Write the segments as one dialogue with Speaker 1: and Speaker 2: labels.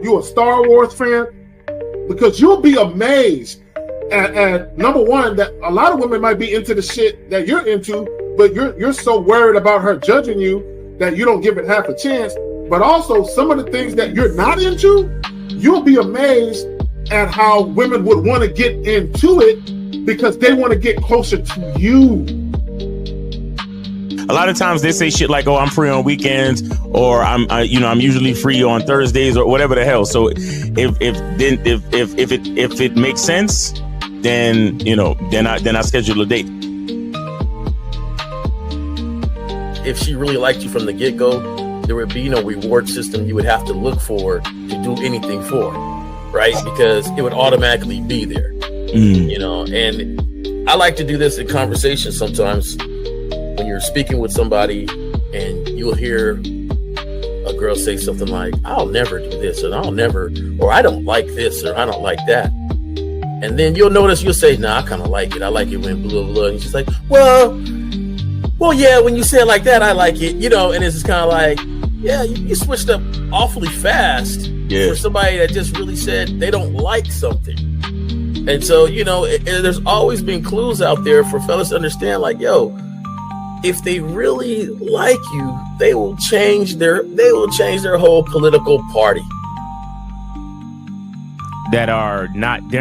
Speaker 1: You a Star Wars fan? Because you'll be amazed at number one, that a lot of women might be into the shit that you're into, but you're so worried about her judging you that you don't give it half a chance. But also some of the things that you're not into, you'll be amazed at how women would want to get into it because they want to get closer to you.
Speaker 2: A lot of times they say shit like, "Oh, I'm free on weekends," or I'm usually free on Thursdays," or whatever the hell. So if it makes sense, then I schedule a date.
Speaker 3: If she really liked you from the get-go, there would be no reward system you would have to look for to do anything for, right? Because it would automatically be there, And I like to do this in conversations sometimes. When you're speaking with somebody and you'll hear a girl say something like, "I'll never do this," or "I don't like this," or "I don't like that." And then you'll notice you'll say, "Nah, I kind of like it. I like it when blah, blah, blah." And she's like, well, yeah, when you say it like that, I like it, and it's just kind of like, yeah, you switched up awfully fast for somebody that just really said they don't like something. And so, there's always been clues out there for fellas to understand, like, yo, if they really like you, they will change their whole political party.
Speaker 2: They're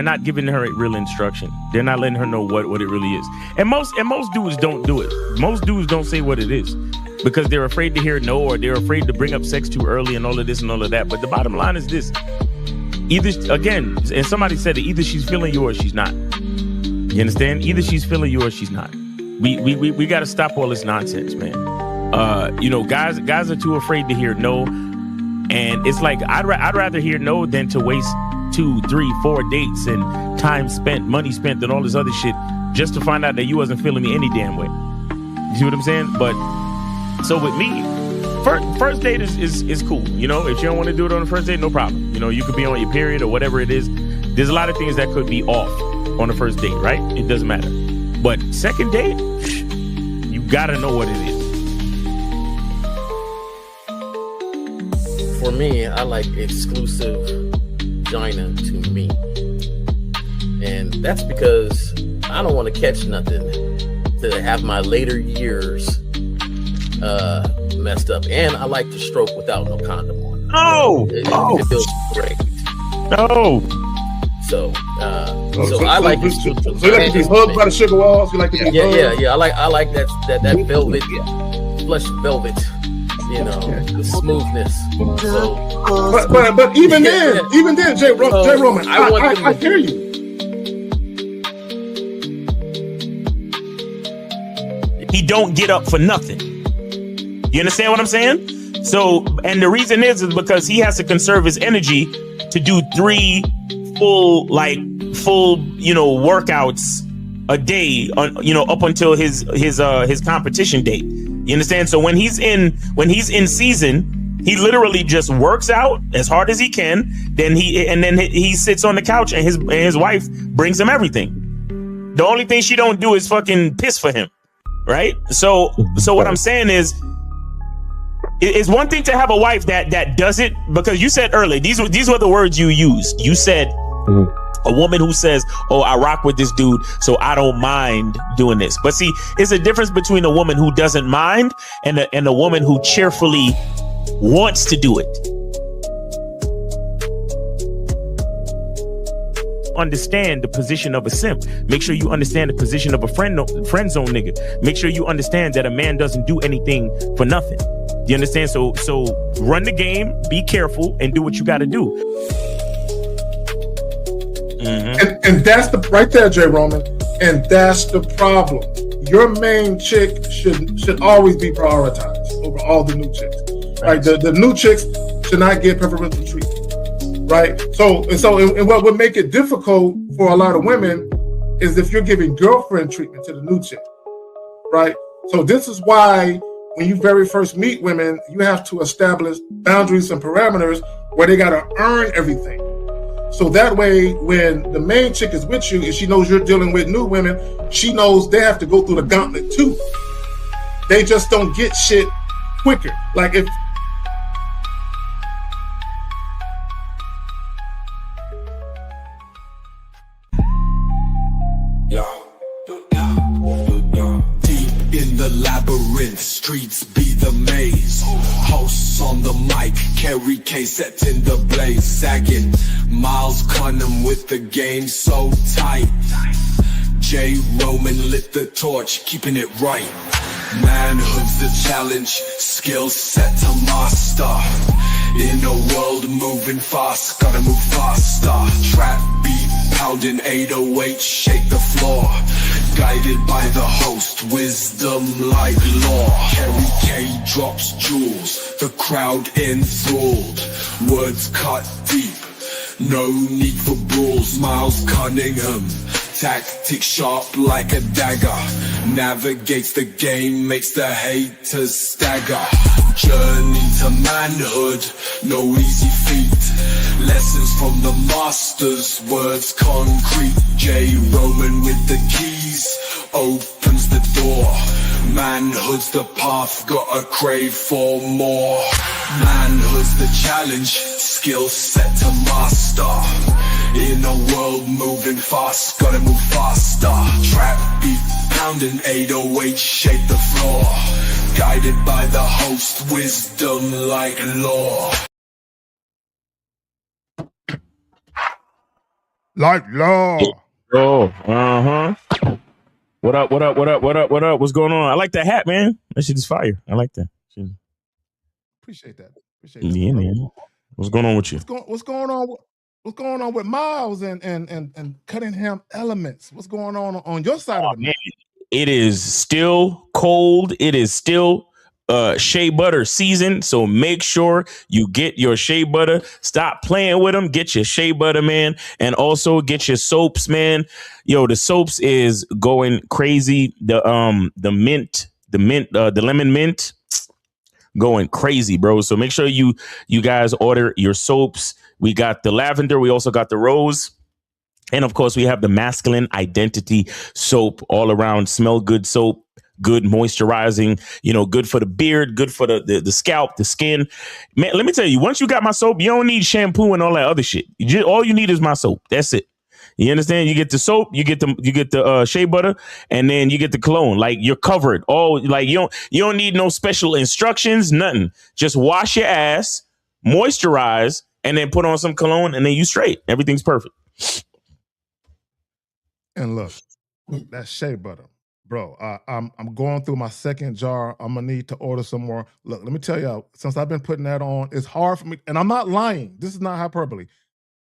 Speaker 2: not giving her real instruction. They're not letting her know what it really is. And most dudes don't do it. Most dudes don't say what it is because they're afraid to hear no, or they're afraid to bring up sex too early and all of this and all of that. But the bottom line is this. Either, again, and somebody said it, either she's feeling you or she's not. You understand? Either she's feeling you or she's not. We got to stop all this nonsense, man. Guys are too afraid to hear no, and it's like I'd rather hear no than to waste 2, 3, 4 dates and time spent, money spent, and all this other shit just to find out that you wasn't feeling me any damn way. You see what I'm saying? But so with me, first date is cool. If you don't want to do it on the first date, no problem. You could be on your period or whatever it is. There's a lot of things that could be off on the first date, right? It doesn't matter. But second date, you gotta know what it
Speaker 3: is. For me, I like exclusive vagina to me. And that's because I don't want to catch nothing to have my later years messed up. And I like to stroke without no condom on. It feels great.
Speaker 2: No.
Speaker 3: So I like it.
Speaker 1: So you like to be hugged by the sugar walls? You like to be hugged?
Speaker 3: Yeah. I like that velvet, plush velvet. The smoothness. So,
Speaker 1: but even then, Jay Roman, I hear you.
Speaker 2: He don't get up for nothing. You understand what I'm saying? So, and the reason is because he has to conserve his energy to do 3 full workouts a day up until his competition date. You understand? So when he's in season, he literally just works out as hard as he can. Then he sits on the couch and his wife brings him everything. The only thing she don't do is fucking piss for him, right? So what I'm saying is, it's one thing to have a wife that does it, because you said earlier, these were the words you used. You said a woman who says, "Oh, I rock with this dude, so I don't mind doing this." But see, it's a difference between a woman who doesn't mind and a woman who cheerfully wants to do it. Understand the position of a simp. Make sure you understand the position of a friend zone nigga. Make sure you understand that a man doesn't do anything for nothing. You understand? So run the game, be careful, and do what you got to do.
Speaker 1: Mm-hmm. And that's right there, Jay Roman. And that's the problem. Your main chick should always be prioritized over all the new chicks. Right? The new chicks should not get preferential treatment. Right? So what would make it difficult for a lot of women is if you're giving girlfriend treatment to the new chick. Right? So this is why when you very first meet women, you have to establish boundaries and parameters where they got to earn everything. So that way, when the main chick is with you and she knows you're dealing with new women, she knows they have to go through the gauntlet too. They just don't get shit quicker. Like
Speaker 4: Kerry K set in the blaze, sagging. Miles Cunham with the game so tight. J. Roman lit the torch, keeping it right. Manhood's the challenge, skill set to master. In a world moving fast, gotta move faster. Trap beat, pounding 808, shake the floor. Guided by the host, wisdom like law. Kerry K drops jewels, the crowd enthralled. Words cut deep, no need for brawls. Miles Cunningham, tactics sharp like a dagger. Navigates the game, makes the haters stagger. Journey to manhood, no easy feat. Lessons from the masters, words concrete. J. Roman with the keys, opens the door. Manhood's the path, gotta crave for more. Manhood's the challenge, skill set to master. In a world moving fast, gotta move faster. Trap beat, pounding 808, shake the floor. Guided by the host, wisdom like law.
Speaker 1: Like law.
Speaker 2: Oh, What up? What up? What up? What up? What up? What's going on? I like that hat, man. That shit is fire. I like that.
Speaker 1: Appreciate that. Appreciate that.
Speaker 2: Yeah, man. What's going on with you?
Speaker 1: What's going on? What's going on with Miles and Cunningham Elements? What's going on your side of the
Speaker 2: man? It is still cold. It is still shea butter season. So make sure you get your shea butter. Stop playing with them. Get your shea butter, man. And also get your soaps, man. Yo, the soaps is going crazy. The lemon mint going crazy, bro. So make sure you guys order your soaps. We got the lavender. We also got the rose. And of course, we have the masculine identity soap, all around smell good soap, good moisturizing, good for the beard, good for the scalp, the skin. Man, let me tell you, once you got my soap, you don't need shampoo and all that other shit. All you need is my soap. That's it. You understand? You get the soap, you get the shea butter, and then you get the cologne. Like, you're covered. You don't need no special instructions, nothing. Just wash your ass, moisturize, and then put on some cologne, and then you straight. Everything's perfect.
Speaker 1: And look, that shea butter, bro. I'm going through my second jar. I'm gonna need to order some more. Look, let me tell y'all, since I've been putting that on, it's hard for me, and I'm not lying. This is not hyperbole.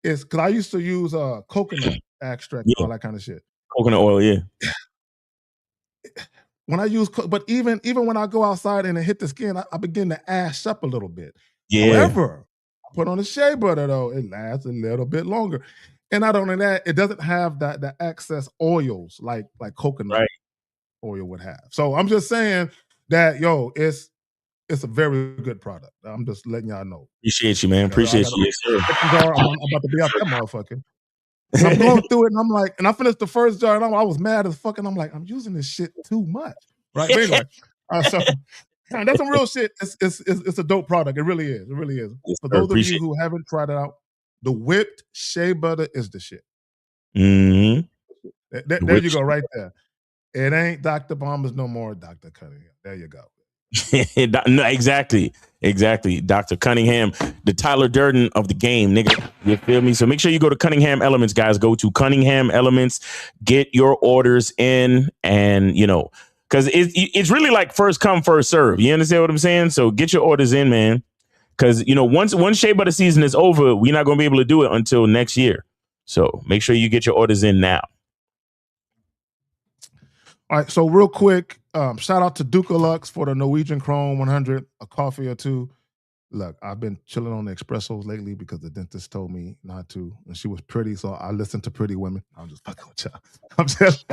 Speaker 1: It's because I used to use coconut extract and all that kind of shit.
Speaker 2: Coconut oil, yeah.
Speaker 1: When I use, but even when I go outside and it hit the skin, I begin to ash up a little bit.
Speaker 2: Yeah.
Speaker 1: However, I put on the shea butter though, it lasts a little bit longer. And not only that, it doesn't have the excess oils like coconut oil would have. So I'm just saying that, it's a very good product. I'm just letting y'all know.
Speaker 2: Appreciate you, man. Appreciate you. Yes, sir.
Speaker 1: I'm about to be out that motherfucker. And I'm going through it, and I'm like, and I finished the first jar, and I was mad as fuck, and I'm like, I'm using this shit too much, right? But anyway, so that's some real shit. It's a dope product. It really is. It really is.
Speaker 2: Yes,
Speaker 1: For those of you who haven't tried it out, the whipped shea butter is the shit.
Speaker 2: Mm-hmm.
Speaker 1: There you go, right there. It ain't Dr. Bombers no more, Dr. Cunningham. There you go.
Speaker 2: No, exactly. Dr. Cunningham, the Tyler Durden of the game, nigga. You feel me? So make sure you go to Cunningham Elements, guys. Go to Cunningham Elements, get your orders in, and because it's really like first come, first serve. You understand what I'm saying? So get your orders in, man. Because once shea butter season is over, we're not gonna be able to do it until next year. So make sure you get your orders in now.
Speaker 1: All right, so real quick, shout out to Duca Lux for the Norwegian Chrome 100, a coffee or two. Look, I've been chilling on the espressos lately because the dentist told me not to, and she was pretty, so I listened to pretty women. I'm just fucking with y'all. I'm just,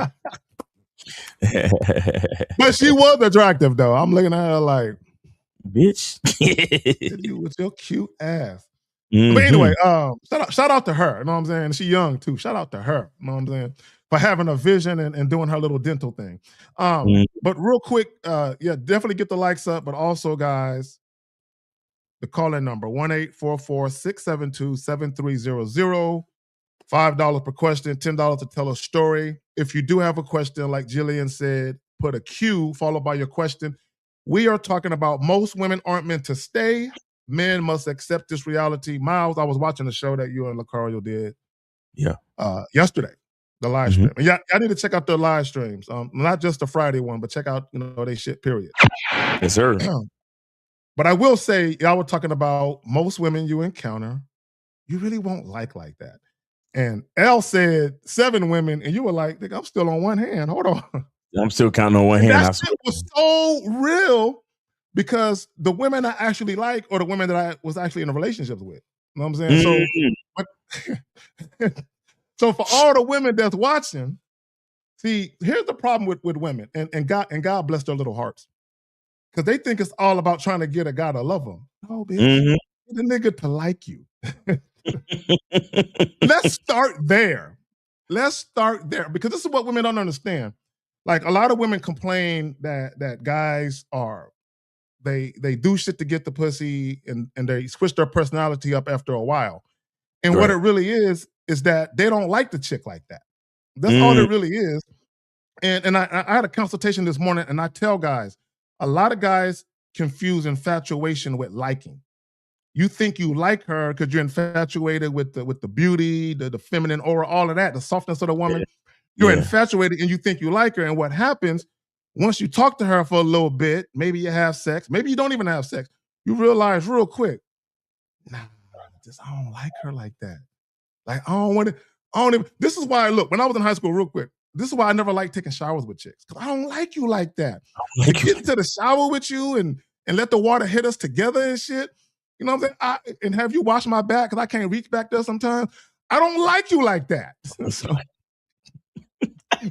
Speaker 1: but she was attractive though. I'm looking at her like,
Speaker 2: bitch,
Speaker 1: you with your cute ass.
Speaker 2: Mm-hmm.
Speaker 1: But anyway, shout out to her. You know what I'm saying? She's young too. Shout out to her. You know what I'm saying? For having a vision and doing her little dental thing. But real quick, definitely get the likes up. But also, guys, the call-in number, 1-844-672-7300. $5 per question, $10 to tell a story. If you do have a question, like Jillian said, put a Q followed by your question. We are talking about most women aren't meant to stay. men must accept this reality. Miles, I was watching the show that you and Lucario did yesterday, the live stream. And yeah, I need to check out their live streams. Not just the Friday one, but check out, they shit, period.
Speaker 2: Yes, sir.
Speaker 1: But I will say, y'all were talking about most women you encounter, you really won't like that. And L said 7 women, and you were like, I'm still on one hand. Hold on.
Speaker 2: I'm still counting on one hand.
Speaker 1: That shit was so real because the women I actually like are the women that I was actually in a relationship with. You know what I'm saying? So for all the women that's watching, see, here's the problem with women, and God bless their little hearts. Because they think it's all about trying to get a guy to love them. No, bitch. Get the nigga to like you. Let's start there. Because this is what women don't understand. Like, a lot of women complain that guys are, they do shit to get the pussy and they switch their personality up after a while. And what it really is that they don't like the chick like that. That's all it really is. And I had a consultation this morning, and I tell guys, a lot of guys confuse infatuation with liking. You think you like her because you're infatuated with the beauty, the feminine aura, all of that, the softness of the woman. You're infatuated and you think you like her. And what happens, once you talk to her for a little bit, maybe you have sex, maybe you don't even have sex, you realize real quick, I don't like her like that. Like, this is why, look, when I was in high school, real quick, this is why I never liked taking showers with chicks. Because I don't like you like that. To get into the shower with you and let the water hit us together and shit. You know what I'm saying? And have you wash my back because I can't reach back there sometimes. I don't like you like that.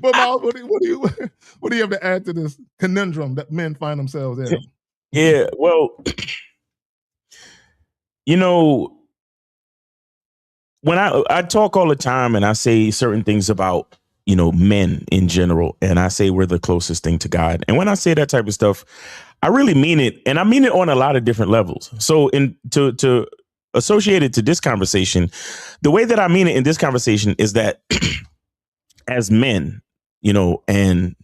Speaker 1: But Miles, what do you have to add to this conundrum that men find themselves in?
Speaker 2: Yeah, well, when I talk all the time and I say certain things about, men in general, and I say we're the closest thing to God. And when I say that type of stuff, I really mean it. And I mean it on a lot of different levels. So to associate it to this conversation, the way that I mean it in this conversation is that as men, and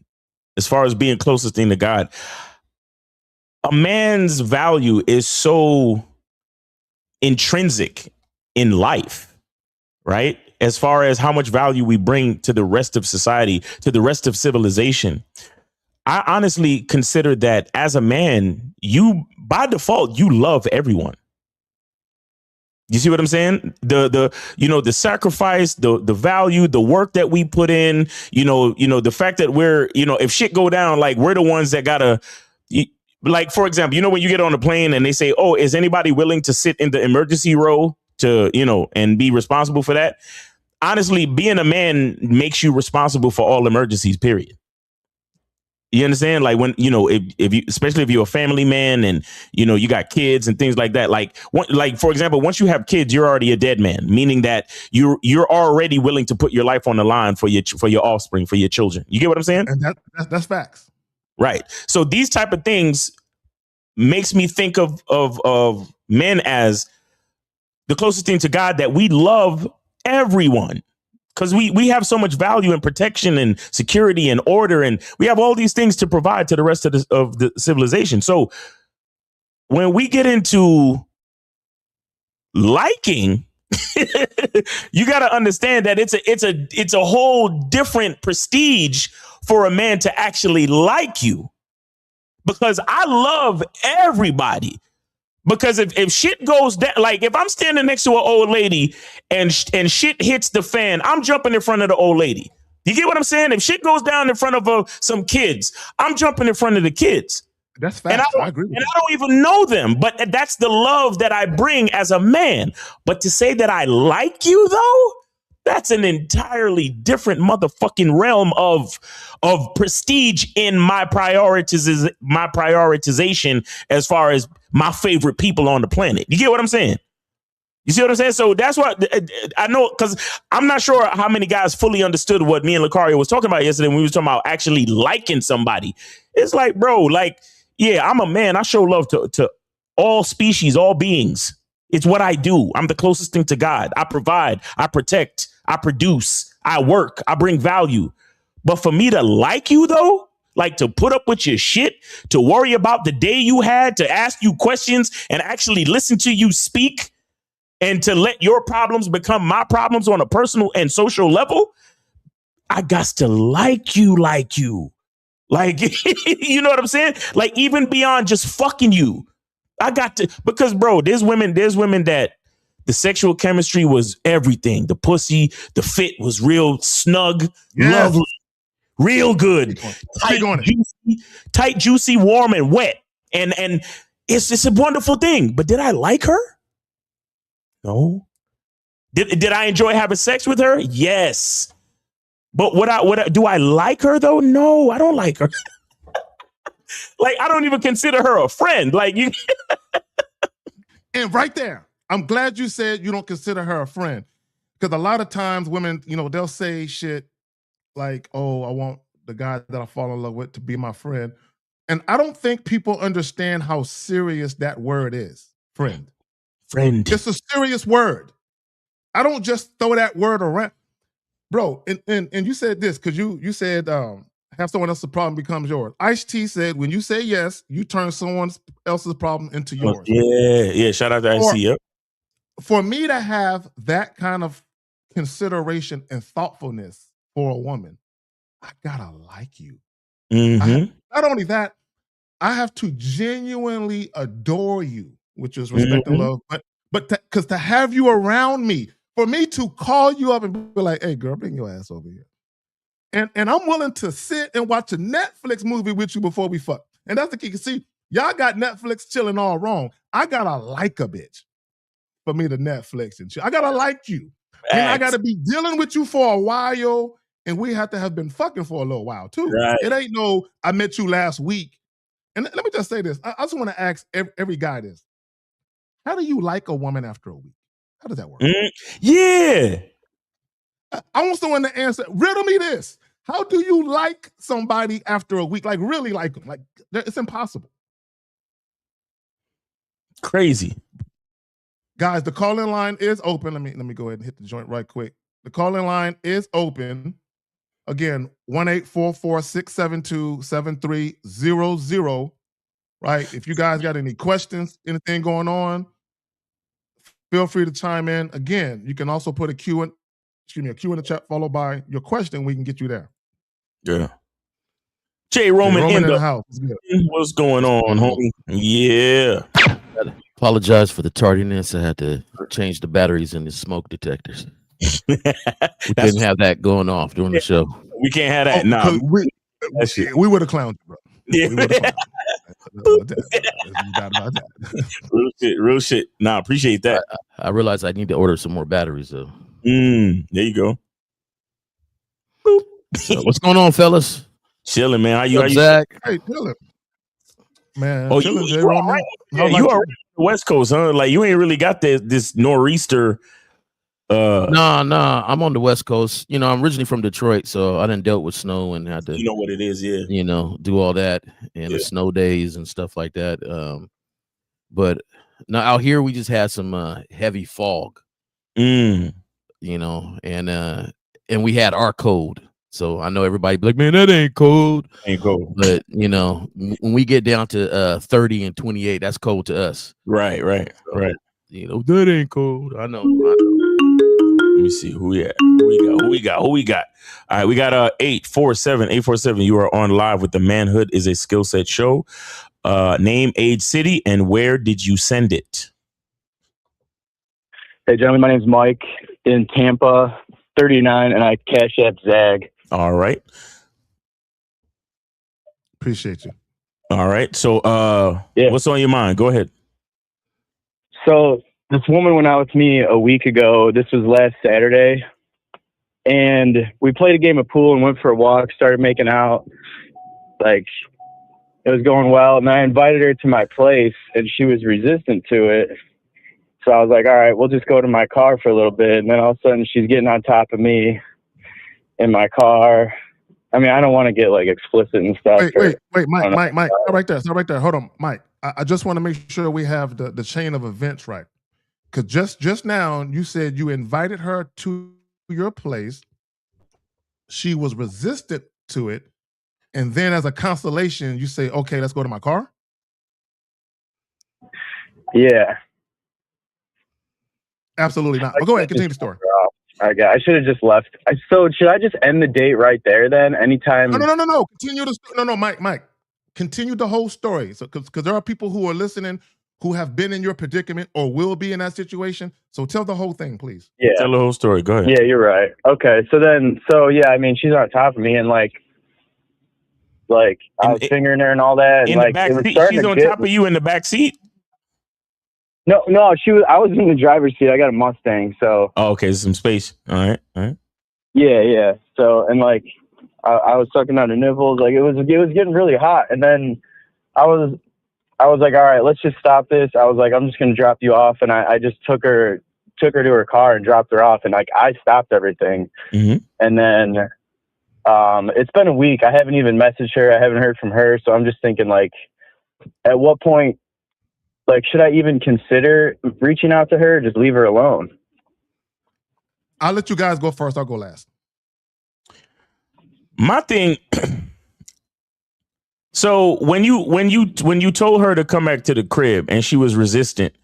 Speaker 2: as far as being closest thing to God, a man's value is so intrinsic in life, right? As far as how much value we bring to the rest of society, to the rest of civilization. I honestly consider that as a man, by default, you love everyone. You see what I'm saying? The sacrifice, the value, the work that we put in, the fact that we're, if shit go down, like we're the ones that gotta, like, for example, when you get on a plane and they say, oh, is anybody willing to sit in the emergency row to, and be responsible for that? Honestly, being a man makes you responsible for all emergencies, period. You understand? Like when, if you, especially if you're a family man and, you got kids and things like that, like for example, once you have kids, you're already a dead man, meaning that you're already willing to put your life on the line for your offspring, for your children. You get what I'm saying?
Speaker 1: And that's facts.
Speaker 2: Right. So these type of things makes me think of men as the closest thing to God, that we love everyone. Because we have so much value and protection and security and order, and we have all these things to provide to the rest of the civilization. So when we get into liking, you got to understand that it's a whole different prestige for a man to actually like you. Because I love everybody. Because if shit goes down, like if I'm standing next to an old lady and shit hits the fan, I'm jumping in front of the old lady. You get what I'm saying? If shit goes down in front of some kids, I'm jumping in front of the kids.
Speaker 1: That's facts. I agree with
Speaker 2: I don't even know them, but that's the love that I bring as a man. But to say that I like you, though, that's an entirely different motherfucking realm of prestige in my prioritization as far as my favorite people on the planet. You get what I'm saying? You see what I'm saying? So that's what I know, because I'm not sure how many guys fully understood what me and Lucario was talking about yesterday when we was talking about actually liking somebody. It's like, bro, like, yeah, I'm a man. I show love to all species, all beings. It's what I do. I'm the closest thing to God. I provide, I protect, I produce, I work, I bring value. But for me to like you, though, Like to put up with your shit, to worry about the day you had, to ask you questions and actually listen to you speak, and to let your problems become my problems on a personal and social level. I got to like you. Like, you know what I'm saying? Like, even beyond just fucking you, I got to, because bro, there's women that the sexual chemistry was everything. The pussy, the fit was real snug, lovely. Real good, tight, juicy, warm, and wet, and it's a wonderful thing. But did I like her? No. Did I enjoy having sex with her? Yes. But do I like her though? No, I don't like her. Like, I don't even consider her a friend. Like, you.
Speaker 5: And right there, I'm glad you said you don't consider her a friend, because a lot of times women, they'll say shit like, "Oh, I want the guy that I fall in love with to be my friend." And I don't think people understand how serious that word is, friend.
Speaker 2: Friend.
Speaker 5: It's a serious word. I don't just throw that word around. Bro, and you said this, because you said have someone else's problem becomes yours. Ice-T said, when you say yes, you turn someone else's problem into yours.
Speaker 2: Yeah. Shout out to Ice-T. Yep.
Speaker 5: For me to have that kind of consideration and thoughtfulness for a woman, I gotta like you.
Speaker 2: Mm-hmm.
Speaker 5: Not only that, I have to genuinely adore you, which is respect and love. But because to have you around me, for me to call you up and be like, "Hey, girl, bring your ass over here," and I'm willing to sit and watch a Netflix movie with you before we fuck. And that's the key. You see, y'all got Netflix chilling all wrong. I gotta like a bitch for me to Netflix and chill. I gotta like you. I mean, I gotta be dealing with you for a while, and we have to have been fucking for a little while too.
Speaker 2: Right.
Speaker 5: It ain't no, I met you last week. And let me just say this. I just want to ask every guy this. How do you like a woman after a week? How does that work?
Speaker 2: Yeah.
Speaker 5: I want someone to answer. Riddle me this. How do you like somebody after a week? Like, really like them? Like, it's impossible.
Speaker 2: Crazy.
Speaker 5: Guys, the call-in line is open. Let me go ahead and hit the joint right quick. The call-in line is open. Again, 1-844-672-7300. Right? If you guys got any questions, anything going on, feel free to chime in. Again, you can also put a Q in the chat followed by your question. We can get you there.
Speaker 2: Yeah. Jay Roman in the
Speaker 5: house.
Speaker 2: What's going on, homie? Yeah.
Speaker 3: Apologize for the tardiness. I had to change the batteries in the smoke detectors. We didn't have that going off during the show.
Speaker 2: We can't have that. No,
Speaker 5: we would have clowned you, bro.
Speaker 2: Yeah.
Speaker 5: We would have
Speaker 2: Real shit. Nah, appreciate that.
Speaker 3: I realized I need to order some more batteries though.
Speaker 2: There you go.
Speaker 3: So what's going on, fellas?
Speaker 2: Chilling, man. How you,
Speaker 3: Zach?
Speaker 5: Hey, chilling. Man,
Speaker 2: oh,
Speaker 5: chilling,
Speaker 2: you are right. Yeah, you are on the West Coast, huh? Like, you ain't really got this nor'easter.
Speaker 3: Nah, I'm on the West Coast. I'm originally from Detroit, so I done dealt with snow and had to,
Speaker 2: you know what it is, yeah.
Speaker 3: Do all that and the snow days and stuff like that. But now out here we just had some heavy fog. And we had our cold. So I know everybody be like, man, that ain't cold.
Speaker 2: Ain't cold.
Speaker 3: But when we get down to 30 and 28, that's cold to us.
Speaker 2: Right.
Speaker 3: So, that ain't cold. I know.
Speaker 2: Let me see who we got. Who we got? All right, we got 847. You are on live with the Manhood is a Skill Set show. Name, age, city, and where did you send it?
Speaker 6: Hey, gentlemen, my name's Mike in Tampa, 39, and I cash app Zag.
Speaker 2: All right.
Speaker 5: Appreciate you.
Speaker 2: All right. So, what's on your mind? Go ahead.
Speaker 6: So this woman went out with me a week ago. This was last Saturday. And we played a game of pool and went for a walk, started making out. Like, it was going well. And I invited her to my place, and she was resistant to it. So I was like, all right, we'll just go to my car for a little bit. And then all of a sudden, she's getting on top of me in my car. I mean, I don't want to get, like, explicit and stuff.
Speaker 5: Wait, Mike. Stop right there. Hold on, Mike. I just want to make sure we have the chain of events right. Because just now, you said you invited her to your place. She was resistant to it. and then as a consolation, you say, okay, let's go to my car?
Speaker 6: Yeah.
Speaker 5: Absolutely not. But go ahead, continue the story.
Speaker 6: I should have just left. So should I just end the date right there then? Anytime?
Speaker 5: No. Continue the Mike. Continue the whole story. So because there are people who are listening who have been in your predicament or will be in that situation. So tell the whole thing, please.
Speaker 6: Yeah.
Speaker 2: Tell the whole story. Go ahead.
Speaker 6: Yeah, you're right. Okay. So yeah, I mean, she's on top of me, and like I was fingering her and all that, and
Speaker 2: in
Speaker 6: like
Speaker 2: the back
Speaker 6: it was
Speaker 2: seat,
Speaker 6: starting
Speaker 2: she's
Speaker 6: to
Speaker 2: on
Speaker 6: get,
Speaker 2: top of you in the back seat.
Speaker 6: No, I was in the driver's seat. I got a Mustang, so.
Speaker 2: Oh, okay, some space. All right.
Speaker 6: Yeah. So, and like, I was sucking on her nipples. Like it was getting really hot, and then I was like, all right, let's just stop this. I was like, I'm just gonna drop you off, and I just took her to her car and dropped her off, and like I stopped everything, and then it's been a week. I haven't even messaged her. I haven't heard from her, so I'm just thinking like, at what point, like, should I even consider reaching out to her? Or just leave her alone.
Speaker 5: I'll let you guys go first. I'll go last.
Speaker 2: My thing. So when you told her to come back to the crib and she was resistant,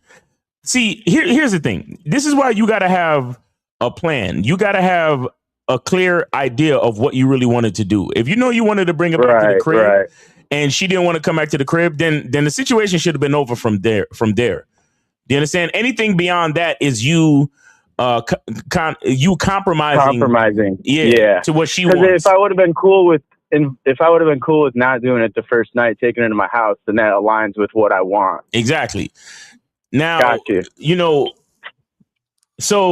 Speaker 2: see, here's the thing. This is why you got to have a plan. You got to have a clear idea of what you really wanted to do. If you know you wanted to bring her back to the crib and she didn't want to come back to the crib, then the situation should have been over from there. Do you understand? Anything beyond that is you compromising. Yeah. To what she wants.
Speaker 6: If I would have been cool with not doing it the first night, taking her to my house, then that aligns with what I want.
Speaker 2: Exactly. Now, that's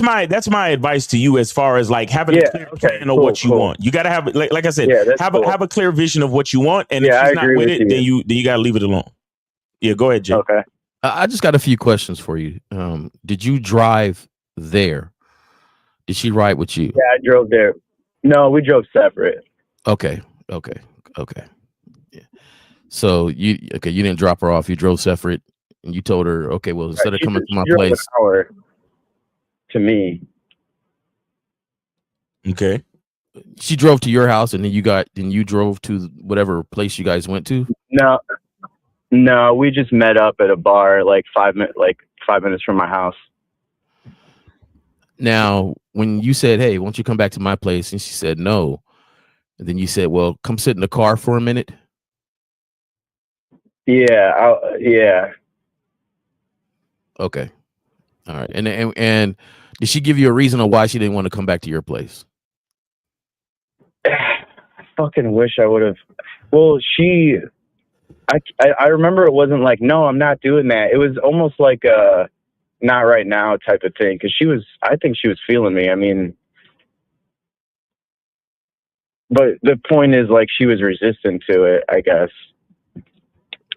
Speaker 2: my advice to you as far as like having a clear plan of what you want. You got to have, like I said, have a clear vision of what you want, and if she's not with it, then you got to leave it alone. Yeah, go ahead, Jay.
Speaker 6: Okay.
Speaker 7: I just got a few questions for you. Did you drive there? Did she ride with you?
Speaker 6: Yeah, I drove there. No, we drove separate.
Speaker 7: Okay. Yeah. So you didn't drop her off. You drove separate, and you told her, okay, well, instead of coming to my place,
Speaker 6: an hour to me.
Speaker 2: Okay.
Speaker 7: She drove to your house, and then you drove to whatever place you guys went to.
Speaker 6: No, we just met up at a bar like 5 minutes from my house.
Speaker 7: Now, when you said, hey, won't you come back to my place? And she said no. And then you said, well, come sit in the car for a minute.
Speaker 6: Yeah. Yeah.
Speaker 7: Okay. All right. And did she give you a reason of why she didn't want to come back to your place?
Speaker 6: I fucking wish I would have. Well, I remember it wasn't like, no, I'm not doing that. It was almost like a not right now type of thing. Cause I think she was feeling me. I mean, but the point is like, she was resistant to it, I guess.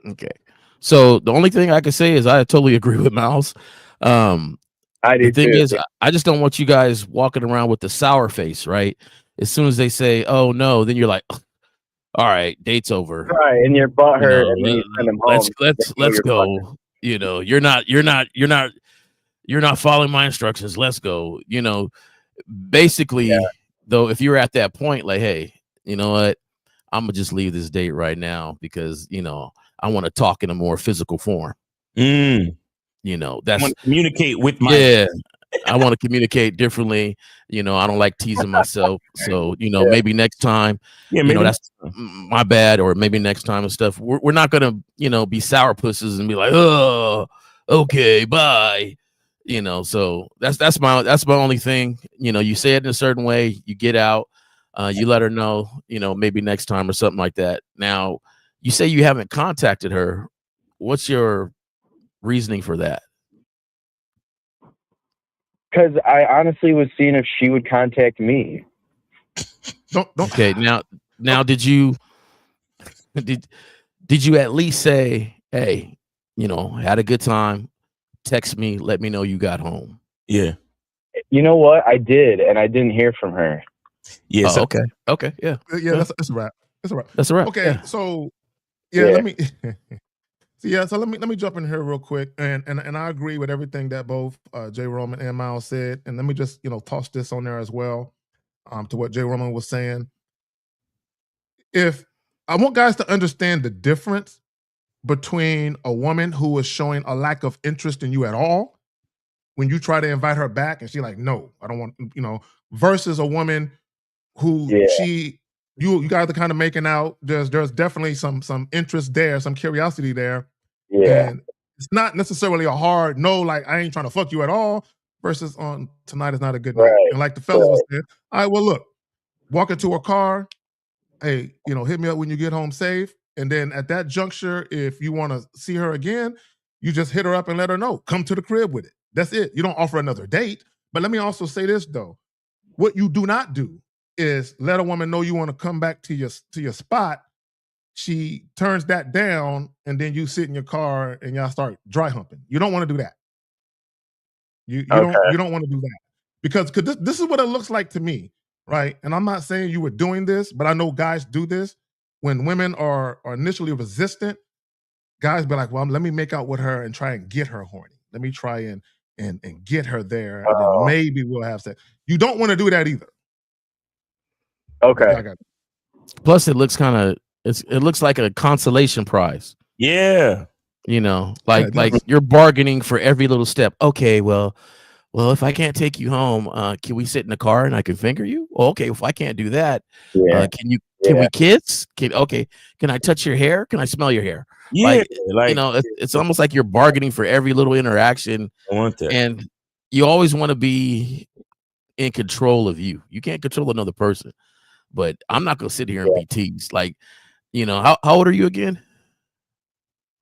Speaker 7: Okay. So the only thing I can say is I totally agree with Miles.
Speaker 6: I do.
Speaker 7: The thing is, I just don't want you guys walking around with the sour face, right? As soon as they say, oh no, then you're like, all right, date's over.
Speaker 6: Right. And you're butthurt and then you send them home.
Speaker 7: Let's go. You're not following my instructions. Let's go. Basically, though, if you're at that point, like, hey, you know what? I'm gonna just leave this date right now because I want to talk in a more physical form.
Speaker 2: That's
Speaker 7: I
Speaker 2: want to communicate with my
Speaker 7: I want to communicate differently. I don't like teasing myself. So, maybe next time, that's my bad. Or maybe next time and stuff. We're not going to, be sour pusses and be like, oh, okay, bye. So that's my only thing. You say it in a certain way, you get out, you let her know, maybe next time or something like that. Now, you say you haven't contacted her. What's your reasoning for that?
Speaker 6: Because I honestly was seeing if she would contact me.
Speaker 7: Okay, now did you at least say, hey, had a good time, text me, let me know you got home?
Speaker 2: Yeah.
Speaker 6: You know what? I did, and I didn't hear from her.
Speaker 2: Yeah.
Speaker 7: Oh, okay. Yeah.
Speaker 5: Yeah, that's a wrap.
Speaker 7: That's a wrap.
Speaker 5: Okay,
Speaker 7: yeah.
Speaker 5: So let me so let me jump in here real quick, and I agree with everything that both Jay Roman and Miles said, and let me just toss this on there as well, to what Jay Roman was saying. if I want guys to understand the difference between a woman who is showing a lack of interest in you at all when you try to invite her back and she's like, no, I don't want, versus a woman who you guys are kind of making out. There's definitely some interest there, some curiosity there.
Speaker 6: Yeah.
Speaker 5: And it's not necessarily a hard no, like I ain't trying to fuck you at all, versus on tonight is not a good night. And like the fellas was saying, all right, well, look, walk into a car, hey, hit me up when you get home safe. And then at that juncture, if you want to see her again, you just hit her up and let her know. Come to the crib with it. That's it. You don't offer another date. But let me also say this though. What you do not do is let a woman know you want to come back to your spot. She turns that down, and then you sit in your car and y'all start dry humping. You don't want to do that. You don't want to do that because this is what it looks like to me, right? And I'm not saying you were doing this, but I know guys do this when women are initially resistant. Guys be like, well, let me make out with her and try and get her horny. Let me try and get her there, and then maybe we'll have sex. You don't want to do that either.
Speaker 6: Okay.
Speaker 7: Plus, it looks it looks like a consolation prize.
Speaker 2: Yeah.
Speaker 7: Like you're bargaining for every little step. Okay, well, if I can't take you home, can we sit in the car and I can finger you? Oh, okay, if I can't do that, can we kiss? Can I touch your hair? Can I smell your hair?
Speaker 2: Yeah,
Speaker 7: it's almost like you're bargaining for every little interaction.
Speaker 2: I want that.
Speaker 7: And you always want to be in control of you. You can't control another person. But I'm not gonna sit here and be teased. Like, how old are you again?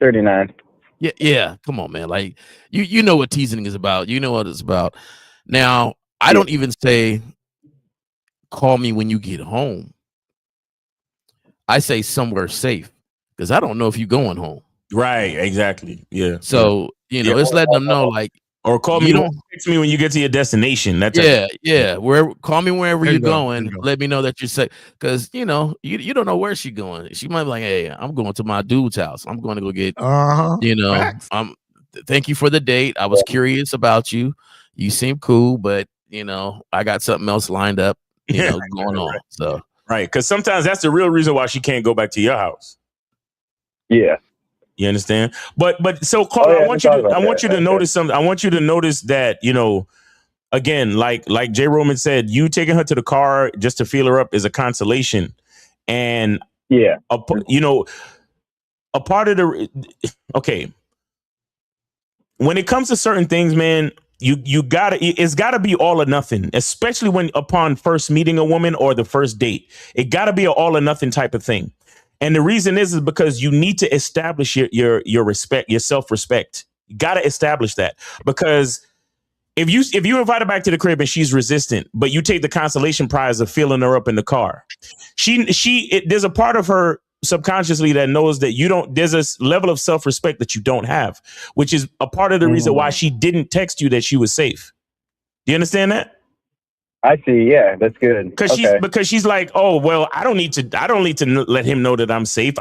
Speaker 6: 39.
Speaker 7: Yeah. Come on, man. Like, you know what teasing is about. You know what it's about. Now, I don't even say call me when you get home. I say somewhere safe because I don't know if you're going home.
Speaker 2: Right. Exactly. Yeah.
Speaker 7: So it's letting them know, like,
Speaker 2: or call me. Text me when you get to your destination. That's
Speaker 7: Call me wherever you're going. Let me know that you're safe, because you don't know where she's going. She might be like, "Hey, I'm going to my dude's house. I'm going to go get." Thank you for the date. I was curious about you. You seem cool, but I got something else lined up. Going on. So
Speaker 2: because sometimes that's the real reason why she can't go back to your house.
Speaker 6: Yeah.
Speaker 2: You understand? But so Carl, I want you to notice something. I want you to notice that, again, like Jay Roman said, you taking her to the car just to feel her up is a consolation. And a part of when it comes to certain things, man, it's gotta be all or nothing, especially when upon first meeting a woman or the first date. It gotta be an all or nothing type of thing. And the reason is because you need to establish your respect, your self-respect. You got to establish that, because if you invite her back to the crib and she's resistant, but you take the consolation prize of feeling her up in the car, there's a part of her subconsciously that knows that there's a level of self-respect that you don't have, which is a part of the reason why she didn't text you that she was safe. Do you understand that?
Speaker 6: I see. Yeah, that's good.
Speaker 2: Because she's like, oh well, I don't need to let him know that I'm safe.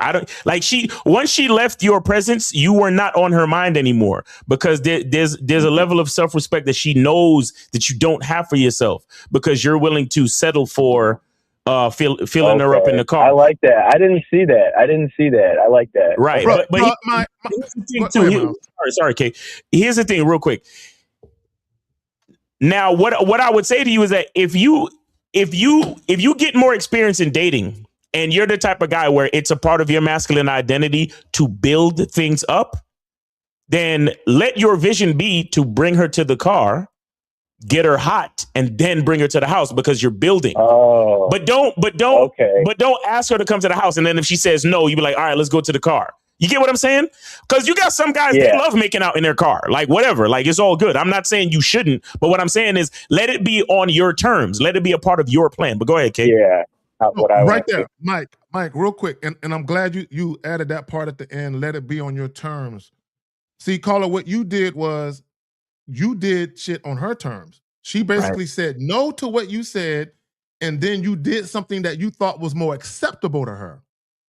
Speaker 2: Once she left your presence, you were not on her mind anymore, because there's a level of self-respect that she knows that you don't have for yourself, because you're willing to settle for feeling her up in the car.
Speaker 6: I like that. I didn't see that. I like that.
Speaker 2: Right.
Speaker 5: Bro,
Speaker 2: but here's the thing too. Sorry, Kay. Here's the thing, real quick. Now, what I would say to you is that if you get more experience in dating, and you're the type of guy where it's a part of your masculine identity to build things up, then let your vision be to bring her to the car, get her hot, and then bring her to the house, because you're building.
Speaker 6: Oh.
Speaker 2: But don't ask her to come to the house, and then if she says no, you be like, all right, let's go to the car. You get what I'm saying? Because you got some guys, they love making out in their car. Like, whatever. Like, it's all good. I'm not saying you shouldn't. But what I'm saying is, let it be on your terms. Let it be a part of your plan. But go ahead, Kate.
Speaker 6: Yeah.
Speaker 5: Right there. Mike, real quick. And I'm glad you added that part at the end. Let it be on your terms. See, Carla, what you did was you did shit on her terms. She basically said no to what you said, and then you did something that you thought was more acceptable to her.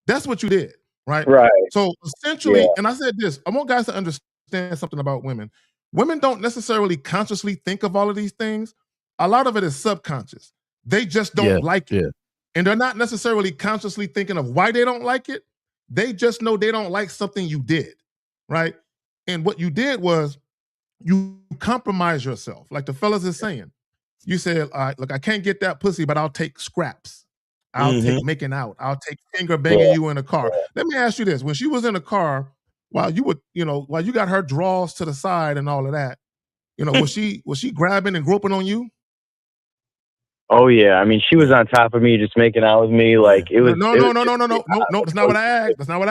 Speaker 5: That's what you did. Right. So essentially, and I said this, I want guys to understand something about women. Women don't necessarily consciously think of all of these things. A lot of it is subconscious. They just don't like it. And they're not necessarily consciously thinking of why they don't like it. They just know they don't like something you did, right? And what you did was you compromise yourself. Like the fellas is saying, you said, all right, look, I can't get that pussy, but I'll take scraps. I'll take making out. I'll take finger banging you in a car. Let me ask you this. When she was in the car, while you would, while you got her draws to the side and all of that, was she grabbing and groping on you?
Speaker 6: Oh yeah, I mean, she was on top of me, just making out with me. Like it was.
Speaker 5: No. That's not what I asked. That's not what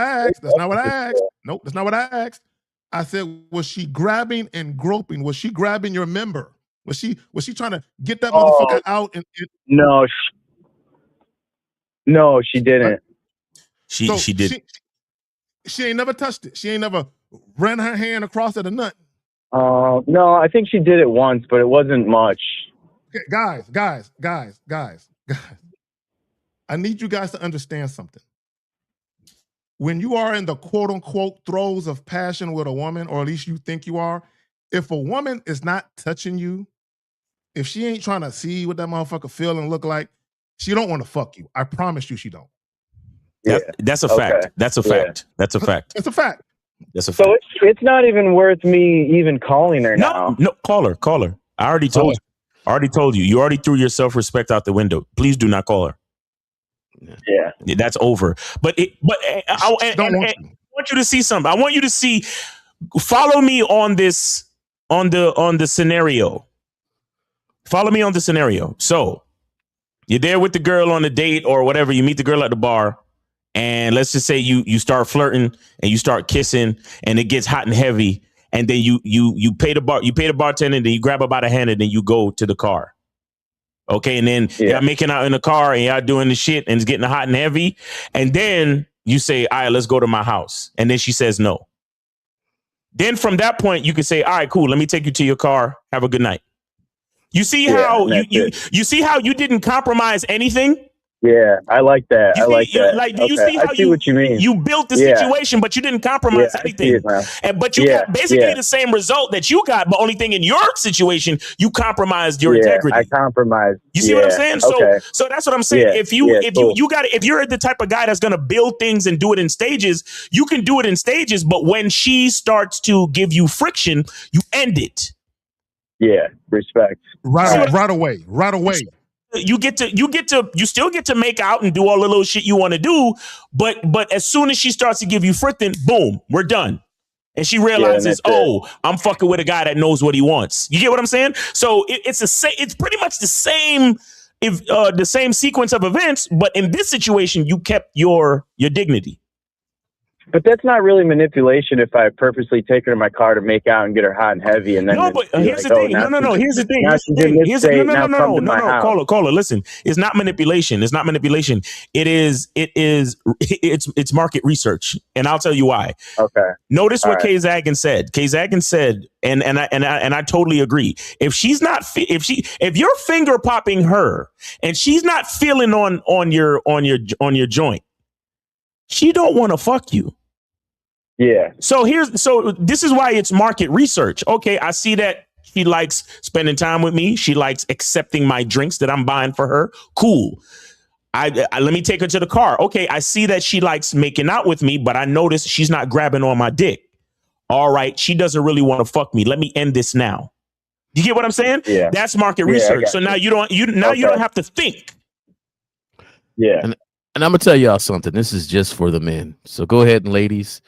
Speaker 5: I asked. Nope, that's not what I asked. I said, was she grabbing and groping? Was she grabbing your member? Was she trying to get that motherfucker out?
Speaker 6: No, she didn't.
Speaker 2: She did.
Speaker 5: She ain't never touched it. She ain't never ran her hand across at a nut.
Speaker 6: No, I think she did it once, but it wasn't much.
Speaker 5: Okay, guys. I need you guys to understand something. When you are in the quote unquote throes of passion with a woman, or at least you think you are, if a woman is not touching you, if she ain't trying to see what that motherfucker feel and look like, she don't want to fuck you. I promise you she don't.
Speaker 2: That's a fact. That's a fact. That's a fact.
Speaker 5: It's a fact.
Speaker 2: That's a fact.
Speaker 6: So it's not even worth me even calling her now.
Speaker 2: No, call her. I already told you. You already threw your self-respect out the window. Please do not call her.
Speaker 6: Yeah.
Speaker 2: That's over. But I want you to see something. I want you to see, follow me on this, on the scenario. Follow me on the scenario. So you're there with the girl on a date or whatever. You meet the girl at the bar. And let's just say you start flirting and you start kissing and it gets hot and heavy. And then you pay the bartender and then you grab her by the hand and then you go to the car. Okay. And then y'all making out in the car and y'all doing the shit and it's getting hot and heavy. And then you say, all right, let's go to my house. And then she says no. Then from that point, you can say, all right, cool. Let me take you to your car. Have a good night. You see how you see how you didn't compromise anything?
Speaker 6: Yeah, I like that.
Speaker 2: Do you see how
Speaker 6: I see what you mean.
Speaker 2: You built the situation, but you didn't compromise anything. But you got basically the same result that you got. But only thing in your situation, you compromised your integrity.
Speaker 6: I compromised.
Speaker 2: You see what I'm saying? So that's what I'm saying. If you're the type of guy that's gonna build things and do it in stages, you can do it in stages. But when she starts to give you friction, you end it.
Speaker 6: Yeah, respect.
Speaker 5: Right away.
Speaker 2: You still get to make out and do all the little shit you want to do, but as soon as she starts to give you friction, boom, we're done. And she realizes, I'm fucking with a guy that knows what he wants. You get what I'm saying? So it's pretty much the same the same sequence of events, but in this situation, you kept your dignity.
Speaker 6: But that's not really manipulation if I purposely take her to my car to make out and get her hot and heavy. And then
Speaker 2: here's the thing. Here's the thing. Caller. Listen, it's not manipulation. It's market research. And I'll tell you why.
Speaker 6: Okay.
Speaker 2: Notice what Kay Zagan said. Kay Zagan said, and I totally agree. If you're finger popping her and she's not feeling on your joint, she don't want to fuck you.
Speaker 6: Yeah.
Speaker 2: So this is why it's market research. Okay, I see that she likes spending time with me. She likes accepting my drinks that I'm buying for her. Cool. I let me take her to the car. Okay, I see that she likes making out with me, but I notice she's not grabbing on my dick. All right, she doesn't really want to fuck me. Let me end this now. You get what I'm saying?
Speaker 6: Yeah.
Speaker 2: That's market research. So now you don't have to think.
Speaker 6: Yeah.
Speaker 7: And I'm gonna tell y'all something. This is just for the men. So go ahead and ladies,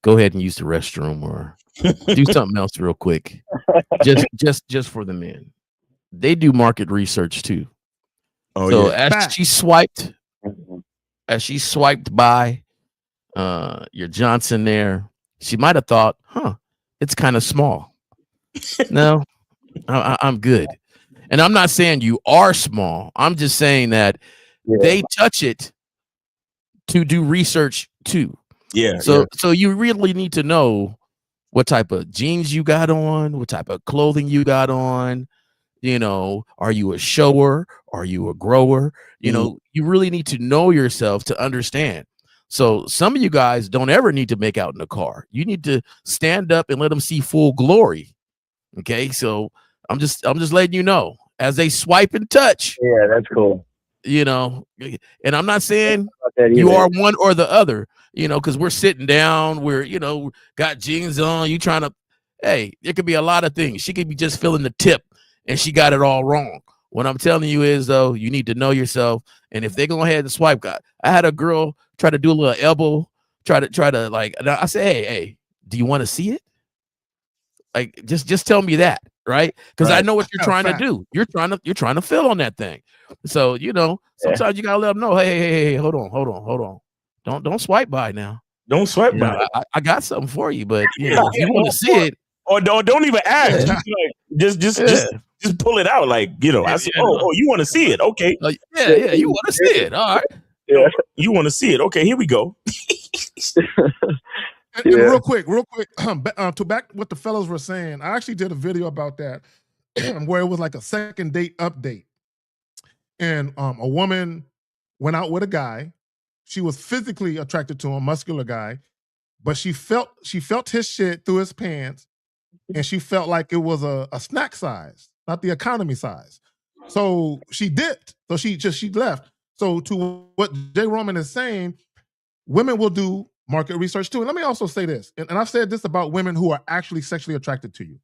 Speaker 7: go ahead and use the restroom or do something else real quick. Just for the men. They do market research too. As she swiped by your Johnson there, she might have thought, it's kind of small. No, I'm good. And I'm not saying you are small. I'm just saying that they touch it to do research too.
Speaker 2: Yeah.
Speaker 7: So you really need to know what type of jeans you got on, what type of clothing you got on. Are you a shower? Are you a grower? You really need to know yourself to understand. So some of you guys don't ever need to make out in the car. You need to stand up and let them see full glory. Okay. So I'm just letting you know as they swipe and touch.
Speaker 6: Yeah, that's cool.
Speaker 7: you know, and I'm not saying you are one or the other, you know, because we're sitting down, we're, you know, got jeans on, you trying to, hey, it could be a lot of things. She could be just feeling the tip and she got it all wrong. What I'm telling you is, though, you need to know yourself. And if they go ahead and swipe, God, I had a girl try to do a little elbow, try to like, I said, hey, do you want to see it? Like, just tell me that, right? Because I know what you're trying to do. You're trying to fill on that thing. So, you know, sometimes you gotta let them know, hey, hold on. Don't swipe by now.
Speaker 2: Don't swipe by.
Speaker 7: I got something for you, but you know, if you want to see it,
Speaker 2: or don't even ask. Just pull it out, like, you know. I said, oh, you want to see it? Okay.
Speaker 7: Yeah, you want to see it. All right.
Speaker 2: Yeah. You want to see it? Okay, here we go.
Speaker 5: And real quick, to back what the fellows were saying, I actually did a video about that where it was like a second date update. And a woman went out with a guy. She was physically attracted to him, muscular guy, but she felt his shit through his pants, and she felt like it was a snack size, not the economy size. So she dipped. So she left. So to what Jay Roman is saying, women will do market research too. And let me also say this, and I've said this about women who are actually sexually attracted to you.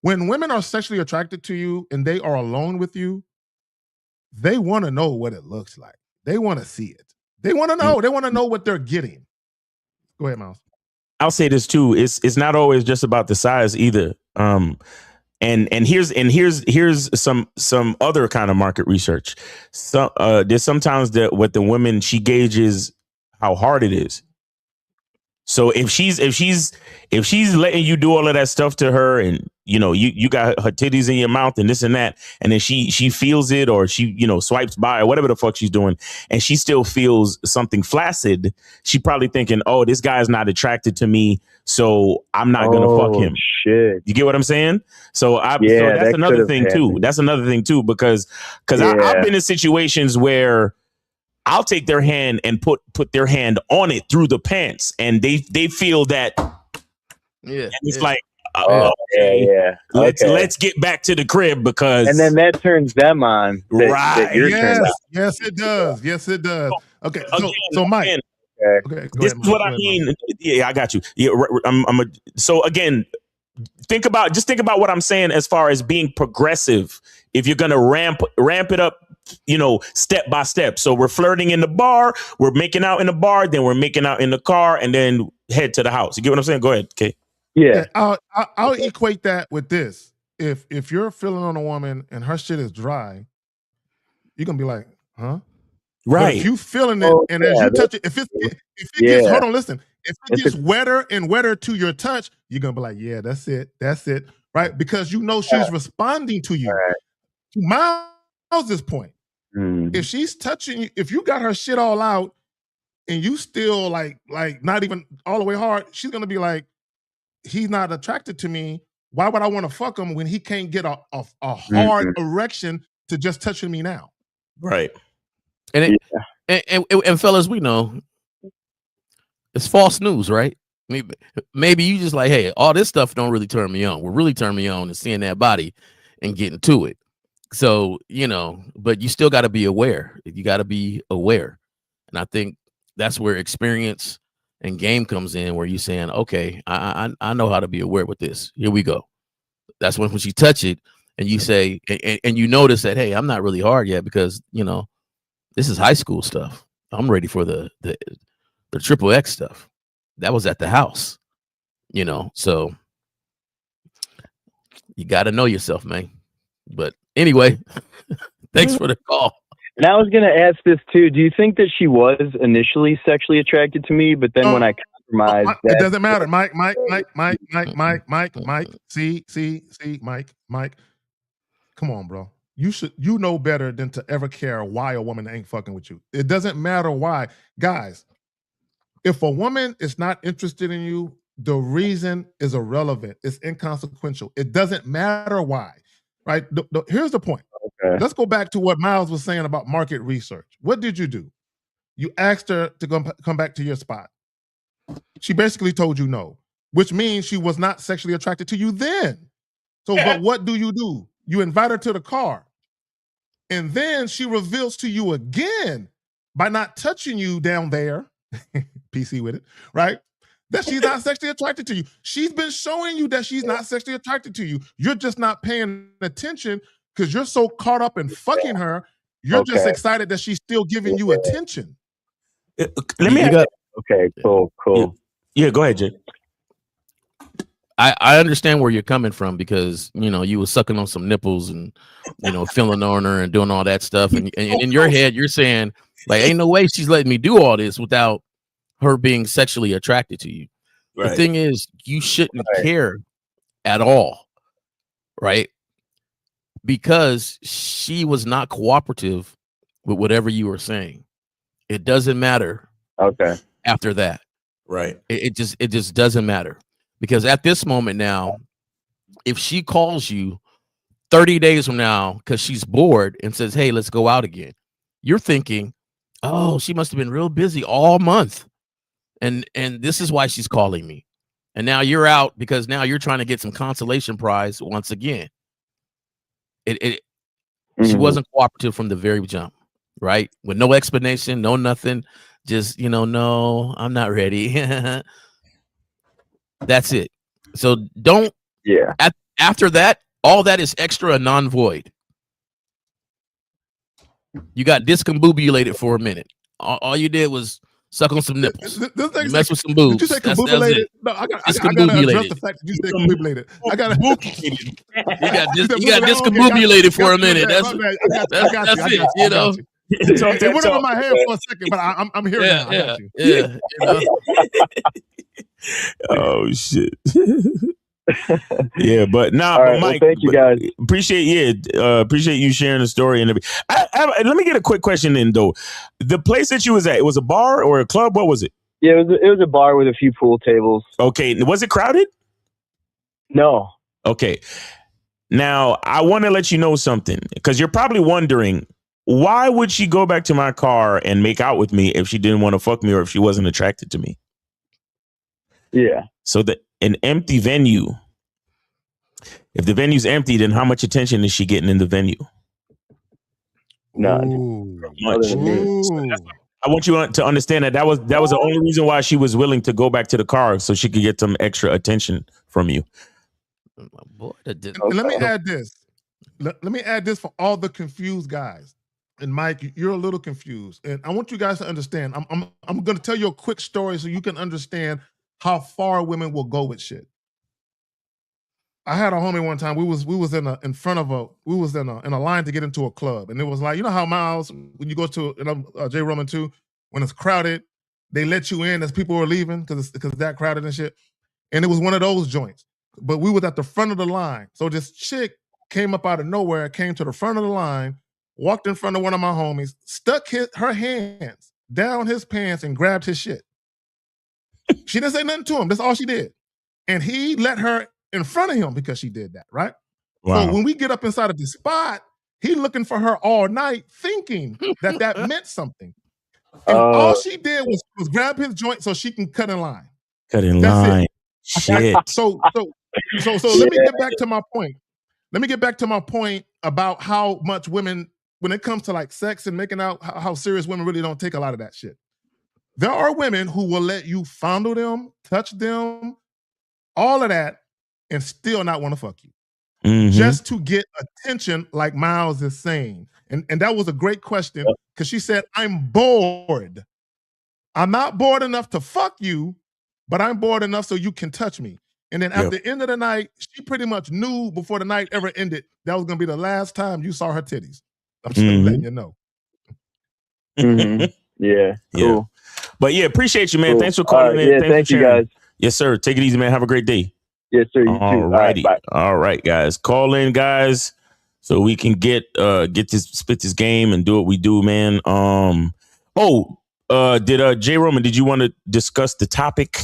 Speaker 5: When women are sexually attracted to you and they are alone with you, they want to know what it looks like. They want to see it. They want to know. They want to know what they're getting. Go ahead, Miles.
Speaker 2: I'll say this too. It's not always just about the size either. And here's some other kind of market research. So there's sometimes that what the women, she gauges how hard it is. So if she's letting you do all of that stuff to her, and you know you got her titties in your mouth and this and that, and then she feels it, or she swipes by or whatever the fuck she's doing, and she still feels something flaccid, she probably thinking, oh, this guy's not attracted to me, so I'm not gonna fuck him.
Speaker 6: Shit.
Speaker 2: You get what I'm saying? So so that's another thing too. That's another thing too, because I've been in situations where I'll take their hand and put their hand on it through the pants, and they feel that. Yeah, and it's like, okay, let's get back to the crib, because,
Speaker 6: and then that turns them on.
Speaker 5: Yes, it does. Yes, it does. Okay, so Mike.
Speaker 2: Okay, this is what I mean. Yeah, I got you. Yeah, so again, think about what I'm saying as far as being progressive. If you're gonna ramp it up, step by step. So we're flirting in the bar, we're making out in the bar, then we're making out in the car, and then head to the house. You get what I'm saying? Go ahead, Kay.
Speaker 6: Yeah.
Speaker 5: I'll equate that with this. If you're feeling on a woman and her shit is dry, you're gonna be like, huh?
Speaker 2: Right.
Speaker 5: But if you feeling it, and as you touch it, if it gets, hold on, listen. If it gets wetter and wetter to your touch, you're gonna be like, yeah, that's it, right? Because she's responding to you.
Speaker 6: Right.
Speaker 5: To Miles' point, if she's touching you, if you got her shit all out and you still like not even all the way hard, she's gonna be like, he's not attracted to me. Why would I want to fuck him when he can't get a hard erection to just touching me now?
Speaker 2: Right.
Speaker 7: And and fellas, we know it's false news, right? Maybe you just like, hey, all this stuff don't really turn me on. What really turn me on is seeing that body and getting to it. So, but you still got to be aware. You got to be aware. And I think that's where experience and game comes in, where you're saying, okay, I know how to be aware with this. Here we go. That's when you touch it and you say, and you notice that, hey, I'm not really hard yet, because, this is high school stuff. I'm ready for the triple X stuff. That was at the house, so you got to know yourself, man. But anyway, thanks for the call.
Speaker 6: And I was going to ask this too. Do you think that she was initially sexually attracted to me, but then when I compromised,
Speaker 5: it doesn't matter. Mike. See, Mike. Come on, bro. You know better than to ever care why a woman ain't fucking with you. It doesn't matter why. Guys, if a woman is not interested in you, the reason is irrelevant. It's inconsequential. It doesn't matter why. Right? Here's the point. Okay. Let's go back to what Miles was saying about market research. What did you do? You asked her to come back to your spot. She basically told you no, which means she was not sexually attracted to you then. So, but what do? You invite her to the car. And then she reveals to you again by not touching you down there, PC with it, right? That she's not sexually attracted to you. She's been showing you that she's not sexually attracted to you. You're just not paying attention because you're so caught up in fucking her. You're just excited that she's still giving you attention.
Speaker 2: Let me
Speaker 6: Okay, cool.
Speaker 2: Yeah, go ahead, Jay.
Speaker 7: I understand where you're coming from because you were sucking on some nipples and feeling on her and doing all that stuff, and in your head you're saying like, ain't no way she's letting me do all this without her being sexually attracted to you. Right. The thing is, you shouldn't care at all, right? Because she was not cooperative with whatever you were saying. It doesn't matter.
Speaker 6: Okay.
Speaker 7: After that,
Speaker 2: right?
Speaker 7: It just doesn't matter. Because at this moment now, if she calls you 30 days from now because she's bored and says, hey, let's go out again, you're thinking, oh, she must have been real busy all month. And this is why she's calling me. And now you're out because now you're trying to get some consolation prize once again. She wasn't cooperative from the very jump, right? With no explanation, no nothing. Just, no, I'm not ready. That's it. So don't.
Speaker 6: Yeah.
Speaker 7: After that, all that is extra and non-void. You got discombobulated for a minute. All you did was suck on some nipples. You mess with some boobs.
Speaker 5: Did you say combobulated? No, I gotta address the fact that you said combobulated.
Speaker 7: You got discombobulated for a minute. That's it.
Speaker 5: It went over my head for a second, but I'm here now. I got you.
Speaker 7: Yeah.
Speaker 2: Oh shit. Yeah, but
Speaker 6: right,
Speaker 2: Mike,
Speaker 6: thank you guys.
Speaker 2: Appreciate you sharing the story and everything. Let me get a quick question in though. The place that you was at, it was a bar or a club? What was it?
Speaker 6: Yeah, it was a bar with a few pool tables.
Speaker 2: Okay, was it crowded?
Speaker 6: No.
Speaker 2: Okay. Now I want to let you know something because you're probably wondering, why would she go back to my car and make out with me if she didn't want to fuck me or if she wasn't attracted to me?
Speaker 6: Yeah.
Speaker 2: So an empty venue, if the venue's empty, then how much attention is she getting in the venue?
Speaker 6: None.
Speaker 2: Much. I want you to understand that was the only reason why she was willing to go back to the car, so she could get some extra attention from you.
Speaker 5: Let me add this. Let me add this for all the confused guys. And Mike, you're a little confused, and I want you guys to understand. I'm going to tell you a quick story so you can understand how far women will go with shit. I had a homie one time. We was in a line to get into a club, and it was like, you know how Miles, when you go to J. Roman too, when it's crowded, they let you in as people are leaving because it's that crowded and shit. And it was one of those joints, but we was at the front of the line. So this chick came up out of nowhere, came to the front of the line, walked in front of one of my homies, stuck her hands down his pants and grabbed his shit. She didn't say nothing to him. That's all she did. And he let her in front of him because she did that, right? Wow. So when we get up inside of the spot, he looking for her all night thinking that meant something. And all she did was grab his joint so she can cut in line.
Speaker 2: Cut in line. Shit.
Speaker 5: So let me get back to my point. Let me get back to my point about how much women, when it comes to like sex and making out, how serious women really don't take a lot of that shit. There are women who will let you fondle them, touch them, all of that, and still not want to fuck you. Just to get attention, like Miles is saying. And that was a great question because she said, I'm bored. I'm not bored enough to fuck you, but I'm bored enough so you can touch me. And then at the end of the night, she pretty much knew before the night ever ended, that was going to be the last time you saw her titties. I'm just letting you know.
Speaker 6: Yeah, cool.
Speaker 2: Yeah. But yeah, appreciate you, man. Cool. Thanks for calling in.
Speaker 6: Yeah, thank you, guys.
Speaker 2: Yes, sir. Take it easy, man. Have a great day.
Speaker 6: Yes, sir. You too.
Speaker 2: Alrighty. All right, guys. Call in, guys, so we can spit this game and do what we do, man. Did J. Roman, did you want to discuss the topic?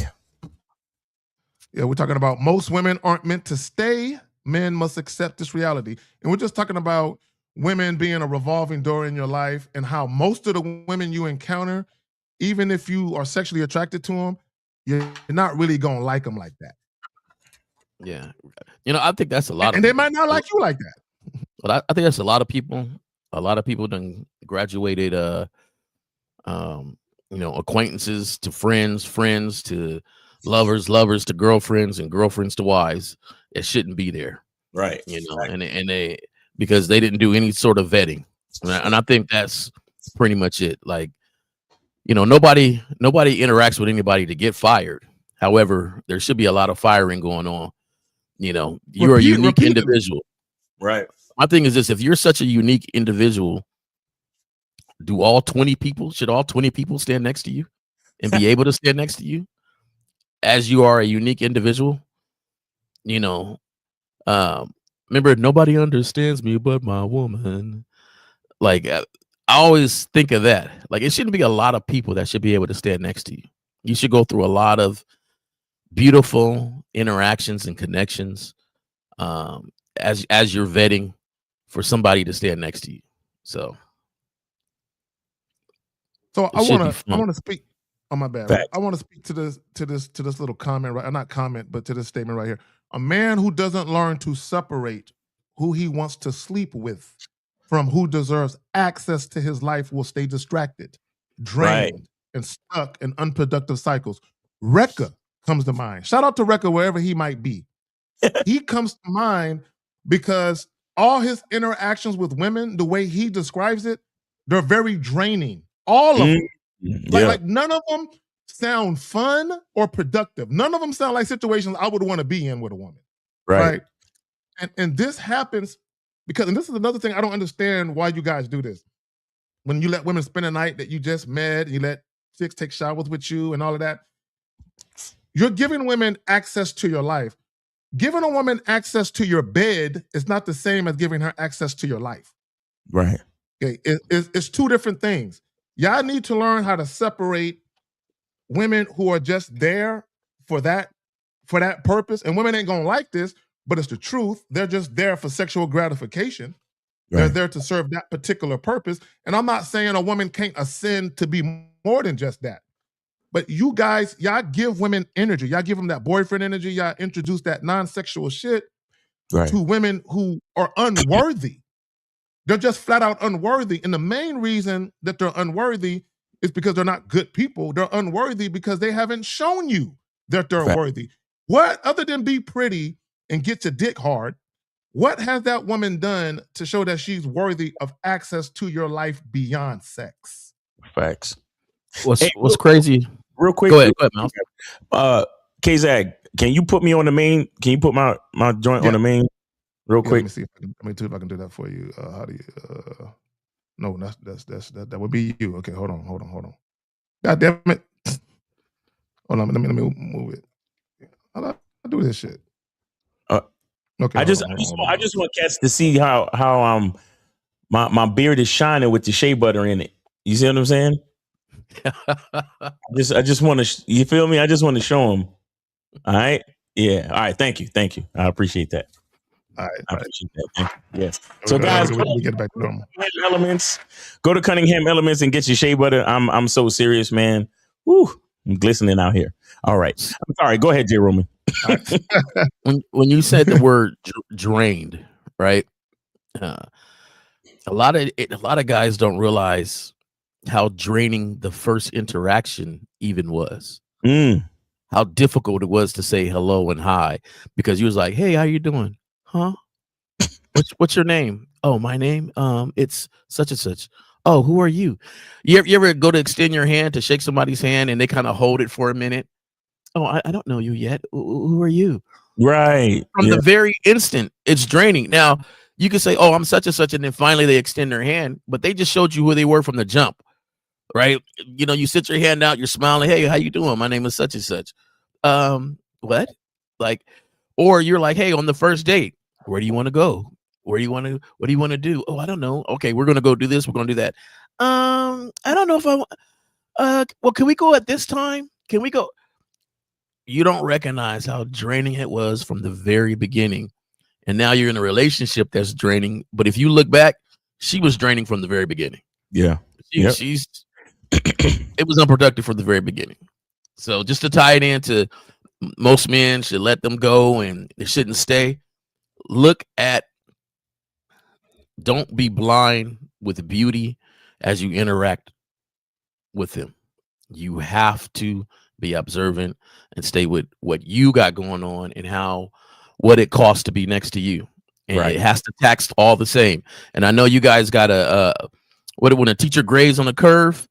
Speaker 5: Yeah, we're talking about most women aren't meant to stay. Men must accept this reality. And we're just talking about women being a revolving door in your life and how most of the women you encounter, even if you are sexually attracted to them, you're not really going to like them like that.
Speaker 7: Yeah. I think that's a lot of
Speaker 5: people. And they might not like you like that.
Speaker 7: But I think that's a lot of people. A lot of people done graduated, acquaintances to friends, friends to lovers, lovers to girlfriends, and girlfriends to wives. It shouldn't be there,
Speaker 2: Right.
Speaker 7: and they because they didn't do any sort of vetting, and I think that's pretty much it. Like, nobody interacts with anybody to get fired. However, there should be a lot of firing going on. You're a unique individual.
Speaker 2: Right.
Speaker 7: My thing is this: if you're such a unique individual, should all 20 people stand next to you and be able to stand next to you as you are a unique individual? Remember, nobody understands me but my woman. Like, I always think of that. Like, it shouldn't be a lot of people that should be able to stand next to you. You should go through a lot of beautiful interactions and connections as you're vetting for somebody to stand next to you. So
Speaker 5: I want to speak. Oh, my bad. Right? I want to speak to this little comment, right? Not comment, but to this statement right here. A man who doesn't learn to separate who he wants to sleep with from who deserves access to his life will stay distracted, drained, and stuck in unproductive cycles. Rekka comes to mind. Shout out to Rekka wherever he might be. He comes to mind because all his interactions with women, the way he describes it, they're very draining. All of them. Like none of them sound fun or productive. None of them sound like situations I would want to be in with a woman. Right? And this happens because, and this is another thing I don't understand why you guys do this. When you let women spend a night that you just met, and you let chicks take showers with you and all of that, you're giving women access to your life. Giving a woman access to your bed is not the same as giving her access to your life.
Speaker 2: Right.
Speaker 5: Okay. It's two different things. Y'all need to learn how to separate women who are just there for that purpose. And women ain't gonna like this, but it's the truth. They're just there for sexual gratification. Right. They're there to serve that particular purpose. And I'm not saying a woman can't ascend to be more than just that. But you guys, y'all give women energy. Y'all give them that boyfriend energy. Y'all introduce that non-sexual shit to women who are unworthy. They're just flat out unworthy. And the main reason that they're unworthy is because they're not good people. They're unworthy because they haven't shown you that they're worthy. What, other than be pretty and get your dick hard, what has that woman done to show that she's worthy of access to your life beyond sex?
Speaker 2: Facts.
Speaker 7: What's crazy?
Speaker 2: Real quick.
Speaker 7: Go ahead, Mal.
Speaker 2: K-Zag, can you put me on the main? Can you put my joint on the main? Real quick.
Speaker 5: Let me see if I can do that for you. How do you? No, that would be you. Okay, hold on. God damn it! Hold on, let me move it. How do I do this shit? Okay.
Speaker 2: I just want cats to see how my beard is shining with the shea butter in it. You see what I'm saying? I just want to. You feel me? I just want to show them. All right. Yeah. All right. Thank you. I appreciate that.
Speaker 5: All right.
Speaker 2: I appreciate that. Thank you. Yes. So guys,
Speaker 5: we get back to normal.
Speaker 2: Elements. Go to Cunningham Elements and get your shea butter. I'm so serious, man. Woo. I'm glistening out here. All right. I'm sorry. Go ahead, J. Roman.
Speaker 7: Right. when you said the word drained, right? A lot of guys don't realize how draining the first interaction even was. How difficult it was to say hello and hi, because you was like, "Hey, how you doing? Huh? What's your name? Oh, my name, it's such and such. Oh, who are you? You ever go to extend your hand to shake somebody's hand and they kind of hold it for a minute? Oh, I don't know you yet. Who are you?
Speaker 2: Right.
Speaker 7: From the very instant, it's draining. Now, you can say, oh, I'm such and such, and then finally they extend their hand, but they just showed you who they were from the jump, right? You sit your hand out, you're smiling. Hey, how you doing? My name is such and such. What? Like, or you're like, hey, on the first date, where do you want to go? What do you want to do? Oh, I don't know. Okay, we're going to go do this. We're going to do that. I don't know if I want, well, can we go at this time? Can we go? You don't recognize how draining it was from the very beginning. And now you're in a relationship that's draining. But if you look back, she was draining from the very beginning.
Speaker 2: Yeah.
Speaker 7: She's it was unproductive from the very beginning. So just to tie it into, most men should let them go and they shouldn't stay. Don't be blind with beauty as you interact with them. You have to be observant and stay with what you got going on and what it costs to be next to you. And it has to tax all the same. And I know you guys got when a teacher grades on a curve,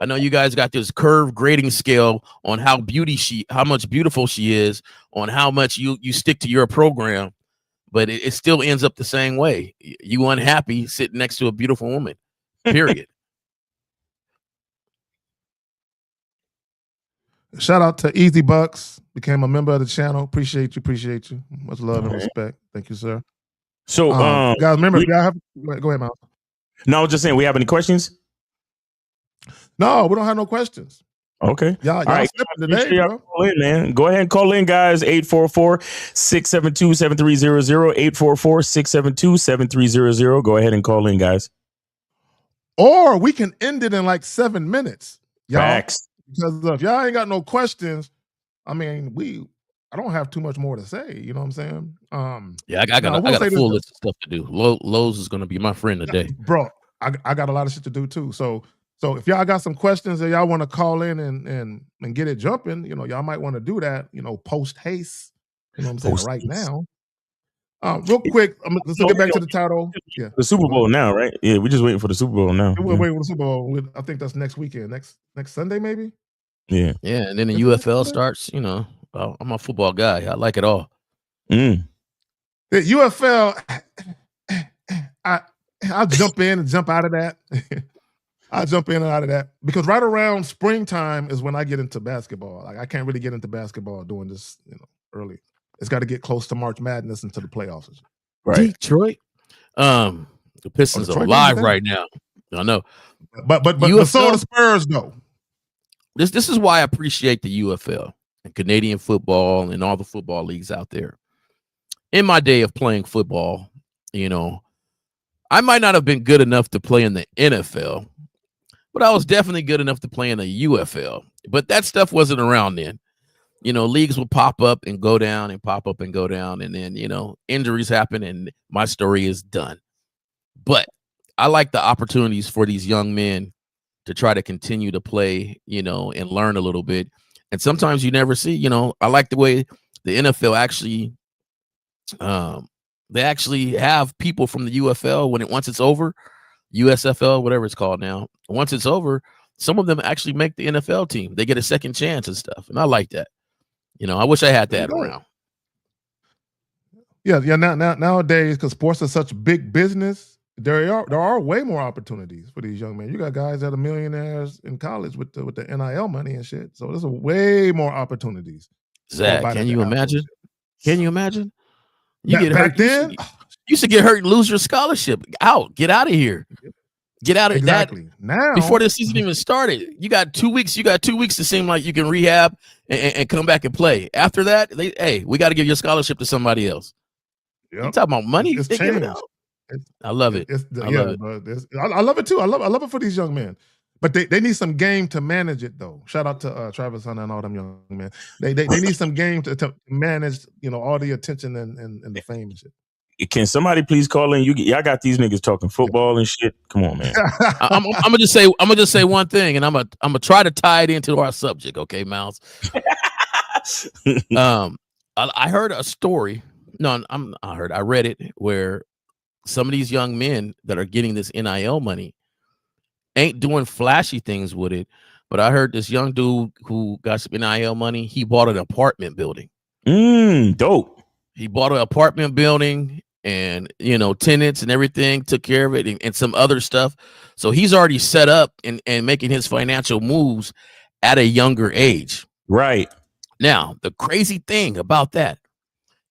Speaker 7: I know you guys got this curve grading scale on how much beautiful she is, on how much you stick to your program, but it still ends up the same way. You unhappy sitting next to a beautiful woman, period.
Speaker 5: Shout out to Easy Bucks, became a member of the channel. Appreciate you. Much love and respect. Thank you, sir.
Speaker 2: So,
Speaker 5: guys, remember, go ahead, Miles.
Speaker 2: No, I was just saying, we have any questions?
Speaker 5: No, we don't have no questions.
Speaker 2: Okay.
Speaker 5: Y'all today, bro.
Speaker 2: Call in, man. Go ahead and call in, guys. 844-672-7300. 844-672-7300. Go ahead and call in, guys.
Speaker 5: Or we can end it in like 7 minutes. Y'all.
Speaker 2: Facts.
Speaker 5: Because if y'all ain't got no questions, I mean, I don't have too much more to say. You know what I'm saying?
Speaker 7: Yeah, I got a full list of stuff to do. Lowe's is going to be my friend today.
Speaker 5: Bro, I got a lot of shit to do too. So if y'all got some questions that y'all want to call in and get it jumping, y'all might want to do that, post haste. You know what I'm saying? Right now. Real quick, let's get back to the title. Yeah.
Speaker 2: The Super Bowl now, right? Yeah, we're just waiting for the Super Bowl now.
Speaker 5: We're waiting for the Super Bowl. I think that's next weekend, next Sunday, maybe.
Speaker 2: Yeah.
Speaker 7: Yeah, and then the UFL starts. I'm a football guy. I like it all.
Speaker 5: The UFL, I'll jump in and jump out of that. I'll jump in and out of that because right around springtime is when I get into basketball. Like I can't really get into basketball doing this, early. It's got to get close to March Madness into the playoffs.
Speaker 7: Right. Detroit. The Pistons are live right now. I know.
Speaker 5: But so the Spurs though.
Speaker 7: This is why I appreciate the UFL and Canadian football and all the football leagues out there. In my day of playing football, I might not have been good enough to play in the NFL, but I was definitely good enough to play in the UFL. But that stuff wasn't around then. Leagues will pop up and go down and pop up and go down. And then, injuries happen and my story is done. But I like the opportunities for these young men to try to continue to play, and learn a little bit. And sometimes you never see, I like the way the NFL actually, they actually have people from the UFL once it's over, USFL, whatever it's called now. Once it's over, some of them actually make the NFL team. They get a second chance and stuff. And I like that. I wish I had that around.
Speaker 5: Yeah. Nowadays, because sports are such big business, there are way more opportunities for these young men. You got guys that are millionaires in college with the NIL money and shit. So there's way more opportunities.
Speaker 7: Zach, can you imagine? Can you imagine? You get
Speaker 5: back
Speaker 7: hurt
Speaker 5: then.
Speaker 7: You should get hurt and lose your scholarship. Get out of here. Get out of
Speaker 5: exactly.
Speaker 7: that.
Speaker 5: Now,
Speaker 7: before the season even started, you got 2 weeks. You got 2 weeks to seem like you can rehab and come back and play. After that, we got to give your scholarship to somebody else.
Speaker 5: Yep.
Speaker 7: You talking about money?
Speaker 5: It's
Speaker 7: they give it out. I love it. I
Speaker 5: love it too. I love it for these young men. But they need some game to manage it though. Shout out to Travis Hunter and all them young men. They need some game to manage, all the attention and the fame and shit.
Speaker 2: Can somebody please call in? Y'all got these niggas talking football and shit. Come on, man.
Speaker 7: I'm gonna just say one thing, and I'm gonna try to tie it into our subject, okay, Miles? I heard a story. I read it where some of these young men that are getting this NIL money ain't doing flashy things with it. But I heard this young dude who got some NIL money. He bought an apartment building.
Speaker 2: Dope.
Speaker 7: He bought an apartment building and, tenants and everything, took care of it and some other stuff. So he's already set up and making his financial moves at a younger age.
Speaker 2: Right.
Speaker 7: Now, the crazy thing about that,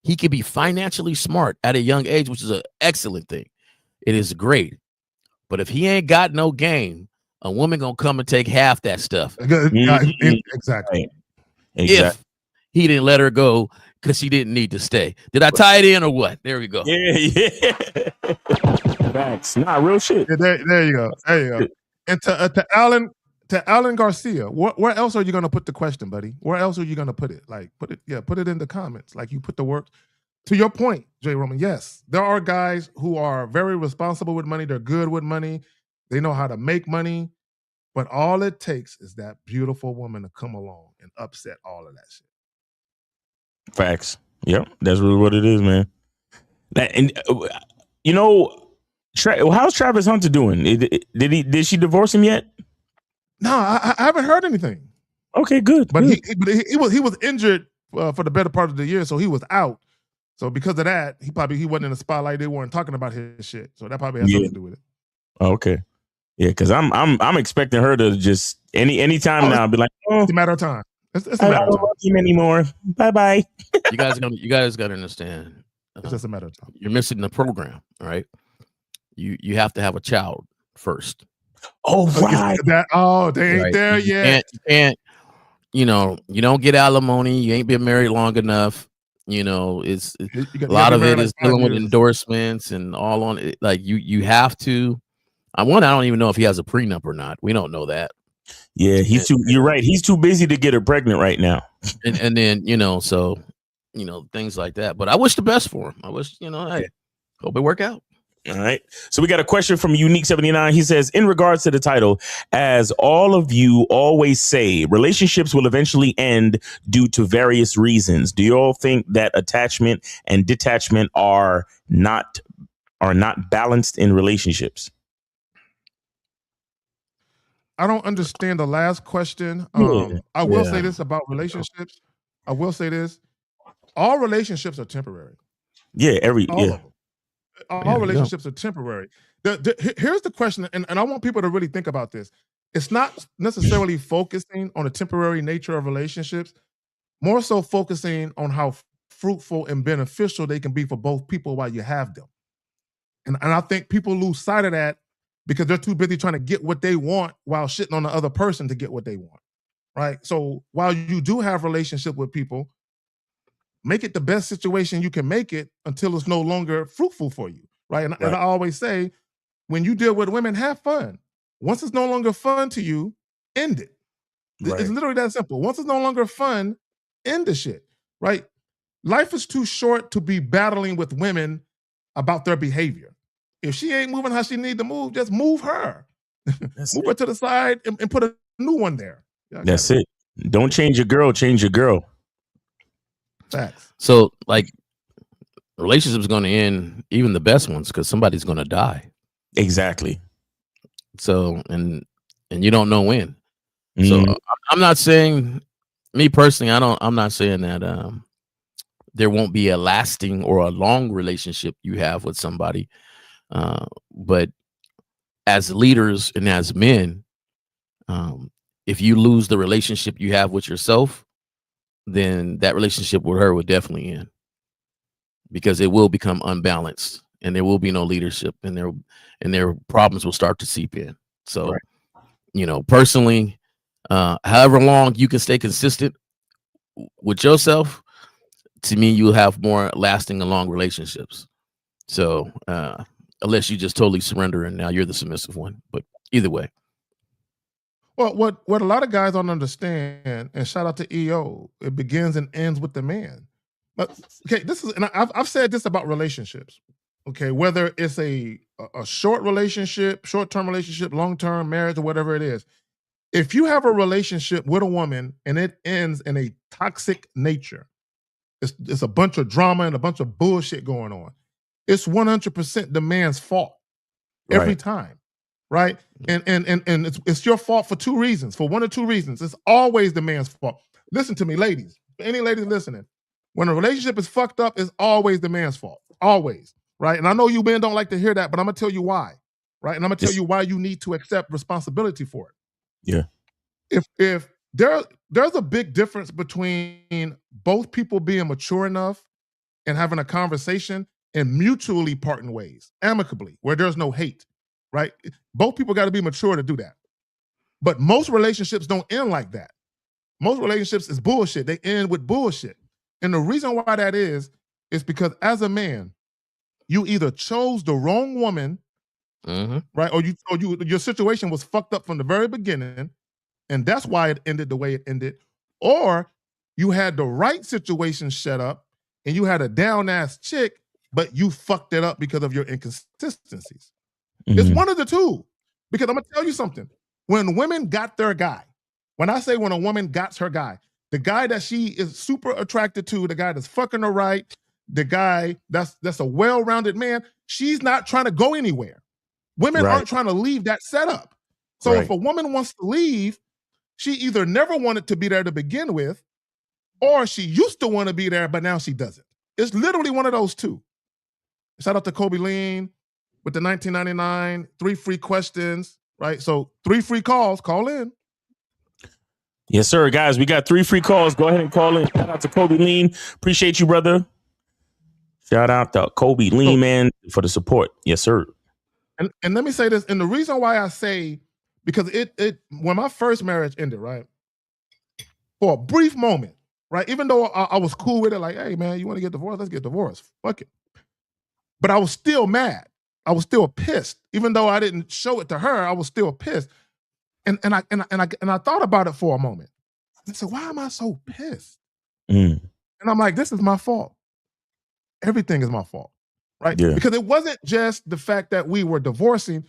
Speaker 7: he could be financially smart at a young age, which is an excellent thing. It is great. But if he ain't got no game, a woman gonna come and take half that stuff.
Speaker 5: Exactly.
Speaker 7: If he didn't let her go because she didn't need to stay. Did I tie it in or what? There we go.
Speaker 2: Yeah. Facts. Nah, real shit.
Speaker 5: Yeah, there you go. And to Alan Garcia, where else are you gonna put the question, buddy? Where else are you gonna put it? Like put it in the comments. Like you put the work. To your point, J. Roman, yes, there are guys who are very responsible with money. They're good with money. They know how to make money, but all it takes is that beautiful woman to come along and upset all of that shit.
Speaker 2: Facts. Yep, that's really what it is, man. And you know, how's Travis Hunter doing? Did she divorce him yet?
Speaker 5: No, I haven't heard anything.
Speaker 2: Okay, good.
Speaker 5: But
Speaker 2: good.
Speaker 5: he was injured for the better part of the year, so he was out. So because of that, he wasn't in the spotlight. They weren't talking about his shit. So that probably has something to do with it.
Speaker 2: Okay. Yeah, because I'm expecting her to just anytime now be like, oh,
Speaker 5: it's a matter of time. It's a
Speaker 2: I
Speaker 5: matter of
Speaker 2: don't
Speaker 5: time.
Speaker 2: love him anymore. Bye.
Speaker 7: You guys got to understand.
Speaker 5: It's just a matter of time.
Speaker 7: You're missing the program, all right? You have to have a child first.
Speaker 2: Oh, right.
Speaker 5: They ain't there yet.
Speaker 7: You can't. You don't get alimony. You ain't been married long enough. It's a lot of it is dealing with endorsements and all on it. Like you have to. I don't even know if he has a prenup or not. We don't know that.
Speaker 2: Yeah, you're right. He's too busy to get her pregnant right now.
Speaker 7: And then things like that. But I wish the best for him. I wish I hope it work out.
Speaker 2: All right. So we got a question from Unique 79. He says, in regards to the title, as all of you always say, relationships will eventually end due to various reasons. Do you all think that attachment and detachment are not balanced in relationships?
Speaker 5: I don't understand the last question. I will say this about relationships. I will say this. All relationships are temporary.
Speaker 2: Yeah,
Speaker 5: all relationships are temporary. Here's the question, and I want people to really think about this. It's not necessarily focusing on the temporary nature of relationships, more so focusing on how fruitful and beneficial they can be for both people while you have them. And I think people lose sight of that because they're too busy trying to get what they want while shitting on the other person to get what they want, right? So while you do have relationship with people, make it the best situation you can make it until it's no longer fruitful for you, right? And I always say, when you deal with women, have fun. Once it's no longer fun to you, end it. Right. It's literally that simple. Once it's no longer fun, end the shit, right? Life is too short to be battling with women about their behavior. If she ain't moving how she need to move, just move her. Move her to the side and put a new one there.
Speaker 2: That's it. Don't change your girl, change your girl.
Speaker 5: Facts.
Speaker 7: So, like, relationships going to end, even the best ones, because somebody's going to die.
Speaker 2: Exactly.
Speaker 7: So, and you don't know when. So, I'm not saying, me personally, I'm not saying that there won't be a lasting or a long relationship you have with somebody. But as leaders and as men, if you lose the relationship you have with yourself, then that relationship with her would definitely end, because it will become unbalanced and there will be no leadership, and their problems will start to seep in. So, personally, however long you can stay consistent with yourself, to me, you'll have more lasting and long relationships. So, unless you just totally surrender and now you're the submissive one, but either way.
Speaker 5: Well, what a lot of guys don't understand, and shout out to EO, it begins and ends with the man. But okay, I've said this about relationships. Okay, whether it's a short relationship, short-term relationship, long-term marriage, or whatever it is, if you have a relationship with a woman and it ends in a toxic nature, it's a bunch of drama and a bunch of bullshit going on, it's 100% the man's fault every time. Right. And it's your fault for two reasons, for one or two reasons. It's always the man's fault. Listen to me, ladies. Any ladies listening, when a relationship is fucked up, it's always the man's fault. Always. Right. And I know you men don't like to hear that, but I'm gonna tell you why. Right. And I'm gonna tell you why you need to accept responsibility for it.
Speaker 2: Yeah.
Speaker 5: If there's a big difference between both people being mature enough and having a conversation and mutually parting ways, amicably, where there's no hate. Right? Both people got to be mature to do that. But most relationships don't end like that. Most relationships is bullshit. They end with bullshit. And the reason why that is because as a man, you either chose the wrong woman, right? Or your situation was fucked up from the very beginning, and that's why it ended the way it ended. Or you had the right situation set up and you had a down-ass chick, but you fucked it up because of your inconsistencies. It's one of the two. Because I'm gonna tell you something. When women got their guy, when I say when a woman got her guy, the guy that she is super attracted to, the guy that's fucking her right, the guy that's a well-rounded man, she's not trying to go anywhere. Women aren't trying to leave that setup. So if a woman wants to leave, she either never wanted to be there to begin with, or she used to want to be there, but now she doesn't. It's literally one of those two. Shout out to Kobe Lean with the 1999, 3 free questions, right? So 3 free calls, call in.
Speaker 2: Yes, sir, guys. We got 3 free calls. Go ahead and call in. Shout out to Kobe Lean. Appreciate you, brother. Shout out to Kobe Lean, man, for the support. Yes, sir.
Speaker 5: And let me say this, and the reason why I say, because it when my first marriage ended, right? For a brief moment, right? Even though I was cool with it, like, hey man, you want to get divorced? Let's get divorced. Fuck it. But I was still mad. I was still pissed. Even though I didn't show it to her, I was still pissed. And I thought about it for a moment. I said, why am I so pissed? And I'm like, this is my fault. Everything is my fault, right? Yeah. Because it wasn't just the fact that we were divorcing.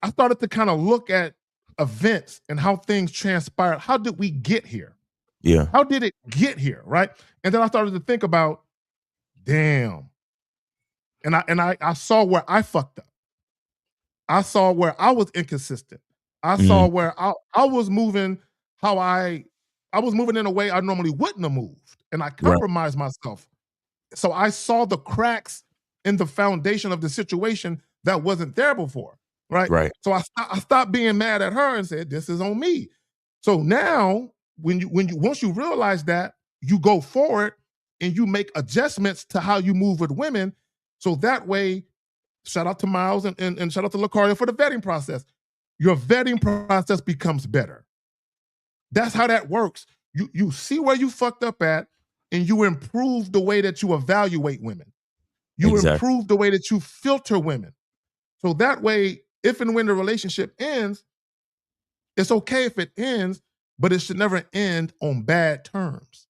Speaker 5: I started to kind of look at events and how things transpired. How did we get here?
Speaker 2: Yeah.
Speaker 5: How did it get here, right? And then I started to think about, damn. And I saw where I fucked up. I saw where I was inconsistent. I saw where I was moving I was moving in a way I normally wouldn't have moved. And I compromised myself. So I saw the cracks in the foundation of the situation that wasn't there before. Right. So I stopped being mad at her and said, this is on me. So now once you realize that, you go forward and you make adjustments to how you move with women. So that way, shout out to Miles and shout out to Lucario for the vetting process. Your vetting process becomes better. That's how that works. You see where you fucked up at, and you improve the way that you evaluate women. You improve the way that you filter women. So that way, if and when the relationship ends, it's okay if it ends, but it should never end on bad terms,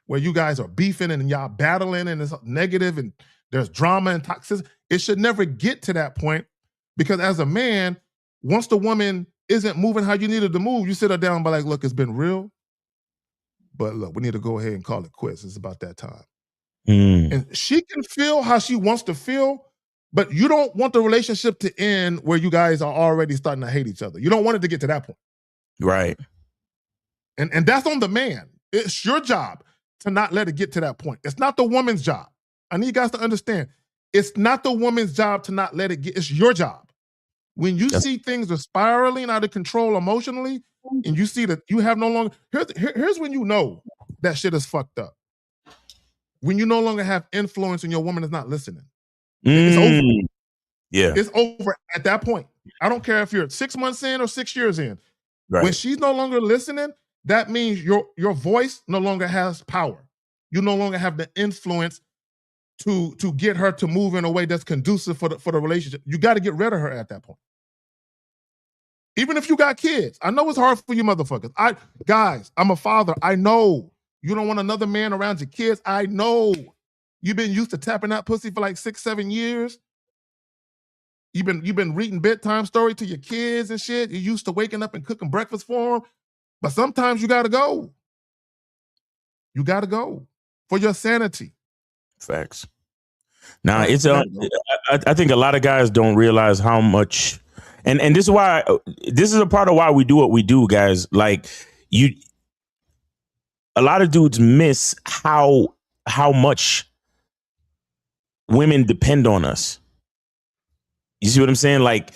Speaker 5: where you guys are beefing and y'all battling and it's negative and there's drama and toxicity. It should never get to that point, because as a man, once the woman isn't moving how you needed to move, you sit her down and be like, look, it's been real, but look, we need to go ahead and call it quits. It's about that time. And she can feel how she wants to feel, but you don't want the relationship to end where you guys are already starting to hate each other. You don't want it to get to that point.
Speaker 2: Right.
Speaker 5: And that's on the man. It's your job to not let it get to that point. It's not the woman's job. I need you guys to understand. It's not the woman's job to not let it get. It's your job. When you see things are spiraling out of control emotionally, and you see that you have no longer, here's when you know that shit is fucked up. When you no longer have influence and your woman is not listening. It's over.
Speaker 2: Yeah.
Speaker 5: It's over at that point. I don't care if you're 6 months in or 6 years in.
Speaker 2: Right.
Speaker 5: When she's no longer listening, that means your voice no longer has power. You no longer have the influence to get her to move in a way that's conducive for the relationship. You got to get rid of her at that point. Even if you got kids. I know it's hard for you motherfuckers. Guys, I'm a father. I know you don't want another man around your kids. I know you've been used to tapping that pussy for like 6-7 years. You've been reading bedtime story to your kids and shit. You're used to waking up and cooking breakfast for them. But sometimes you got to go. You got to go for your sanity.
Speaker 2: Facts. Now, it's I think a lot of guys don't realize how much, and this is a part of why we do what we do, guys. Like a lot of dudes miss how much women depend on us. You see what I'm saying? Like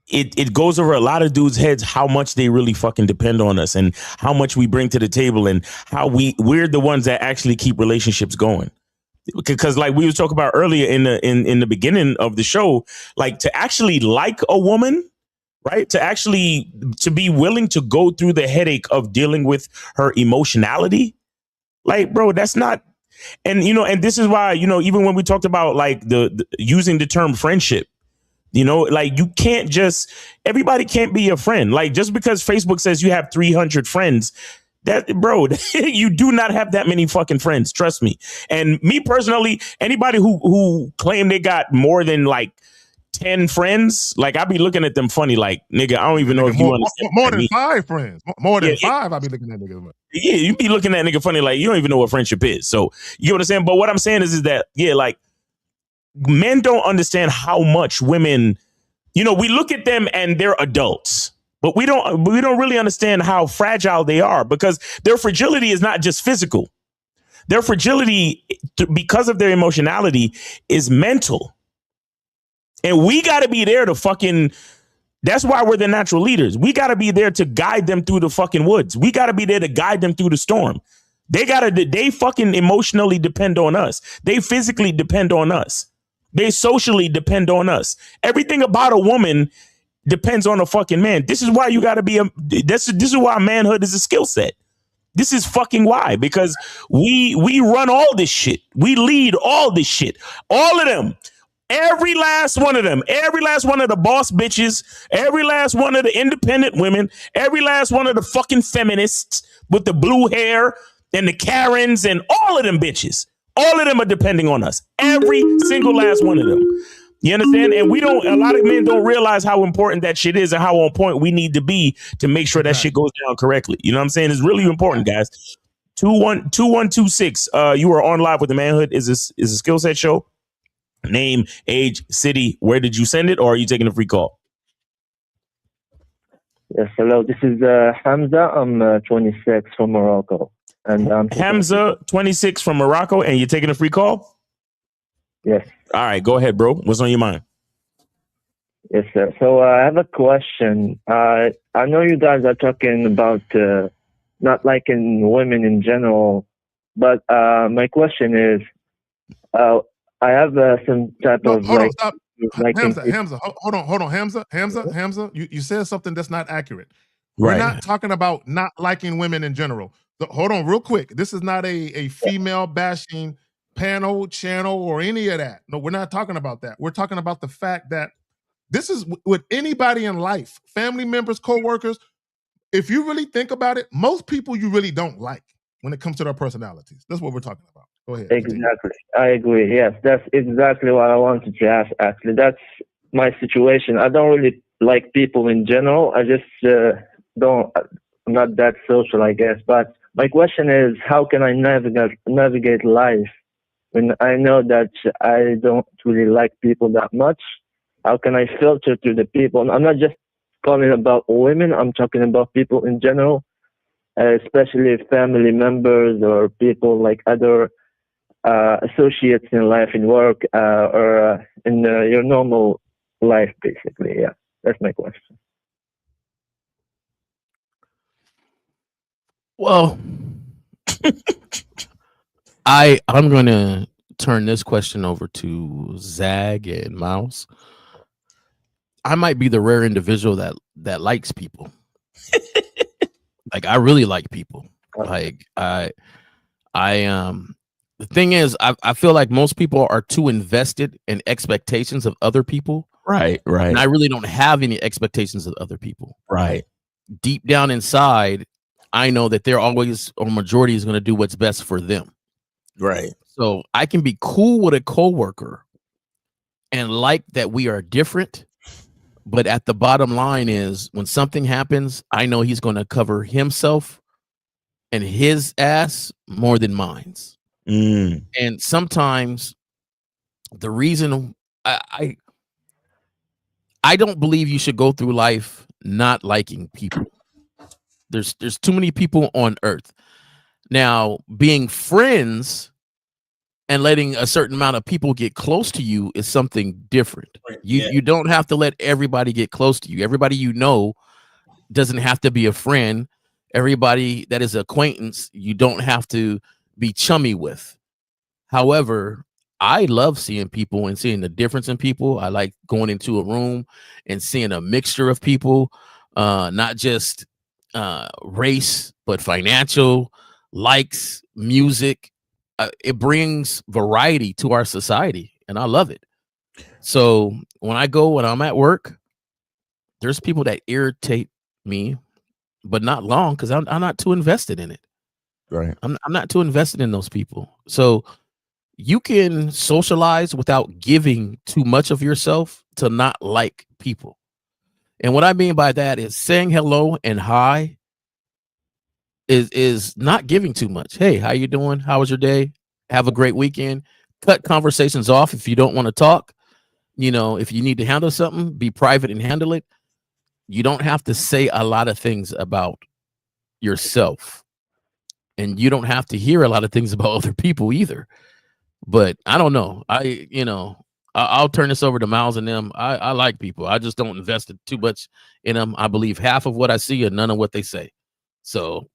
Speaker 2: it goes over a lot of dudes' heads how much they really fucking depend on us and how much we bring to the table and how we're the ones that actually keep relationships going. Because like we was talking about earlier in the beginning of the show, like to actually like a woman, right? To be willing to go through the headache of dealing with her emotionality. Like, bro, that's not. And, and this is why, even when we talked about like the using the term friendship, like you can't everybody can't be a friend. Like just because Facebook says you have 300 friends, you do not have that many fucking friends. Trust me. And me personally, anybody who claim they got more than like 10 friends, like I be looking at them funny, like nigga, I don't even know if you understand.
Speaker 5: More than 5 friends, more than 5. I be looking at niggas.
Speaker 2: Yeah, you be looking at nigga funny, like you don't even know what friendship is. So you understand. But what I'm saying is that like men don't understand how much women, we look at them and they're adults, but we don't really understand how fragile they are, because their fragility is not just physical. Their fragility, because of their emotionality, is mental. And we got to be there to fucking, that's why we're the natural leaders. We got to be there to guide them through the fucking woods. We got to be there to guide them through the storm. They fucking emotionally depend on us. They physically depend on us. They socially depend on us. Everything about a woman depends on a fucking man. This is why you got to be this is why manhood is a skill set. This is fucking why, because we run all this shit. We lead all this shit. All of them. Every last one of them, every last one of the boss bitches, every last one of the independent women, every last one of the fucking feminists with the blue hair and the Karens and all of them bitches, all of them are depending on us. Every single last one of them. You understand? And a lot of men don't realize how important that shit is and how on point we need to be to make sure that shit goes down correctly. You know what I'm saying? It's really important, guys. 2126. You are on live with the Manhood is a skill set show. Name, age, city. Where did you send it, or are you taking a free call?
Speaker 6: Yes, hello. This is Hamza. I'm 26 from Morocco. And
Speaker 2: Hamza, 26 from Morocco, and you're taking a free call?
Speaker 6: Yes.
Speaker 2: All right, go ahead, bro. What's on your mind?
Speaker 6: Yes, sir. So I have a question. I know you guys are talking about not liking women in general, but my question is, I have some type of
Speaker 5: hold
Speaker 6: like.
Speaker 5: On, Hamza, hold on, Hamza. You said something that's not accurate. We're not talking about not liking women in general. Hold on, real quick. This is not a female bashing panel, channel, or any of that. No, we're not talking about that. We're talking about the fact that this is with anybody in life, family members, co-workers. If you really think about it, most people you really don't like when it comes to their personalities. That's what we're talking about. Go ahead.
Speaker 6: Exactly. I agree. Yes, that's exactly what I wanted to ask, actually. That's my situation. I don't really like people in general. I just I'm not that social, I guess. But my question is, how can I navigate life when I know that I don't really like people that much? How can I filter through the people? I'm not just calling about women. I'm talking about people in general, especially family members or people like other associates in life, in work, or in your normal life, basically. Yeah, that's my question.
Speaker 7: Well, I'm going to turn this question over to Zag and Mouse. I might be the rare individual that likes people. Like, I really like people. Like, the thing is, I feel like most people are too invested in expectations of other people.
Speaker 2: Right.
Speaker 7: And I really don't have any expectations of other people.
Speaker 2: Right.
Speaker 7: Deep down inside, I know that they're always, or majority, is going to do what's best for them.
Speaker 2: Right.
Speaker 7: So I can be cool with a coworker and like that we are different. But at the bottom line is, when something happens, I know he's going to cover himself and his ass more than mine's. And sometimes the reason I don't believe you should go through life not liking people. There's too many people on earth. Now, being friends and letting a certain amount of people get close to you is something different. You don't have to let everybody get close to you. Everybody you know doesn't have to be a friend. Everybody that is an acquaintance, you don't have to be chummy with. However, I love seeing people and seeing the difference in people. I like going into a room and seeing a mixture of people, not just race, but financial, likes, music. It brings variety to our society, and I love it. So when I'm at work, there's people that irritate me, but not long, because I'm not too invested in it.
Speaker 2: Right.
Speaker 7: I'm not too invested in those people. So you can socialize without giving too much of yourself to not like people. And what I mean by that is saying hello and hi is not giving too much. Hey, how you doing? How was your day? Have a great weekend. Cut conversations off if you don't want to talk. You know, if you need to handle something, be private and handle it. You don't have to say a lot of things about yourself. And you don't have to hear a lot of things about other people either. But I don't know. I'll turn this over to Miles and them. I like people. I just don't invest too much in them. I believe half of what I see and none of what they say. So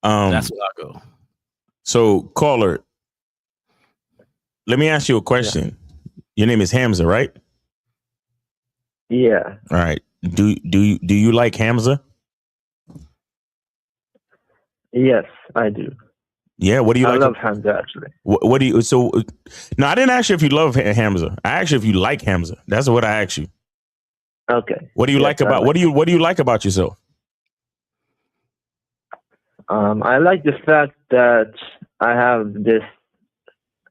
Speaker 7: that's what I go.
Speaker 2: So, caller, let me ask you a question. Yeah. Your name is Hamza, right?
Speaker 8: Yeah.
Speaker 2: All right. Do you like Hamza?
Speaker 8: Yes, I do.
Speaker 2: Yeah. What do you like?
Speaker 8: I love Hamza, actually.
Speaker 2: What do you? So, no, I didn't ask you if you love Hamza. I asked you if you like Hamza. That's what I asked you.
Speaker 8: Okay.
Speaker 2: What do you like about? What do you like about yourself?
Speaker 8: I like the fact that I have this,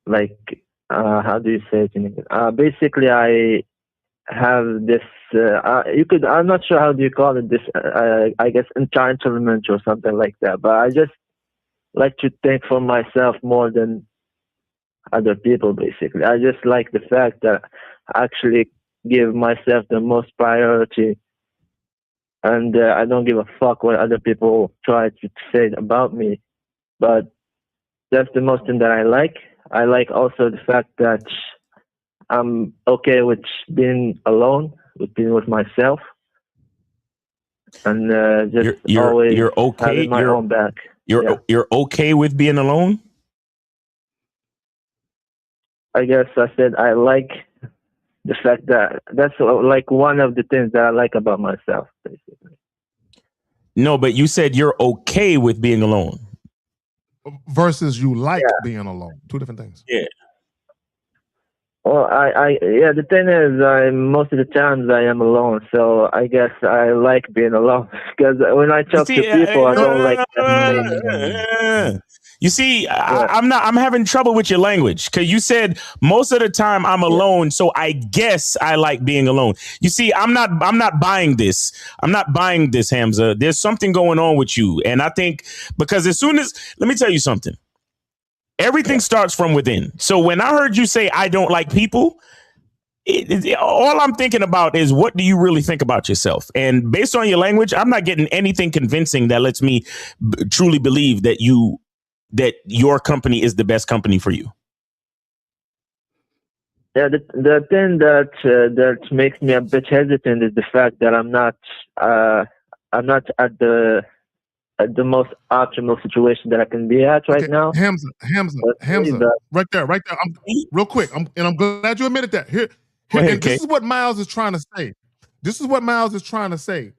Speaker 8: like, how do you say it in English? Basically, I have this. I'm not sure how do you call it. This, I guess, entitlement or something like that. But I just like to think for myself more than other people. Basically, I just like the fact that I actually give myself the most priority. And I don't give a fuck what other people try to say about me. But that's the most thing that I like. I like also the fact that I'm okay with being alone, with being with myself. And always
Speaker 2: you're okay.
Speaker 8: having my own back.
Speaker 2: You're okay with being alone?
Speaker 8: I guess I said I like the fact that that's like one of the things that I like about myself, basically.
Speaker 2: No, but you said you're okay with being alone.
Speaker 5: Versus you like being alone. Two different things.
Speaker 2: Yeah.
Speaker 8: Well, the thing is, most of the times I am alone, so I guess I like being alone because when I talk to people, I don't like.
Speaker 2: You see, I'm having trouble with your language because you said most of the time I'm alone, so I guess I like being alone. You see, I'm not buying this. I'm not buying this, Hamza. There's something going on with you, and I think because let me tell you something. Everything starts from within. So when I heard you say I don't like people, all I'm thinking about is what do you really think about yourself? And based on your language, I'm not getting anything convincing that lets me truly believe that your company is the best company for you.
Speaker 8: Yeah, the thing that makes me a bit hesitant is the fact that I'm not at the most optimal situation that I can be at right now.
Speaker 5: Hamza, right there. Real quick, I'm glad you admitted that. Here, and this is what Miles is trying to say.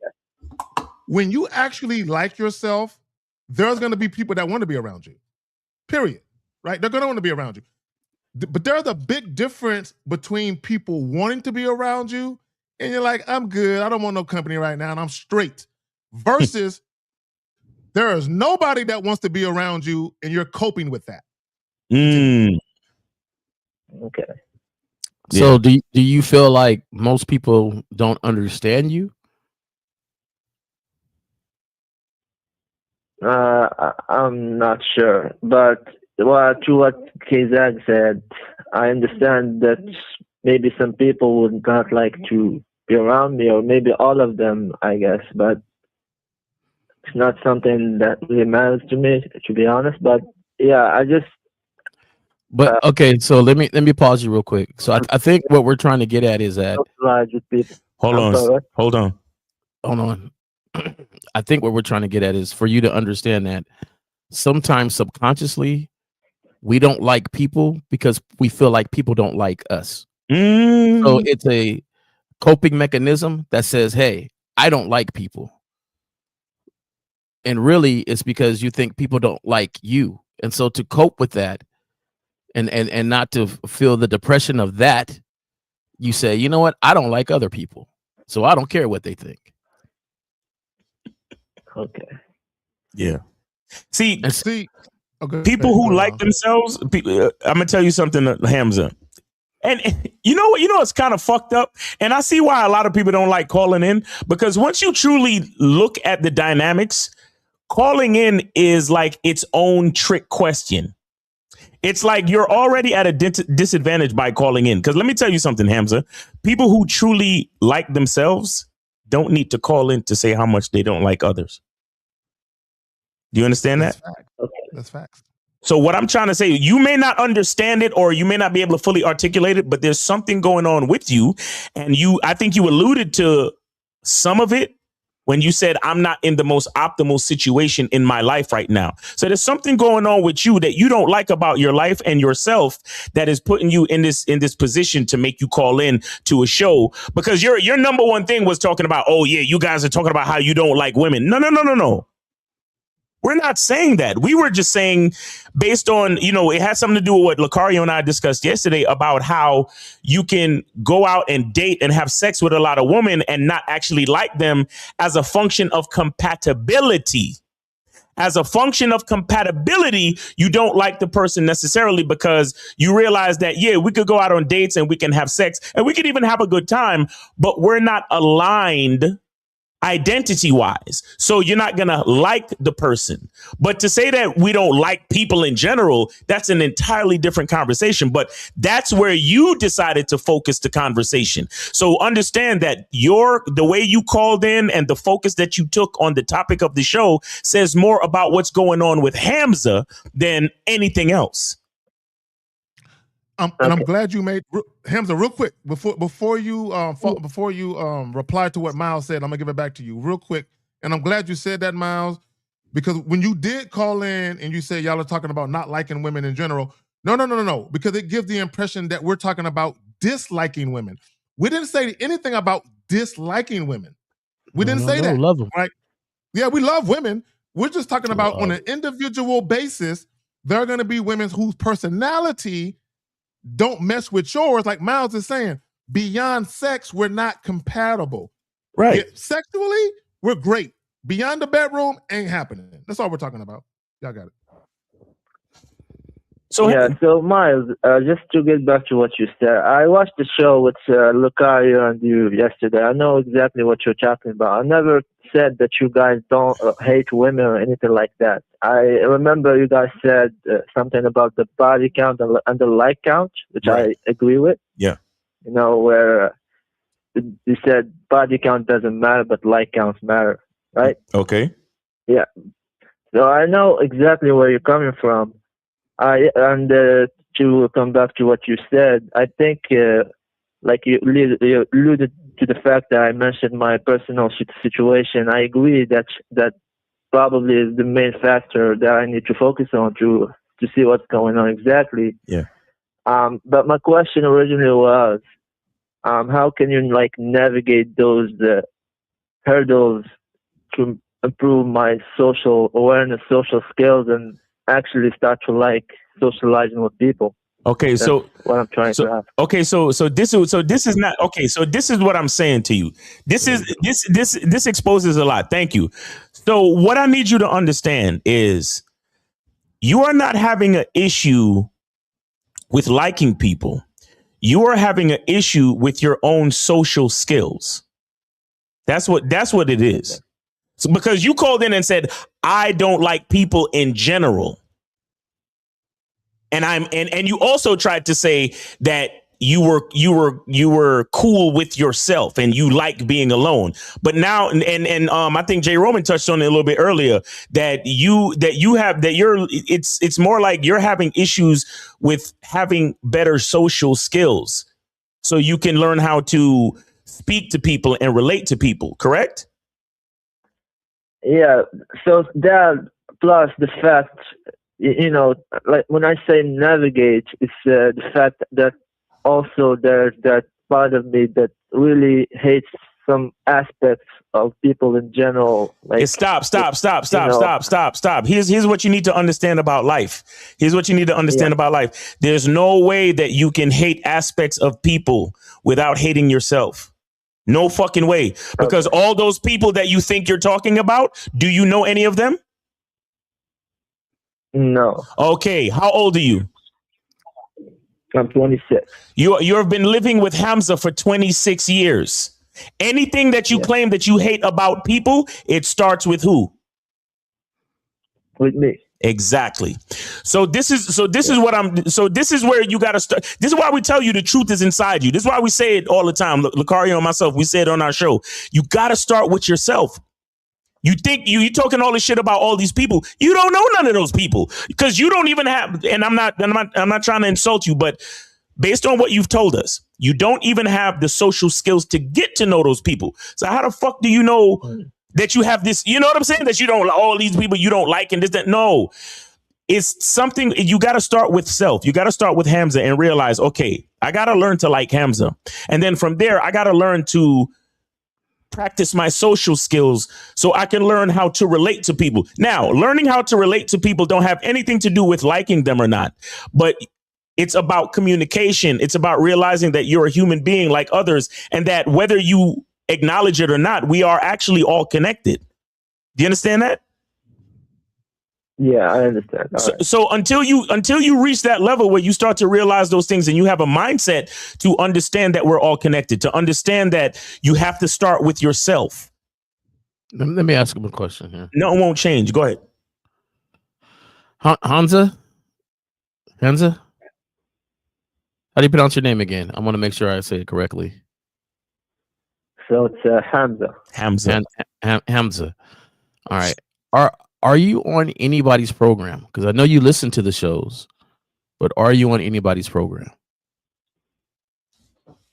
Speaker 5: When you actually like yourself, there's going to be people that want to be around you. Period. Right? They're going to want to be around you. But there's a big difference between people wanting to be around you and you're like, I'm good. I don't want no company right now and I'm straight. Versus there is nobody that wants to be around you and you're coping with that.
Speaker 8: Okay.
Speaker 7: So do you feel like most people don't understand you?
Speaker 8: I'm not sure, but to what Kazak said, I understand that maybe some people would not like to be around me, or maybe all of them, I guess, but it's not something that really matters to me, to be honest. But yeah,
Speaker 7: But okay, so let me pause you real quick. So I think what we're trying to get at is that
Speaker 2: hold on.
Speaker 7: I think what we're trying to get at is for you to understand that sometimes subconsciously we don't like people because we feel like people don't like us. So it's a coping mechanism that says, hey, I don't like people. And really it's because you think people don't like you. And so to cope with that and not to feel the depression of that, you say, you know what? I don't like other people. So I don't care what they think.
Speaker 8: Okay.
Speaker 2: Yeah. See,
Speaker 5: okay,
Speaker 2: people who like themselves, I'm going to tell you something, Hamza. And you know what? It's kind of fucked up. And I see why a lot of people don't like calling in, because once you truly look at the dynamics, calling in is like its own trick question. It's like you're already at a disadvantage by calling in. Because let me tell you something, Hamza. People who truly like themselves don't need to call in to say how much they don't like others. Do you understand that?
Speaker 5: That's facts.
Speaker 2: So what I'm trying to say, you may not understand it or you may not be able to fully articulate it, but there's something going on with you. And I think you alluded to some of it when you said, I'm not in the most optimal situation in my life right now. So there's something going on with you that you don't like about your life and yourself that is putting you in this position to make you call in to a show, because your number one thing was talking about, oh, yeah, you guys are talking about how you don't like women. No. We're not saying that. We were just saying, based on, it has something to do with what Lucario and I discussed yesterday about how you can go out and date and have sex with a lot of women and not actually like them as a function of compatibility. As a function of compatibility, you don't like the person necessarily because you realize that, yeah, we could go out on dates and we can have sex and we could even have a good time, but we're not aligned identity wise. So you're not going to like the person. But to say that we don't like people in general, that's an entirely different conversation. But that's where you decided to focus the conversation. So understand that the way you called in and the focus that you took on the topic of the show says more about what's going on with Hamza than anything else.
Speaker 5: And I'm glad you made Hamza real quick before you reply to what Miles said. I'm gonna give it back to you real quick. And I'm glad you said that, Miles, because when you did call in and you said y'all are talking about not liking women in general, no, because it gives the impression that we're talking about disliking women. We didn't say anything about disliking women. We didn't say that.
Speaker 7: Love them,
Speaker 5: right? Yeah, we love women. We're just talking about on an individual basis. There are going to be women whose personality don't mess with yours, like Miles is saying. Beyond sex, we're not compatible.
Speaker 2: Right.
Speaker 5: Yeah, sexually, we're great. Beyond the bedroom, ain't happening. That's all we're talking about. Y'all got it.
Speaker 8: So Miles, just to get back to what you said, I watched the show with Lucario and you yesterday. I know exactly what you're talking about. I never said that you guys don't hate women or anything like that. I remember you guys said something about the body count and the like count, which I agree with.
Speaker 2: Yeah.
Speaker 8: Where you said body count doesn't matter, but like counts matter, right?
Speaker 2: Okay.
Speaker 8: Yeah. So I know exactly where you're coming from. To come back to what you said, I think, like you alluded to the fact that I mentioned my personal situation. I agree that probably is the main factor that I need to focus on to see what's going on exactly.
Speaker 2: Yeah.
Speaker 8: But my question originally was, how can you navigate those hurdles to improve my social awareness, social skills, and actually start to like socializing with people?
Speaker 2: Okay,
Speaker 8: That's
Speaker 2: so
Speaker 8: what I'm trying to have.
Speaker 2: Okay, so this is not okay. So this is what I'm saying to you. This exposes a lot. Thank you. So what I need you to understand is you are not having an issue with liking people. You are having an issue with your own social skills. That's what it is. So because you called in and said, I don't like people in general. And you also tried to say that you were cool with yourself and you like being alone. But now and I think Jay Roman touched on it a little bit earlier it's more like you're having issues with having better social skills so you can learn how to speak to people and relate to people, correct?
Speaker 8: Yeah, so that plus the fact, like when I say navigate, it's the fact that also there's that part of me that really hates some aspects of people in general. Like,
Speaker 2: stop. Here's what you need to understand about life. About life. There's no way that you can hate aspects of people without hating yourself. No fucking way. Because all those people that you think you're talking about, do you know any of them?
Speaker 8: No.
Speaker 2: Okay. How old are you?
Speaker 8: I'm 26.
Speaker 2: You have been living with Hamza for 26 years. Anything that you claim that you hate about people, it starts with who?
Speaker 8: With me.
Speaker 2: Exactly. So this is where you got to start. This is why we tell you the truth is inside you. This is why we say it all the time. Lucario and myself, we say it on our show. You got to start with yourself. You think you talking all this shit about all these people. You don't know none of those people because you don't even have. And I'm not trying to insult you, but based on what you've told us, you don't even have the social skills to get to know those people. So how the fuck do you know that you have this? You know what I'm saying? That you don't all these people you don't like and this that. No, it's something you got to start with self. You got to start with Hamza and realize, okay, I got to learn to like Hamza, and then from there I got to learn to practice my social skills so I can learn how to relate to people. Now, learning how to relate to people don't have anything to do with liking them or not, but it's about communication. It's about realizing that you're a human being like others and that whether you acknowledge it or not, we are actually all connected. Do you understand that?
Speaker 8: Yeah, I understand.
Speaker 2: So until you reach that level where you start to realize those things and you have a mindset to understand that we're all connected, to understand that you have to start with yourself.
Speaker 7: Let me ask him a question here.
Speaker 2: No, it won't change. Go ahead.
Speaker 7: Hamza? How do you pronounce your name again? I want to make sure I say it correctly.
Speaker 8: So it's Hamza.
Speaker 7: Hamza. All right. Are you on anybody's program? Because I know you listen to the shows, but are you on anybody's program?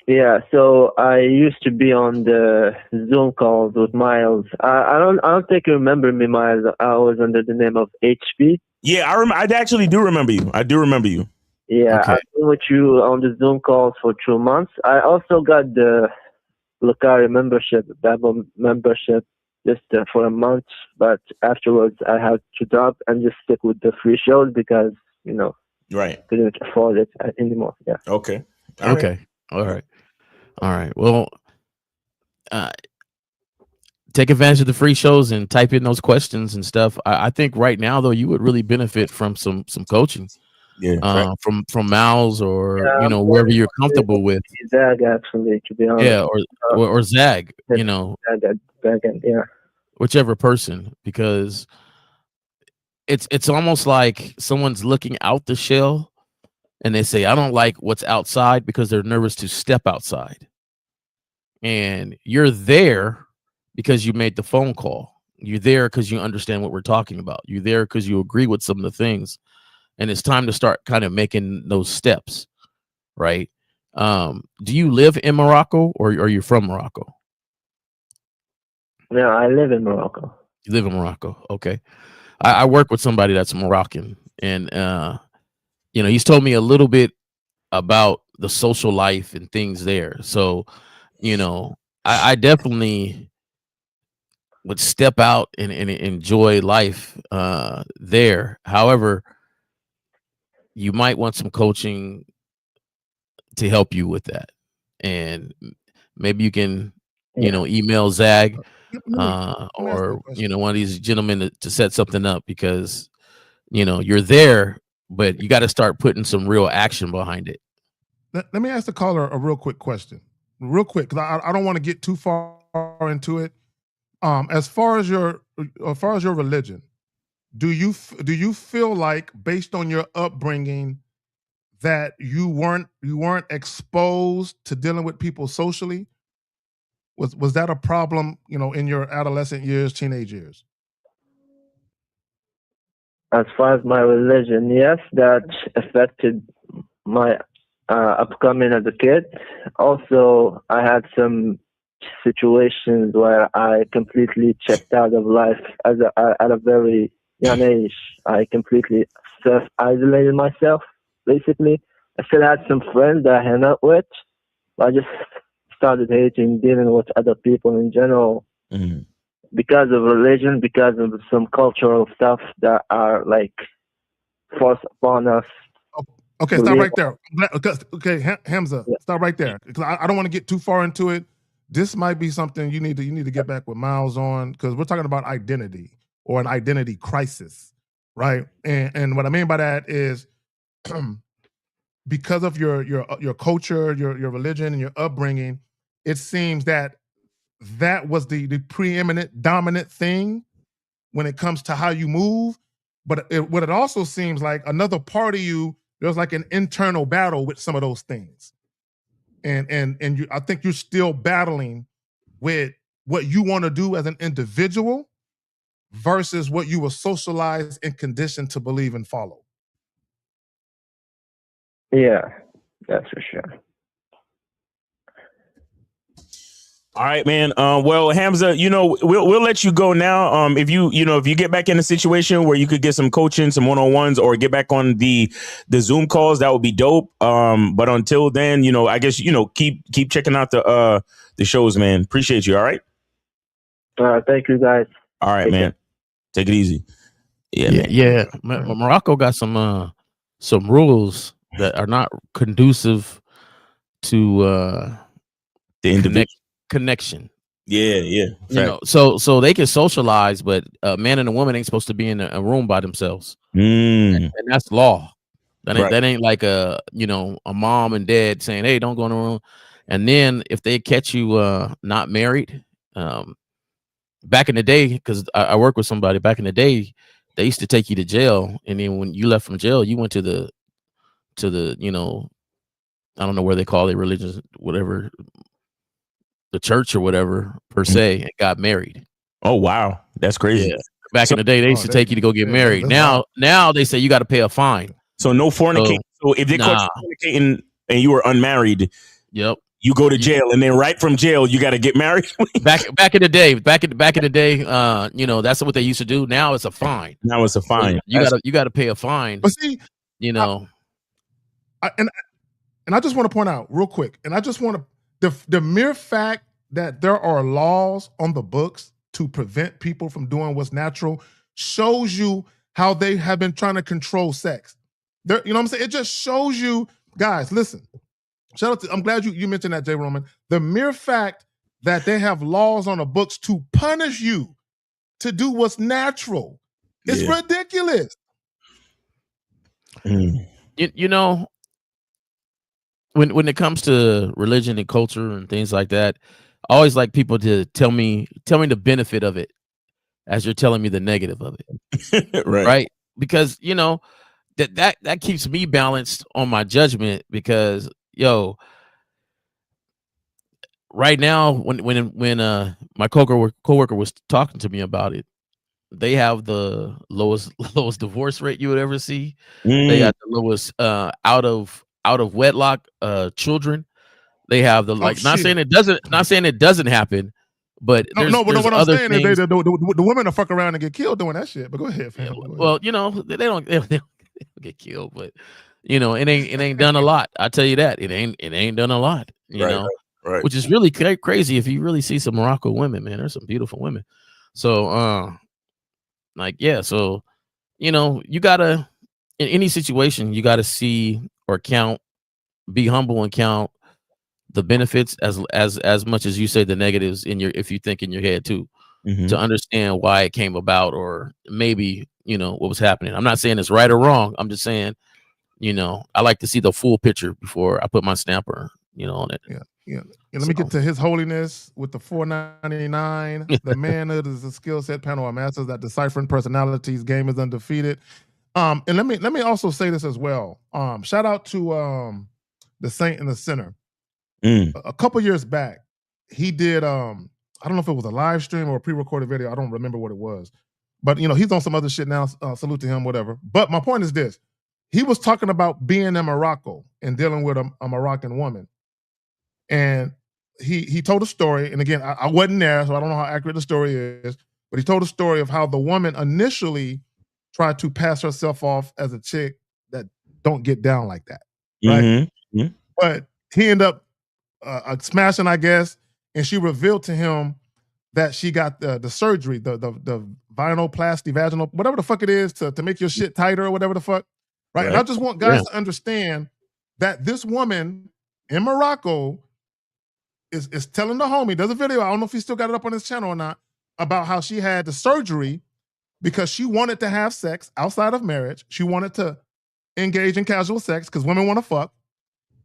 Speaker 8: Yeah, so I used to be on the Zoom calls with Miles. I don't think you remember me, Miles. I was under the name of HP.
Speaker 2: Yeah, I actually do remember you. I do remember you.
Speaker 8: Yeah,
Speaker 7: Okay.
Speaker 8: I've been with you on the Zoom calls for 2 months. I also got the Lucario membership, Babel membership, just for a month. But afterwards, I had to drop and just stick with the free shows because,
Speaker 2: right,
Speaker 8: couldn't afford it anymore. Yeah.
Speaker 2: Okay.
Speaker 7: Okay. All right. Well, take advantage of the free shows and type in those questions and stuff. I think right now, though, you would really benefit from some coaching.
Speaker 2: Yeah,
Speaker 7: from Miles or wherever you're comfortable with.
Speaker 8: Zag, actually, to be honest.
Speaker 7: Yeah, or Zag,
Speaker 8: yeah,
Speaker 7: whichever person, because it's almost like someone's looking out the shell and they say, I don't like what's outside because they're nervous to step outside. And you're there because you made the phone call. You're there because you understand what we're talking about. You're there because you agree with some of the things. And it's time to start kind of making those steps, right? Do you live in Morocco or are you from Morocco?
Speaker 8: No, I live in Morocco.
Speaker 7: You live in Morocco. Okay. I work with somebody that's Moroccan, and he's told me a little bit about the social life and things there. So, I definitely would step out and enjoy life there. However, you might want some coaching to help you with that. And maybe you can, email Zag or, one of these gentlemen to set something up because, you're there, but you got to start putting some real action behind it.
Speaker 5: Let me ask the caller a real quick question. Real quick, because I don't want to get too far into it. As far as your religion, do you feel like, based on your upbringing, that you weren't exposed to dealing with people socially? Was that a problem, in your adolescent years, teenage years?
Speaker 8: As far as my religion, yes, that affected my upcoming as a kid. Also, I had some situations where I completely checked out of life at a very young age. I completely self-isolated myself, basically. I still had some friends that I hang out with, but I just started hating dealing with other people in general because of religion, because of some cultural stuff that are like forced upon us.
Speaker 5: Okay, stop right there. Okay, Hamza, stop right there, because I don't want to get too far into it. This might be something you need to get back with Miles on, because we're talking about identity or an identity crisis, right? And what I mean by that is because of your culture, your religion, and your upbringing, it seems that was the preeminent, dominant thing when it comes to how you move. But what it also seems like, another part of you, there's like an internal battle with some of those things, and you, I think you're still battling with what you want to do as an individual versus what you were socialized and conditioned to believe and follow.
Speaker 8: Yeah, that's for sure.
Speaker 2: All right, man. Well, Hamza, we'll let you go now. If you get back in a situation where you could get some coaching, some one-on-ones, or get back on the Zoom calls, that would be dope. But until then, I guess keep checking out the shows, man. Appreciate you. All right.
Speaker 8: Thank you, guys.
Speaker 2: All right, man. Take it easy.
Speaker 7: Yeah. Morocco got some rules that are not conducive to
Speaker 2: the individual
Speaker 7: connection.
Speaker 2: Yeah.
Speaker 7: So they can socialize, but a man and a woman ain't supposed to be in a room by themselves. And that's law. That ain't like a mom and dad saying, hey, don't go in the room. And then if they catch you not married, back in the day, because I work with somebody back in the day, they used to take you to jail, and then when you left from jail, you went to the I don't know where they call it, religious, whatever, the church or whatever per se, and got married.
Speaker 2: Oh wow, that's crazy.
Speaker 7: Yeah. Back in the day, they used to take you to go get married. Now they say you got to pay a fine.
Speaker 2: So no fornicating. So if they caught you fornicating and you were unmarried,
Speaker 7: yep,
Speaker 2: you go to jail, and then right from jail you got to get married.
Speaker 7: back in the day, that's what they used to do. Now it's a fine.
Speaker 2: Now it's a fine.
Speaker 7: So you got to pay a fine.
Speaker 5: But see,
Speaker 7: and
Speaker 5: I just want to point out real quick, and I just want to the mere fact that there are laws on the books to prevent people from doing what's natural shows you how they have been trying to control sex. You know what I'm saying? It just shows you, guys, listen. Shout out to, I'm glad you mentioned that, J. Roman. The mere fact that they have laws on the books to punish you to do what's natural is ridiculous.
Speaker 7: When it comes to religion and culture and things like that, I always like people to tell me the benefit of as you're telling me the negative of it. Right? Because that keeps me balanced on my judgment, because right now when my coworker was talking to me about it, they have the lowest divorce rate you would ever see. They got the lowest out of wedlock children. They have the not saying it doesn't happen, but
Speaker 5: but what I'm saying is the women will fuck around and get killed doing that shit. But go ahead, fam.
Speaker 7: Well, they don't get killed, but it ain't done a lot. I tell you that it ain't done a lot. Right. Which is really crazy if you really see some Morocco women, man. There's some beautiful women. So so you gotta, in any situation, you gotta see or count, be humble and count the benefits as much as you say the negatives if you think in your head too, to understand why it came about, or maybe what was happening. I'm not saying it's right or wrong. I'm just saying, I like to see the full picture before I put my stamper, on it.
Speaker 5: Yeah. Let me get to His Holiness with the 499. The manhood is a skill set panel of masters that deciphering personalities. Game is undefeated. And let me also say this as well. Shout out to the Saint and the Sinner. A couple years back, he did I don't know if it was a live stream or a pre-recorded video. I don't remember what it was. But he's on some other shit now. Salute to him, whatever. But my point is this. He was talking about being in Morocco and dealing with a Moroccan woman. And he told a story, and again, I wasn't there, so I don't know how accurate the story is, but he told a story of how the woman initially tried to pass herself off as a chick that don't get down like that, right? But he ended up smashing, I guess, and she revealed to him that she got the surgery, the vinoplasty, vaginal, whatever the fuck it is, to make your shit tighter or whatever the fuck, right? And I just want guys to understand that this woman in Morocco is telling the homie, there's a video, I don't know if he still got it up on his channel or not, about how she had the surgery because she wanted to have sex outside of marriage. She wanted to engage in casual sex because women want to fuck,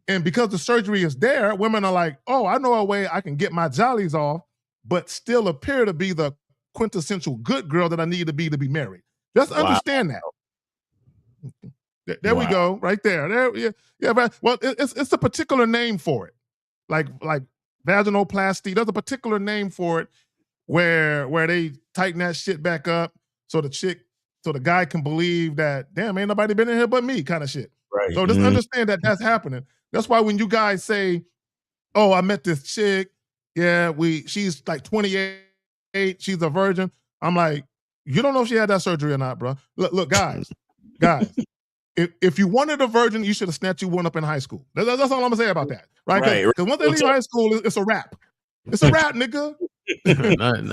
Speaker 5: And because the surgery is there, women are like, oh, I know a way I can get my jollies off, but still appear to be the quintessential good girl that I need to be married. Just understand that. There we go, right there. Yeah. But well, it's a particular name for it, like vaginoplasty. There's a particular name for it where they tighten that shit back up so the guy can believe that, damn, ain't nobody been in here but me, kind of shit.
Speaker 2: Right.
Speaker 5: So just understand that that's happening. That's why when you guys say, "Oh, I met this chick, yeah, she's like 28, she's a virgin," I'm like, you don't know if she had that surgery or not, bro. Look, guys. If you wanted a virgin, you should have snatched you one up in high school. That's all I'm gonna say about that, right? Because once they leave high school, it's a wrap. It's a wrap, nigga.
Speaker 7: No.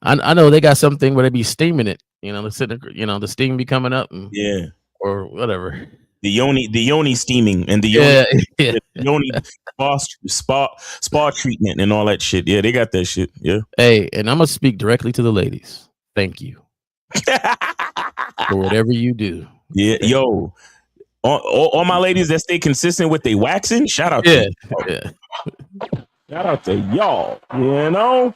Speaker 7: I know they got something where they be steaming it. The steam be coming up. Or whatever.
Speaker 2: The yoni steaming and the yoni spa treatment and all that shit. Yeah, they got that shit. Yeah.
Speaker 7: Hey, and I'm gonna speak directly to the ladies. Thank you for whatever you do.
Speaker 2: Yeah, yo, all my ladies that stay consistent with their waxing. Shout out to shout out to y'all. You know.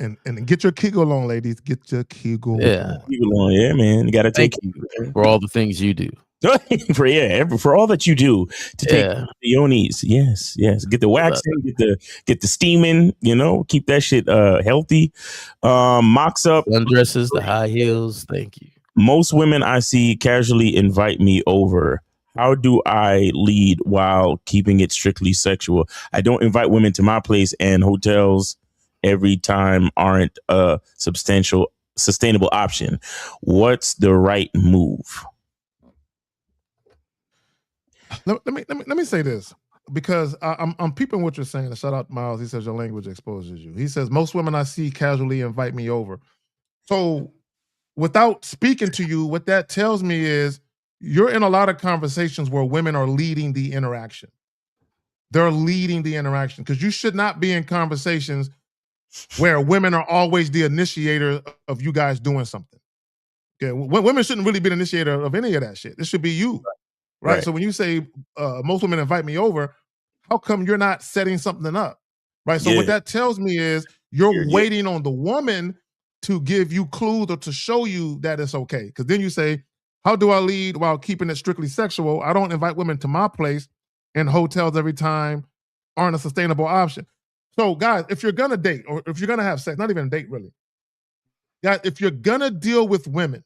Speaker 5: And get your Kegel on, ladies. Get your Kegel on.
Speaker 2: Kegel on. Yeah, man. You got to take
Speaker 7: you for all the things you do.
Speaker 2: for all that you do to take the yonis. Yes. Get the waxing, get the steaming, keep that shit healthy. Mocks up.
Speaker 7: Sundresses, the high heels. Thank you.
Speaker 2: Most women I see casually invite me over. How do I lead while keeping it strictly sexual? I don't invite women to my place, and hotels every time aren't a sustainable option. What's the right move?
Speaker 5: Let me say this, because I'm peeping what you're saying. Shout out Miles. He says your language exposes you. He says most women I see casually invite me over. So without speaking to you, what that tells me is you're in a lot of conversations where women are leading the interaction. They're leading the interaction, because you should not be in conversations where women are always the initiator of you guys doing something. Okay, women shouldn't really be the initiator of any of that shit. It should be you, right? So when you say most women invite me over, how come you're not setting something up, right? So what that tells me is you're waiting on the woman to give you clues or to show you that it's okay. Because then you say, how do I lead while keeping it strictly sexual? I don't invite women to my place, and hotels every time aren't a sustainable option. So, guys, if you're going to date, or if you're going to have sex, not even a date, really. Guys, if you're going to deal with women,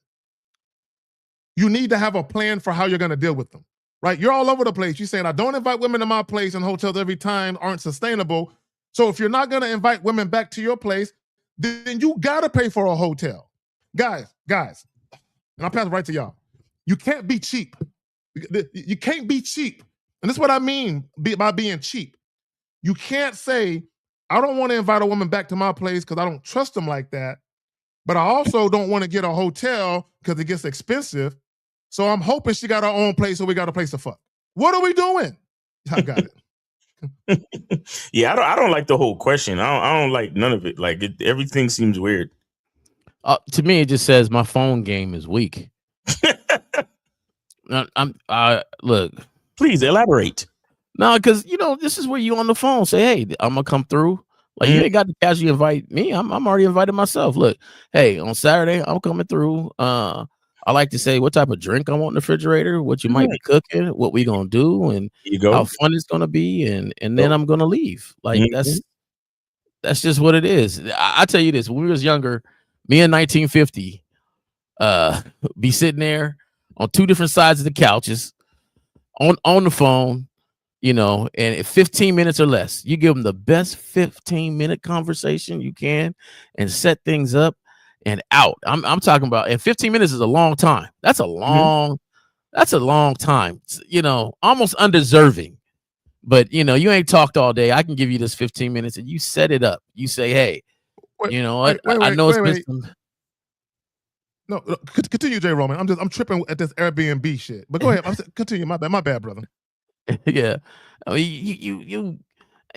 Speaker 5: you need to have a plan for how you're going to deal with them, right? You're all over the place. You're saying, I don't invite women to my place, and hotels every time aren't sustainable. So if you're not going to invite women back to your place, then you got to pay for a hotel. Guys, and I'll pass it right to y'all. You can't be cheap. You can't be cheap. And this is what I mean by being cheap. You can't say, I don't want to invite a woman back to my place because I don't trust them like that. But I also don't want to get a hotel because it gets expensive. So I'm hoping she got her own place, so we got a place to fuck. What are we doing? I got
Speaker 2: it. Yeah, I don't like the whole question. I don't like none of it. Like everything seems weird.
Speaker 7: To me, it just says my phone game is weak. Look.
Speaker 2: Please elaborate.
Speaker 7: No, because this is where you on the phone say, hey, I'm gonna come through. Like you ain't got to casually invite me. I'm already invited myself. Look, hey, on Saturday I'm coming through. I like to say what type of drink I want in the refrigerator, what you might be cooking, what we gonna do, and how fun it's gonna be, and then I'm gonna leave. Like that's just what it is. I tell you this: when we was younger, me in 1950, be sitting there on two different sides of the couches, on the phone. And in 15 minutes or less, you give them the best 15-minute conversation you can and set things up and out. I'm talking about, and 15 minutes is a long time. That's a long time, almost undeserving. But, you ain't talked all day. I can give you this 15 minutes and you set it up. You say, hey, I know it's been some...
Speaker 5: No, continue, J. Roman. I'm tripping at this Airbnb shit. But go ahead. Continue. My bad, brother.
Speaker 7: Yeah, I mean,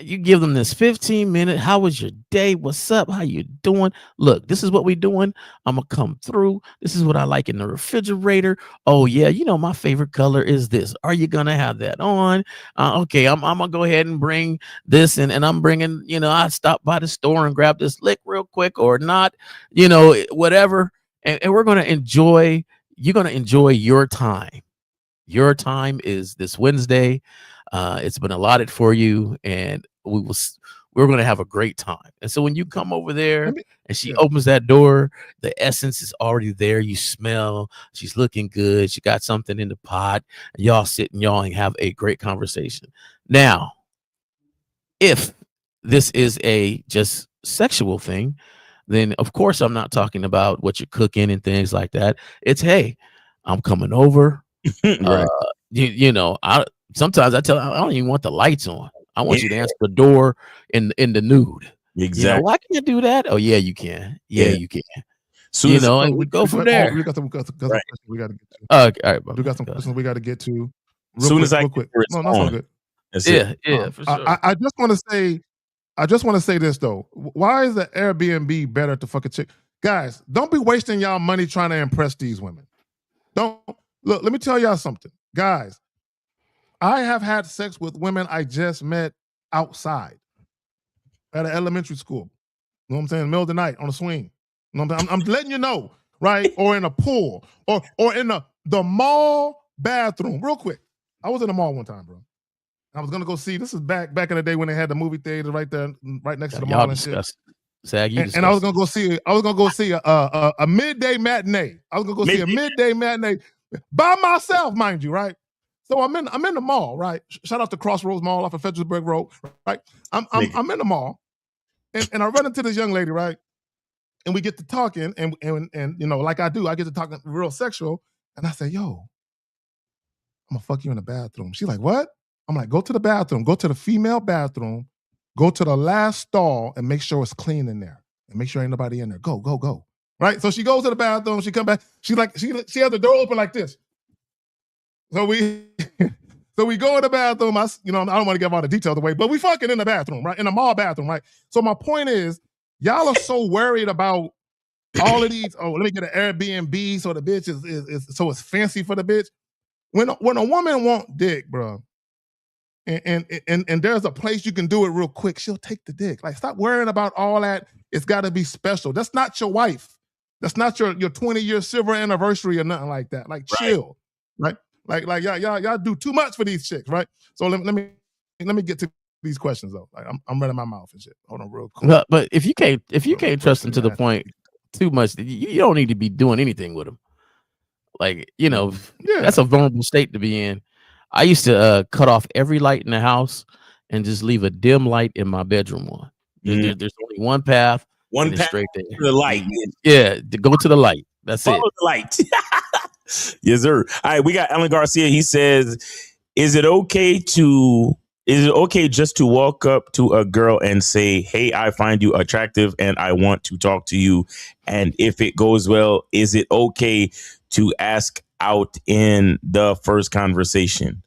Speaker 7: You give them this 15-minute, how was your day? What's up? How you doing? Look, this is what we doing. I'm gonna come through. This is what I like in the refrigerator. Oh yeah, my favorite color is this. Are you gonna have that on? Okay, I'm gonna go ahead and bring this, and I'm bringing, I stopped by the store and grabbed this lick real quick or not, whatever. And we're gonna enjoy. You're gonna enjoy your time. Your time is this Wednesday. It's been allotted for you, and we're going to have a great time. And so when you come over there and she opens that door, the essence is already there. You smell, she's looking good. She got something in the pot. And y'all sit and y'all and have a great conversation. Now, if this is a just sexual thing, then of course I'm not talking about what you're cooking and things like that. It's, hey, I'm coming over.
Speaker 2: Right.
Speaker 7: Sometimes I tell her, I don't even want the lights on. I want you to answer the door in the nude.
Speaker 2: Exactly.
Speaker 7: Why can you do that? Oh yeah, you can. Yeah, you can. And we go from there.
Speaker 5: We got some questions we got to get to.
Speaker 7: All right,
Speaker 5: we got some questions we got to get to.
Speaker 2: Real quick.
Speaker 5: No, that's all good.
Speaker 7: Yeah, for sure.
Speaker 5: I just want to say this though. Why is the Airbnb better to fuck a chick? Guys, don't be wasting y'all money trying to impress these women. Don't look. Let me tell y'all something, guys. I have had sex with women I just met outside at an elementary school. You know what I'm saying? In the middle of the night on a swing. You know what I'm letting you know, right? Or in a pool, or in the mall bathroom. Real quick, I was in the mall one time, bro. I was gonna go see. This is back in the day when they had the movie theater right there, right next to the mall and shit. And I was gonna go see. A midday matinee. I was gonna go see a midday matinee by myself, mind you, right? So I'm in the mall, right? Shout out to Crossroads Mall off of Fredericksburg Road, right? I'm in the mall, and I run into this young lady, right? And we get to talking, and like I do, I get to talking real sexual, and I say, "Yo, I'm gonna fuck you in the bathroom." She's like, "What?" I'm like, "Go to the bathroom, go to the female bathroom, go to the last stall, and make sure it's clean in there, and make sure ain't nobody in there. Go." Right? So she goes to the bathroom, she come back, she has the door open like this. So we go in the bathroom. I don't want to give all the details away, but we fucking in the bathroom, right? In the mall bathroom, right? So my point is, y'all are so worried about all of these. Oh, let me get an Airbnb so the bitch is so it's fancy for the bitch. When a woman want dick, bro, and there's a place you can do it real quick, she'll take the dick. Like, stop worrying about all that. It's got to be special. That's not your wife. That's not your 20-year silver anniversary or nothing like that. Like, chill, right? Like y'all do too much for these chicks, right? So let me get to these questions though. Like, I'm running my mouth and shit. Hold on, real quick.
Speaker 7: But if you can't trust them to the point too much, you don't need to be doing anything with them. Like, that's a vulnerable state to be in. I used to cut off every light in the house and just leave a dim light in my bedroom on. There's only one path.
Speaker 2: One path
Speaker 7: straight there.
Speaker 2: To the light.
Speaker 7: Yeah, to go to the light. That's
Speaker 2: Follow the light. Yes, sir. All right, we got Alan Garcia. He says, is it okay just to walk up to a girl and say, "Hey, I find you attractive and I want to talk to you"? And if it goes well, is it okay to ask out in the first conversation?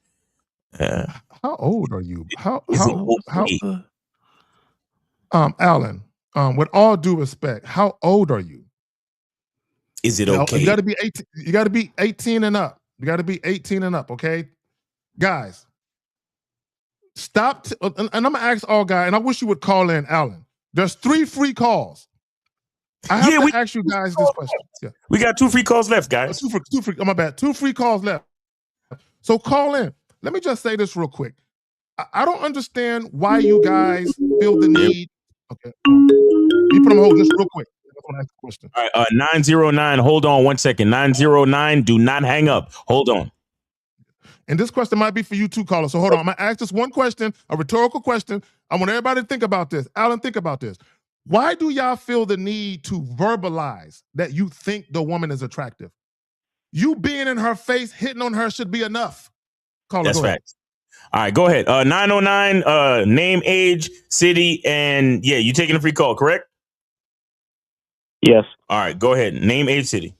Speaker 5: How old are you? Alan, with all due respect, how old are you?
Speaker 2: Is it okay?
Speaker 5: You got to be 18. You got to be 18 and up. You got to be 18 and up. Okay, guys, stop. And I'm gonna ask all guys, and I wish you would call in, Alan. There's 3 free calls. I have to ask you guys this question. Yeah.
Speaker 2: We got 2 free calls left, guys.
Speaker 5: 2 free. Oh, my bad. 2 free calls left. So call in. Let me just say this real quick. I don't understand why you guys feel the need. Okay, you put them on hold just real quick. Question.
Speaker 2: All right, 909. Hold on 1 second. 909. Do not hang up. Hold on.
Speaker 5: And this question might be for you too, caller. So hold on. I'm gonna ask this one question, a rhetorical question. I want everybody to think about this. Alan, think about this. Why do y'all feel the need to verbalize that you think the woman is attractive? You being in her face, hitting on her should be enough. Caller,
Speaker 2: that's facts. All right, go ahead. 909. Name, age, city, and you taking a free call, correct?
Speaker 9: Yes.
Speaker 2: All right, go ahead. Name, age, city.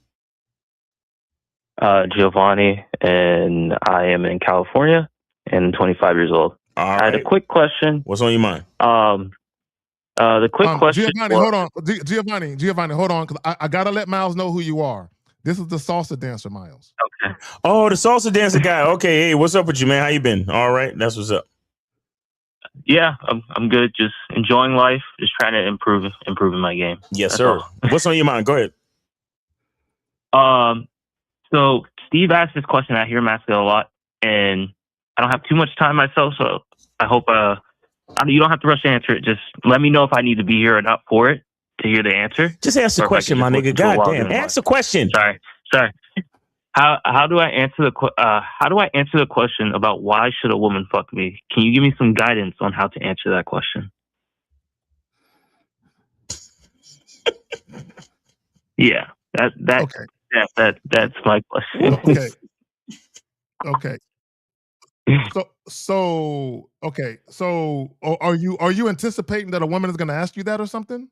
Speaker 9: Giovanni, and I am in California and 25 years old. I had a quick question.
Speaker 2: What's on your mind?
Speaker 9: The quick question.
Speaker 5: Giovanni, hold on. Giovanni, hold on, because I gotta let Miles know who you are. This is the salsa dancer, Miles.
Speaker 9: Okay.
Speaker 2: Oh, the salsa dancer guy. Okay, hey, what's up with you, man? How you been? All right, that's what's up.
Speaker 9: Yeah, I'm good. Just enjoying life. Just trying to improving my game.
Speaker 2: Yes,
Speaker 9: That's
Speaker 2: sir.
Speaker 9: all.
Speaker 2: What's on your mind? Go ahead.
Speaker 9: So Steve asked this question. I hear him ask it a lot, and I don't have too much time myself. So I hope you don't have to rush to answer it. Just let me know if I need to be here or not for it to hear the answer.
Speaker 2: Just ask the question, my nigga. God damn, ask the question.
Speaker 9: Sorry. How do I answer the question about why should a woman fuck me? Can you give me some guidance on how to answer that question? Yeah, that's my question.
Speaker 5: Okay. So are you anticipating that a woman is going to ask you that or something?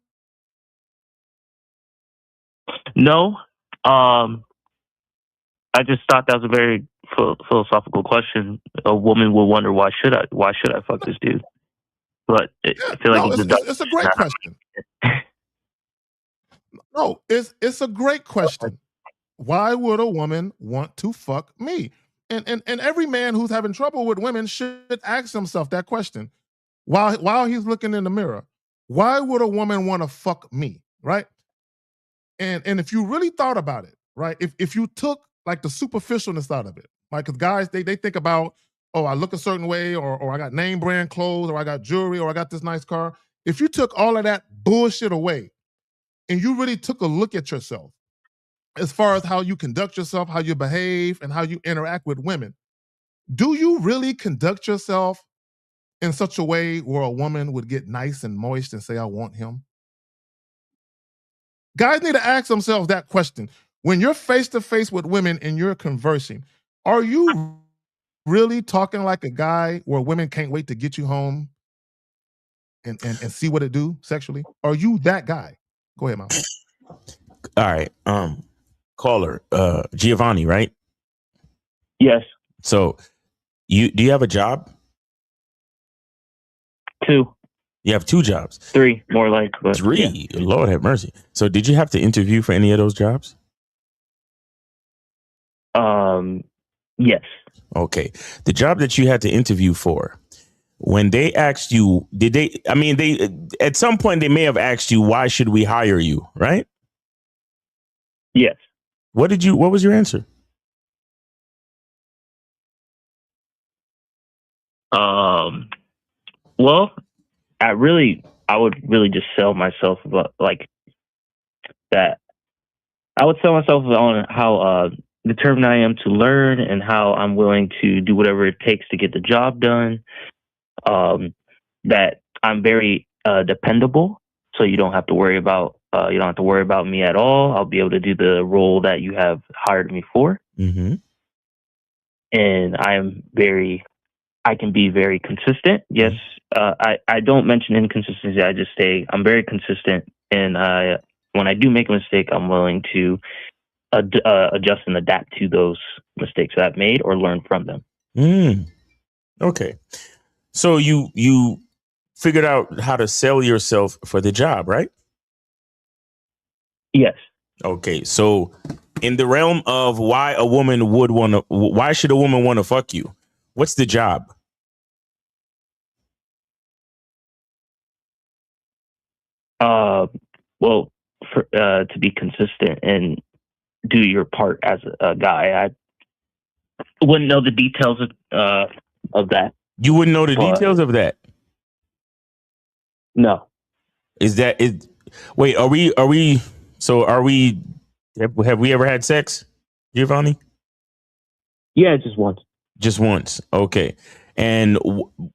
Speaker 9: No. I just thought that was a very philosophical question. A woman will wonder why should I fuck this dude? But I feel like
Speaker 5: it's a great question. No, it's a great question. Why would a woman want to fuck me? And every man who's having trouble with women should ask himself that question while he's looking in the mirror. Why would a woman want to fuck me? Right? And if you really thought about it, right? If you took like the superficialness out of it, like, because guys they think about, oh, I look a certain way, or I got name brand clothes, or I got jewelry, or I got this nice car. If you took all of that bullshit away and you really took a look at yourself as far as how you conduct yourself, how you behave, and how you interact with women, do you really conduct yourself in such a way where a woman would get nice and moist and say, I want him? Guys need to ask themselves that question. When you're face to face with women and you're conversing, are you really talking like a guy where women can't wait to get you home and see what it do sexually? Are you that guy? Go ahead, Mom.
Speaker 2: All right. Caller, Giovanni, right?
Speaker 9: Yes.
Speaker 2: So do you have a job?
Speaker 9: 2.
Speaker 2: You have 2 jobs.
Speaker 9: 3, more like.
Speaker 2: 3. Yeah. Lord have mercy. So did you have to interview for any of those jobs?
Speaker 9: Yes.
Speaker 2: Okay. The job that you had to interview for, when they asked you, they at some point they may have asked you, why should we hire you? Right?
Speaker 9: Yes.
Speaker 2: What was your answer?
Speaker 9: Well, I would really just sell myself like that. I would sell myself on how determined I am to learn and how I'm willing to do whatever it takes to get the job done. That I'm very dependable, so you don't have to worry about me at all. I'll be able to do the role that you have hired me for.
Speaker 2: Mm-hmm.
Speaker 9: And I can be very consistent. Yes. I don't mention inconsistency. I just say I'm very consistent. And when I do make a mistake, I'm willing to adjust and adapt to those mistakes that I've made or learn from them.
Speaker 2: Okay. So you figured out how to sell yourself for the job, right?
Speaker 9: Yes.
Speaker 2: Okay. So in the realm of why should a woman want to fuck you? What's the job?
Speaker 9: Well, to be consistent and do your part as a guy. I wouldn't know the details of that.
Speaker 2: You wouldn't know the details of that?
Speaker 9: No.
Speaker 2: Wait, have we ever had sex, Giovanni?
Speaker 9: Yeah, just once.
Speaker 2: Just once. Okay. And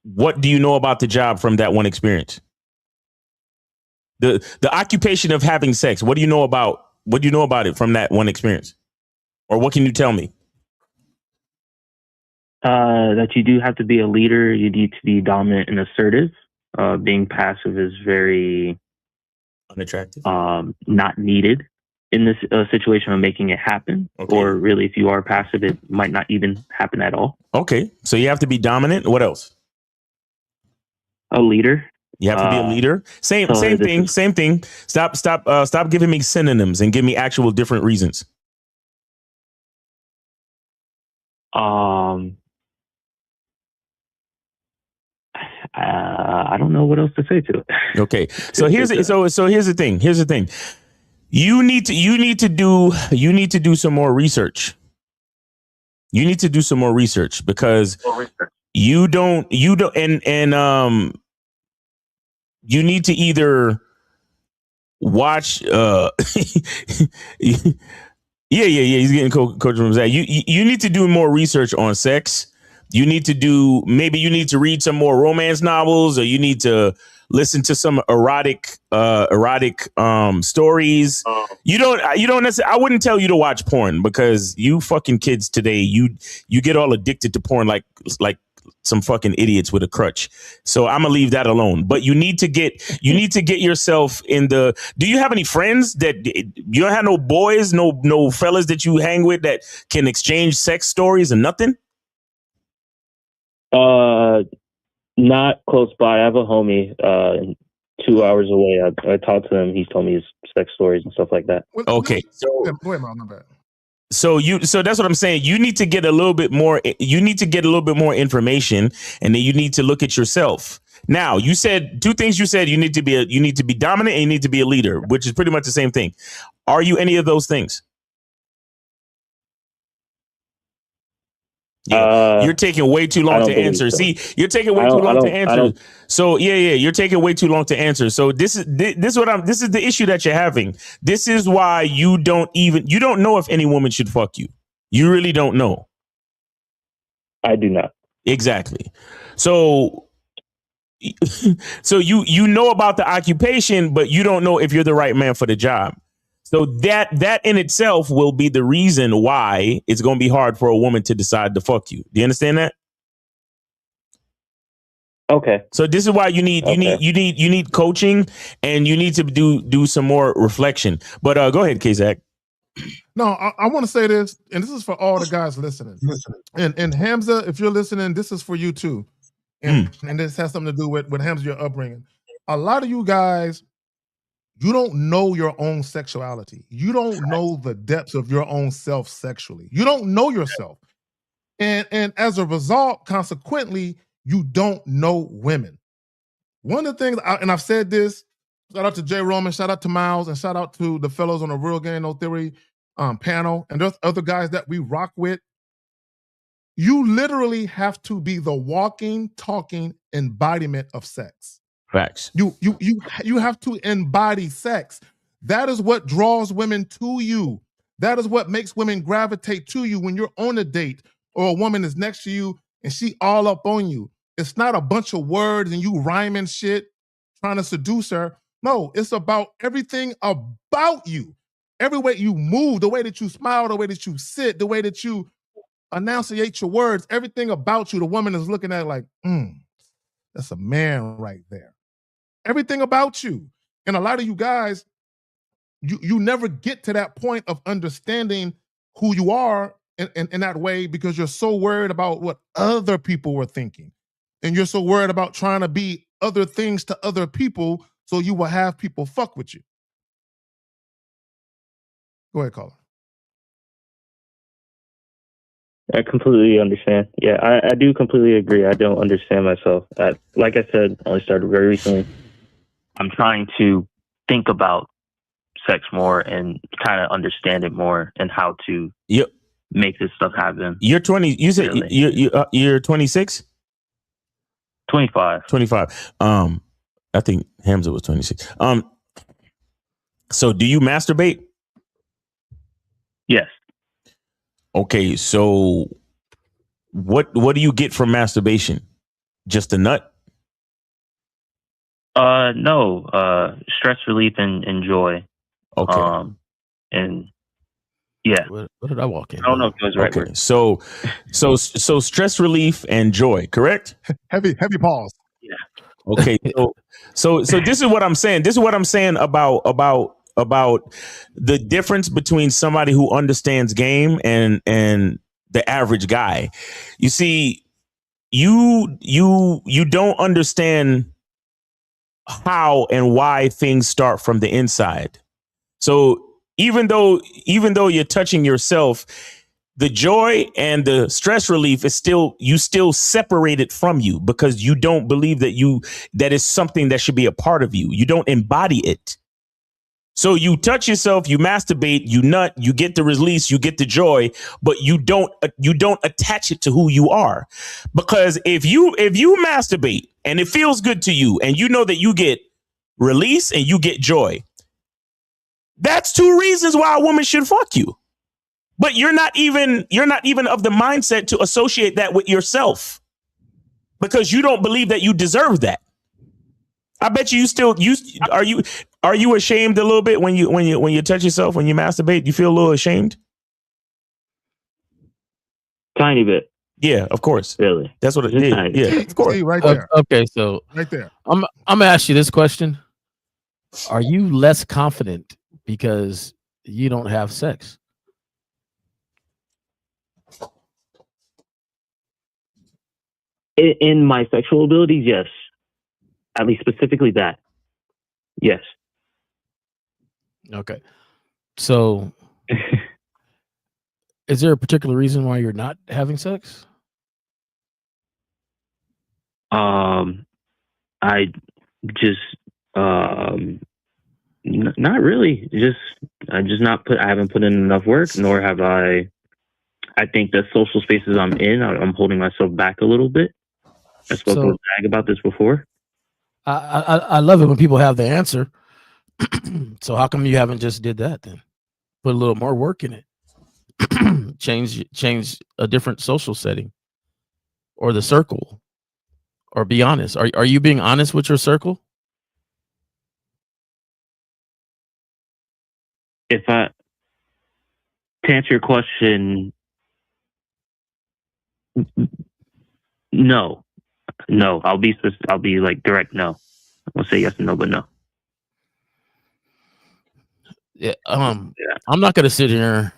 Speaker 2: what do you know about the job from that one experience? The occupation of having sex. What do you know about it from that one experience? Or what can you tell me?
Speaker 9: That you do have to be a leader. You need to be dominant and assertive. Being passive is very
Speaker 2: unattractive.
Speaker 9: Not needed in this situation of making it happen. Okay. Or really, if you are passive, it might not even happen at all.
Speaker 2: Okay. So you have to be dominant. What else?
Speaker 9: A leader.
Speaker 2: You have to be a leader. Same thing. Stop giving me synonyms and give me actual different reasons.
Speaker 9: I don't know what else to say to it.
Speaker 2: Okay. So here's the thing. You need to do some more research. You need to do some more research because you don't and you need to either watch yeah, he's getting coach from that. You need to do more research on sex. You need to read some more romance novels, or you need to listen to some erotic stories. You don't necessarily, I wouldn't tell you to watch porn because you fucking kids today, you get all addicted to porn like some fucking idiots with a crutch. So I'm gonna leave that alone. But you need to get yourself in the. Do you have any friends that you don't have no boys, no fellas that you hang with that can exchange sex stories and nothing?
Speaker 9: Not close by. I have a homie 2 hours away. I talked to him. He's told me his sex stories and stuff like that.
Speaker 2: Okay,
Speaker 5: so wait, my bad.
Speaker 2: So that's what I'm saying. You need to get a little bit more. You need to get a little bit more information, and then you need to look at yourself. Now, you said two things. You said you need to be dominant, and you need to be a leader, which is pretty much the same thing. Are you any of those things? Yeah, you're taking way too long to answer. So. See, you're taking way too long to answer. So you're taking way too long to answer. So this is the issue that you're having. This is why you don't know if any woman should fuck you. You really don't know.
Speaker 9: I do not.
Speaker 2: Exactly. So you know about the occupation, but you don't know if you're the right man for the job. So that in itself will be the reason why it's going to be hard for a woman to decide to fuck you. Do you understand that?
Speaker 9: Okay.
Speaker 2: So this is why you need coaching, and you need to do some more reflection. But go ahead, K-Zach.
Speaker 5: No, I want to say this, and this is for all the guys listening. And Hamza, if you're listening, this is for you too. And this has something to do with Hamza, your upbringing. A lot of you guys, you don't know your own sexuality. You don't know the depths of your own self sexually. You don't know yourself. And as a result, consequently, you don't know women. One of the things, and I've said this, shout out to Jay Roman, shout out to Miles, and shout out to the fellows on the Real Game No Theory panel, and there's other guys that we rock with. You literally have to be the walking, talking embodiment of sex.
Speaker 2: Facts.
Speaker 5: You have to embody sex. That is what draws women to you. That is what makes women gravitate to you when you're on a date or a woman is next to you and she all up on you. It's not a bunch of words and you rhyming shit trying to seduce her. No, it's about everything about you. Every way you move, the way that you smile, the way that you sit, the way that you enunciate your words, everything about you, the woman is looking at like, that's a man right there. Everything about you. And a lot of you guys, you never get to that point of understanding who you are in that way because you're so worried about what other people were thinking. And you're so worried about trying to be other things to other people so you will have people fuck with you. Go ahead, caller.
Speaker 9: I completely understand. Yeah, I do completely agree. I don't understand myself. Like I said, I only started very recently. I'm trying to think about sex more and kind of understand it more and how to make this stuff happen.
Speaker 2: You're 20. You said you're 26?
Speaker 9: 25.
Speaker 2: 25. I think Hamza was 26. So do you masturbate?
Speaker 9: Yes.
Speaker 2: Okay, so what do you get from masturbation? Just a nut?
Speaker 9: No. Stress relief and joy.
Speaker 2: Okay.
Speaker 9: And yeah.
Speaker 7: What did I walk in?
Speaker 9: I don't know if it was right.
Speaker 2: Okay. So stress relief and joy, correct?
Speaker 5: Heavy pause.
Speaker 9: Yeah.
Speaker 2: Okay. So this is what I'm saying. This is what I'm saying about the difference between somebody who understands game and the average guy. You see, you don't understand how and why things start from the inside. So even though you're touching yourself, the joy and the stress relief is still separate it from you, because you don't believe that is something that should be a part of you. You don't embody it. So you touch yourself, you masturbate, you nut, you get the release, you get the joy, but you don't attach it to who you are. Because if you masturbate and it feels good to you, and you know that you get release and you get joy, that's 2 reasons why a woman should fuck you. But you're not even of the mindset to associate that with yourself, because you don't believe that you deserve that. I bet you are you ashamed a little bit when you touch yourself, when you masturbate? You feel a little ashamed?
Speaker 9: Tiny bit.
Speaker 2: Yeah, of course.
Speaker 9: Really?
Speaker 2: That's what it is. Yeah, of course.
Speaker 5: See, right there.
Speaker 7: Okay, so
Speaker 5: Right there.
Speaker 7: I'm gonna ask you this question: are you less confident because you don't have sex?
Speaker 9: In my sexual abilities, yes. At least specifically that. Yes.
Speaker 7: Okay. So is there a particular reason why you're not having sex?
Speaker 9: I just not really. I haven't put in enough work, nor have I think the social spaces I'm in, I'm holding myself back a little bit. I spoke with Zach about this before.
Speaker 7: I love it when people have the answer. So how come you haven't just did that then? Put a little more work in it. change a different social setting or the circle, or be honest. Are you being honest with your circle?
Speaker 9: To answer your question, no. I'll be like direct. No, I'll say yes and no, but no.
Speaker 7: Yeah. I'm not gonna sit here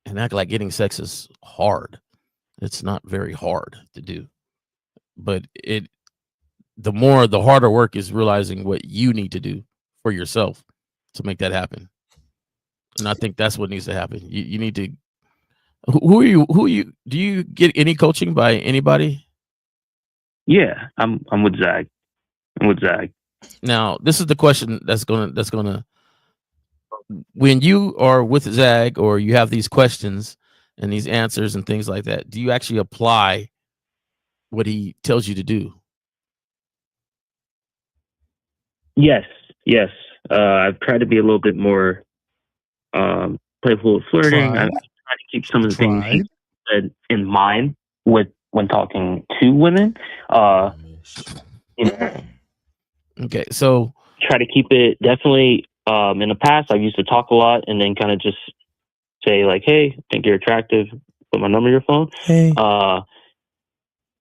Speaker 7: and act like getting sex is hard. It's not very hard to do, but the harder work is realizing what you need to do for yourself to make that happen. And I think that's what needs to happen. You need to. Who are you? Do you get any coaching by anybody?
Speaker 9: Yeah, I'm with Zach.
Speaker 7: Now, this is the question that's gonna. When you are with Zag, or you have these questions and these answers and things like that, do you actually apply what he tells you to do?
Speaker 9: Yes. I've tried to be a little bit more playful with flirting. I'm trying to keep some of the things he said in mind when talking to women.
Speaker 7: Okay, so
Speaker 9: try to keep it definitely. In the past, I used to talk a lot and then kind of just say like, "Hey, I think you're attractive. Put my number in your phone."
Speaker 2: Hey.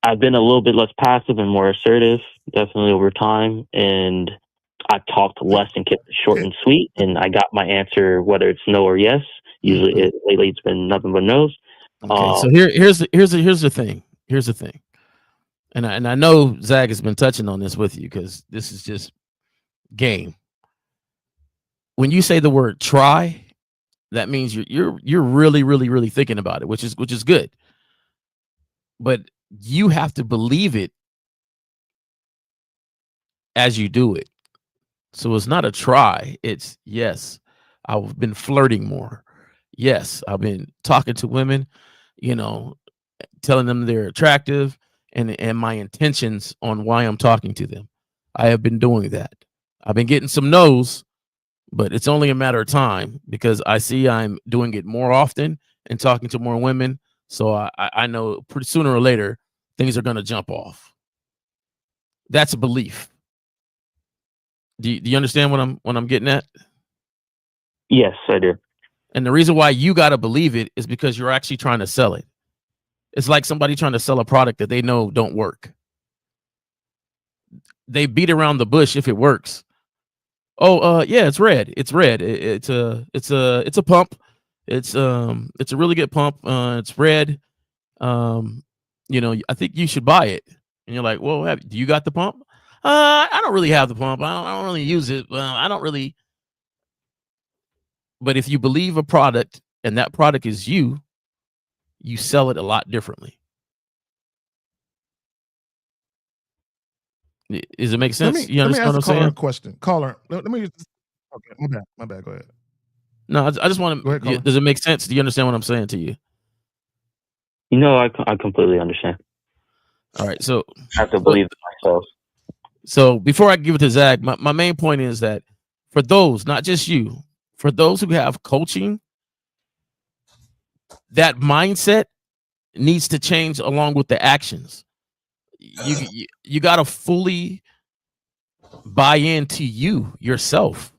Speaker 9: I've been a little bit less passive and more assertive, definitely over time, and I talked less and kept it short and sweet. And I got my answer, whether it's no or yes. Usually, lately it's been nothing but no's.
Speaker 7: Okay, so here's the thing. Here's the thing, and I know Zag has been touching on this with you because this is just game. When you say the word try, that means you're really, really, really thinking about it, which is good. But you have to believe it as you do it. So it's not a try. It's yes, I've been flirting more. Yes, I've been talking to women, telling them they're attractive and my intentions on why I'm talking to them. I have been doing that. I've been getting some no's, but it's only a matter of time because I see I'm doing it more often and talking to more women. So I know pretty sooner or later, things are going to jump off. That's a belief. Do you understand what I'm getting at?
Speaker 9: Yes, I do.
Speaker 7: And the reason why you got to believe it is because you're actually trying to sell it. It's like somebody trying to sell a product that they know don't work. They beat around the bush if it works. Oh, yeah, it's red. It's red. It's a pump. It's a really good pump. It's red. I think you should buy it. And you're like, well, do you got the pump? I don't really have the pump. I don't really use it. I don't really. But if you believe a product and that product is you sell it a lot differently. Does it make sense? You understand what I'm saying?
Speaker 5: A question. Caller, let me just, okay, my bad. Go ahead.
Speaker 7: No, I just want to. Does it make sense? Do you understand what I'm saying to you?
Speaker 9: I completely understand.
Speaker 7: All right, so
Speaker 9: I have to believe it myself.
Speaker 7: So before I give it to Zach, my main point is that for those, not just you, for those who have coaching, that mindset needs to change along with the actions. You got to fully buy into yourself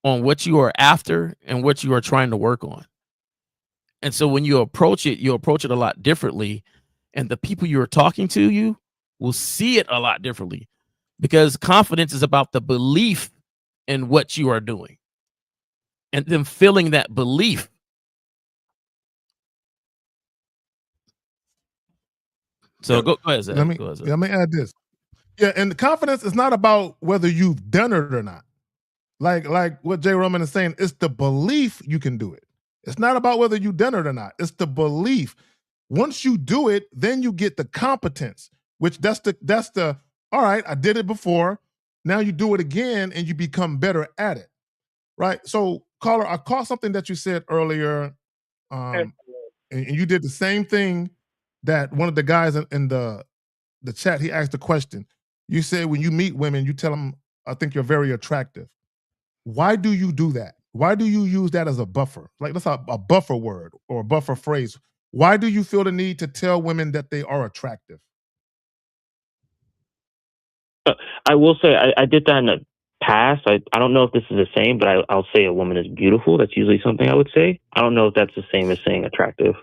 Speaker 7: on what you are after and what you are trying to work on. And so when you approach it a lot differently, and the people you're talking to you will see it a lot differently, because confidence is about the belief in what you are doing and then feeling that belief. So go ahead, Zach.
Speaker 5: Let me add this. Yeah, and the confidence is not about whether you've done it or not. Like what Jay Roman is saying, it's the belief you can do it. It's not about whether you've done it or not. It's the belief. Once you do it, then you get the competence, which that's the all right, I did it before. Now you do it again and you become better at it. Right? So, caller, I caught something that you said earlier. And you did the same thing that one of the guys in the chat, he asked a question. You said when you meet women, you tell them, I think you're very attractive. Why do you do that? Why do you use that as a buffer? Like that's a buffer word or a buffer phrase. Why do you feel the need to tell women that they are attractive?
Speaker 9: I will say I did that in the past. I don't know if this is the same, but I'll say a woman is beautiful. That's usually something I would say. I don't know if that's the same as saying attractive.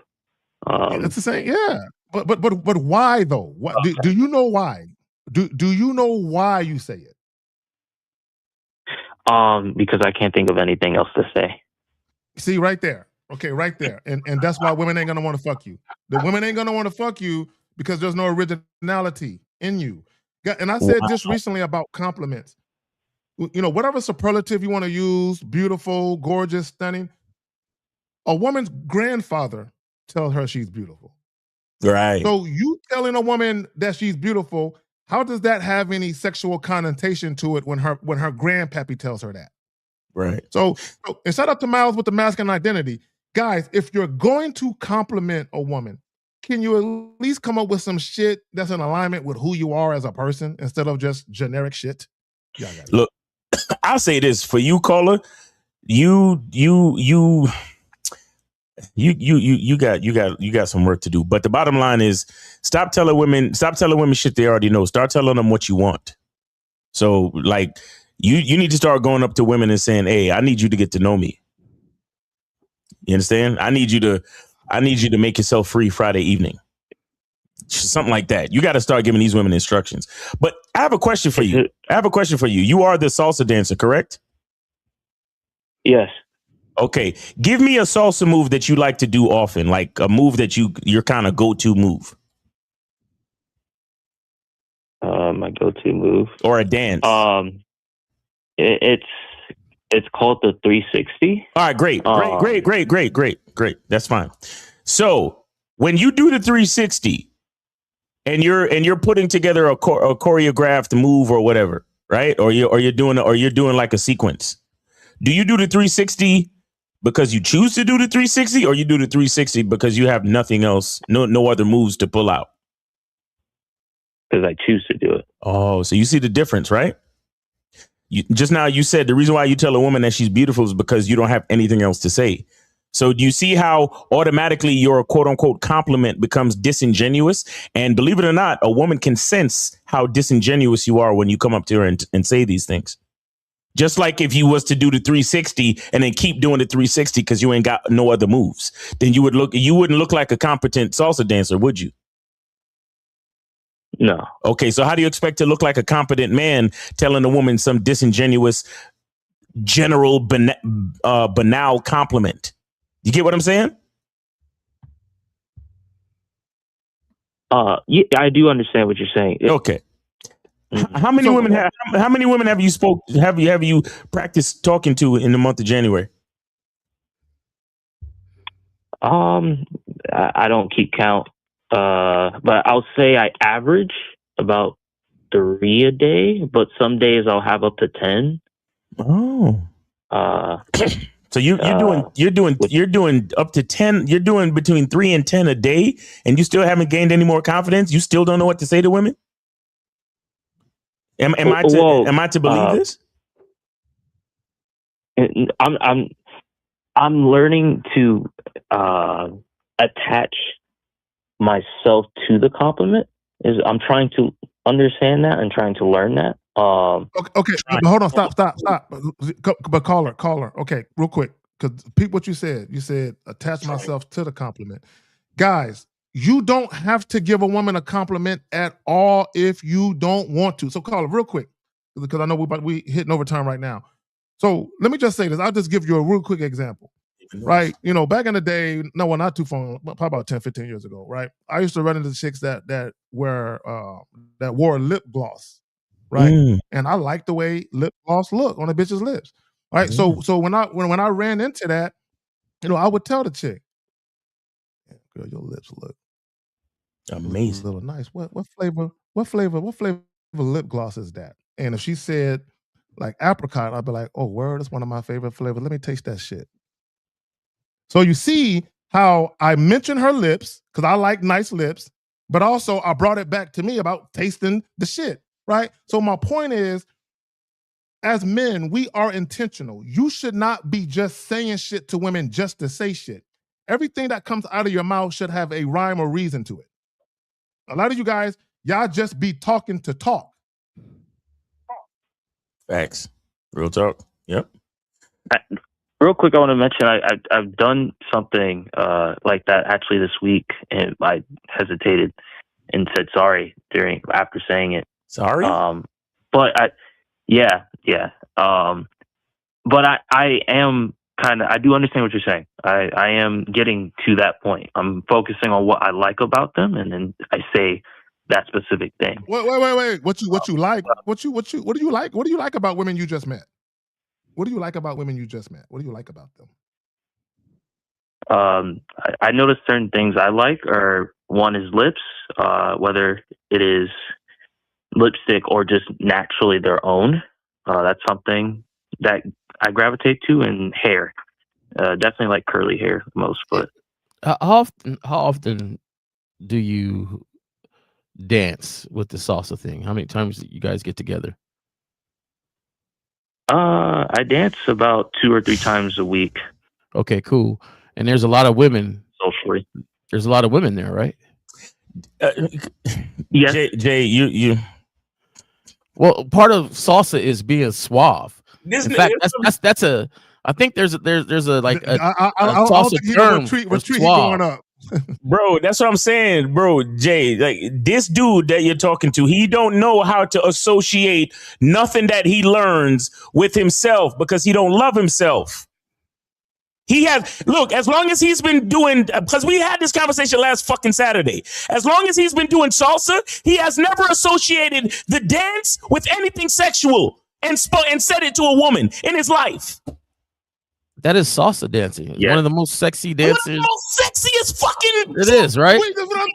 Speaker 5: It's the same, yeah. But why though? What do you know why? Do you know why you say it?
Speaker 9: Because I can't think of anything else to say.
Speaker 5: See, right there. Okay, right there. And that's why women ain't gonna want to fuck you. The women ain't gonna want to fuck you because there's no originality in you. And I said just recently about compliments. You know, whatever superlative you want to use, beautiful, gorgeous, stunning. A woman's grandfather tells her she's beautiful.
Speaker 2: Right.
Speaker 5: So you telling a woman that she's beautiful, how does that have any sexual connotation to it when her grandpappy tells her that?
Speaker 2: Right.
Speaker 5: So and shout out to Miles with the masculine identity. Guys, if you're going to compliment a woman, can you at least come up with some shit that's in alignment with who you are as a person instead of just generic shit?
Speaker 2: Look, I'll say this for you, caller. You got some work to do. But the bottom line is stop telling women shit they already know. Start telling them what you want. So like you need to start going up to women and saying, hey, I need you to get to know me. You understand? I need you to make yourself free Friday evening. Something like that. You got to start giving these women instructions. But I have a question for you. You are the salsa dancer, correct?
Speaker 9: Yes.
Speaker 2: Okay. Give me a salsa move that you like to do often, like a move that your kind of go-to move.
Speaker 9: My go-to move.
Speaker 2: Or a dance.
Speaker 9: It's called the 360.
Speaker 2: All right, great. That's fine. So when you do the 360 and you're putting together a choreographed move or whatever, right? Or you're doing like a sequence. Do you do the 360 because you choose to do the 360, or you do the 360 because you have nothing else, no other moves to pull out?
Speaker 9: Because I choose to do it.
Speaker 2: Oh, so you see the difference, right? Just now you said the reason why you tell a woman that she's beautiful is because you don't have anything else to say. So do you see how automatically your quote unquote compliment becomes disingenuous? And believe it or not, a woman can sense how disingenuous you are when you come up to her and say these things. Just like if you was to do the 360 and then keep doing the 360 because you ain't got no other moves, then you wouldn't look like a competent salsa dancer, would you?
Speaker 9: No.
Speaker 2: Okay, so how do you expect to look like a competent man telling a woman some disingenuous, general, banal compliment? You get what I'm saying?
Speaker 9: Yeah, I do understand what you're saying.
Speaker 2: Okay. How many women have you practiced talking to in the month of January?
Speaker 9: I don't keep count. But I'll say I average about 3 a day, but some days I'll have up to 10.
Speaker 2: Oh. So you're doing up to 10. You're doing between 3 and 10 a day, and you still haven't gained any more confidence. You still don't know what to say to women. Am I to believe this?
Speaker 9: I'm learning to attach myself to the compliment. I'm trying to understand that and trying to learn that.
Speaker 5: Okay, but hold on, stop. But caller. Okay, real quick, because peep what you said. You said attach myself to the compliment. Guys, you don't have to give a woman a compliment at all if you don't want to. So caller, real quick, because I know we hitting overtime right now. So let me just say this. I'll just give you a real quick example. Right, back in the day, not too far, probably about 10, 15 years ago, right? I used to run into chicks that wore lip gloss, right? And I like the way lip gloss look on a bitch's lips, right? So when I ran into that, I would tell the chick, "Girl, your lips look
Speaker 2: amazing,
Speaker 5: a little nice. What flavor lip gloss is that?" And if she said like apricot, I'd be like, "Oh, word, it's one of my favorite flavors. Let me taste that shit." So you see how I mentioned her lips because I like nice lips, but also I brought it back to me about tasting the shit, right? So my point is, as men, we are intentional. You should not be just saying shit to women just to say shit. Everything that comes out of your mouth should have a rhyme or reason to it. A lot of you guys, y'all just be talking to talk.
Speaker 2: Facts. Real talk. Yep.
Speaker 9: Real quick, I want to mention I've done something like that actually this week, and I hesitated and said sorry after saying it.
Speaker 2: Sorry.
Speaker 9: But but I am I do understand what you're saying. I am getting to that point. I'm focusing on what I like about them, and then I say that specific thing.
Speaker 5: Wait. What you like? What do you like? What do you like about women you just met? What do you like about women you just met? What do you like about them?
Speaker 9: I noticed certain things I like. One is lips, whether it is lipstick or just naturally their own. That's something that I gravitate to, and hair. Definitely like curly hair most. But
Speaker 7: how often do you dance with the salsa thing? How many times do you guys get together?
Speaker 9: I dance about 2 or 3 times a week.
Speaker 7: Okay, cool. And there's a lot of women
Speaker 9: socially.
Speaker 7: There's a lot of women there, right?
Speaker 9: Yes.
Speaker 2: Jay, you.
Speaker 7: Well, part of salsa is being suave. In fact, that's a. I think there's a like a salsa term for suave.
Speaker 5: Going up.
Speaker 2: Bro, that's what I'm saying, bro. Jay, like this dude that you're talking to, he don't know how to associate nothing that he learns with himself because he don't love himself. He has, look, as long as he's been doing, because we had this conversation last fucking Saturday, as long as he's been doing salsa, he has never associated the dance with anything sexual and said it to a woman in his life.
Speaker 7: That is salsa dancing. Yeah. One of the most sexy dancers. One of the
Speaker 2: most sexiest fucking.
Speaker 7: It is, right?
Speaker 5: Wait, that's what I'm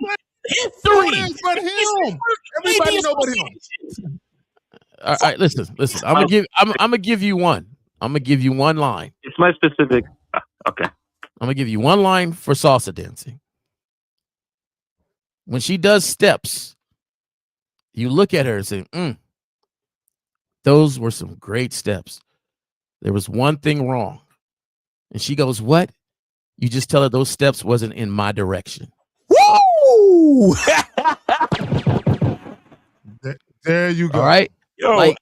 Speaker 5: saying.
Speaker 2: History.
Speaker 5: But him. Everybody know but him.
Speaker 7: All right, listen. I'm gonna give you one. I'm gonna give you one line.
Speaker 9: It's my specific. Okay.
Speaker 7: I'm gonna give you one line for salsa dancing. When she does steps, you look at her and say, those were some great steps. There was one thing wrong. And she goes, what? You just tell her those steps wasn't in my direction.
Speaker 2: Woo!
Speaker 5: There you go.
Speaker 7: All right.
Speaker 2: Yo, like,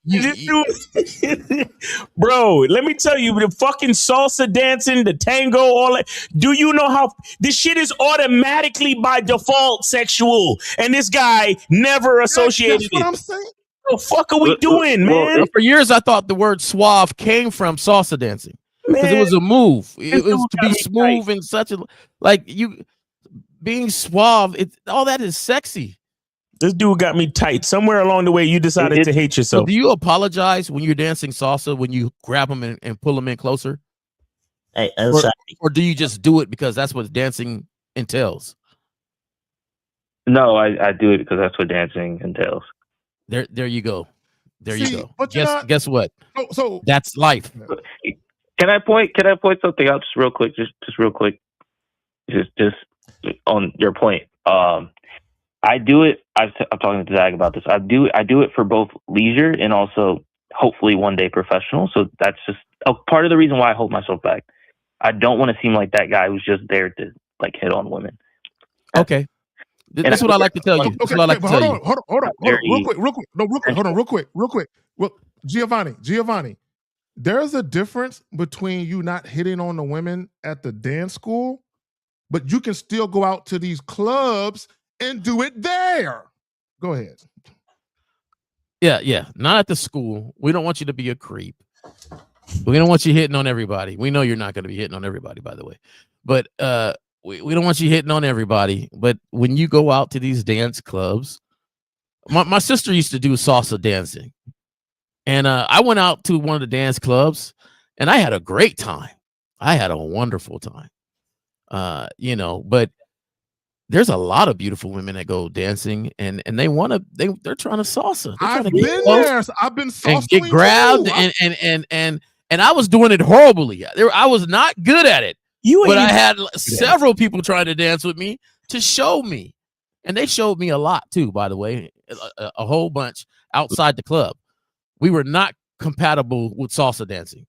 Speaker 2: bro, let me tell you, the fucking salsa dancing, the tango, all that. Do you know how this shit is automatically by default sexual? And this guy never associated
Speaker 5: that's what I'm saying.
Speaker 2: What the fuck are we doing, man?
Speaker 7: For years, I thought the word suave came from salsa dancing. Because it was a move. It was to be smooth and such a, like you being suave. All that is sexy.
Speaker 2: This dude got me tight. Somewhere along the way, you decided to hate yourself.
Speaker 7: So do you apologize when you're dancing salsa, when you grab them and pull them in closer?
Speaker 10: Hey,
Speaker 7: or do you just do it because that's what dancing entails?
Speaker 9: No, I do it because that's what dancing entails.
Speaker 7: There you go. There you go.
Speaker 5: But
Speaker 7: guess what?
Speaker 5: So
Speaker 7: that's life.
Speaker 9: Can I point something out just real quick? Just real quick. Just on your point. I do it. I'm talking to Zach about this. I do it for both leisure and also hopefully one day professional. So that's just a part of the reason why I hold myself back. I don't want to seem like that guy who's just there to like hit on women.
Speaker 7: Okay. That's what I like to tell you. That's what I like to tell you.
Speaker 5: Hold on, real quick. Well, Giovanni, there's a difference between you not hitting on the women at the dance school, but you can still go out to these clubs and do it there. Go ahead.
Speaker 7: Yeah. Not at the school. We don't want you to be a creep. We don't want you hitting on everybody. We know you're not going to be hitting on everybody, by the way. But we don't want you hitting on everybody. But when you go out to these dance clubs, my sister used to do salsa dancing. And I went out to one of the dance clubs, and I had a great time. I had a wonderful time. But there's a lot of beautiful women that go dancing and they're trying to salsa.
Speaker 5: I've been there. I've been salsa
Speaker 7: and get grabbed and I was doing it horribly. I was not good at it. But I had several people trying to dance with me to show me. And they showed me a lot too, by the way, a whole bunch outside the club. We were not compatible with salsa dancing.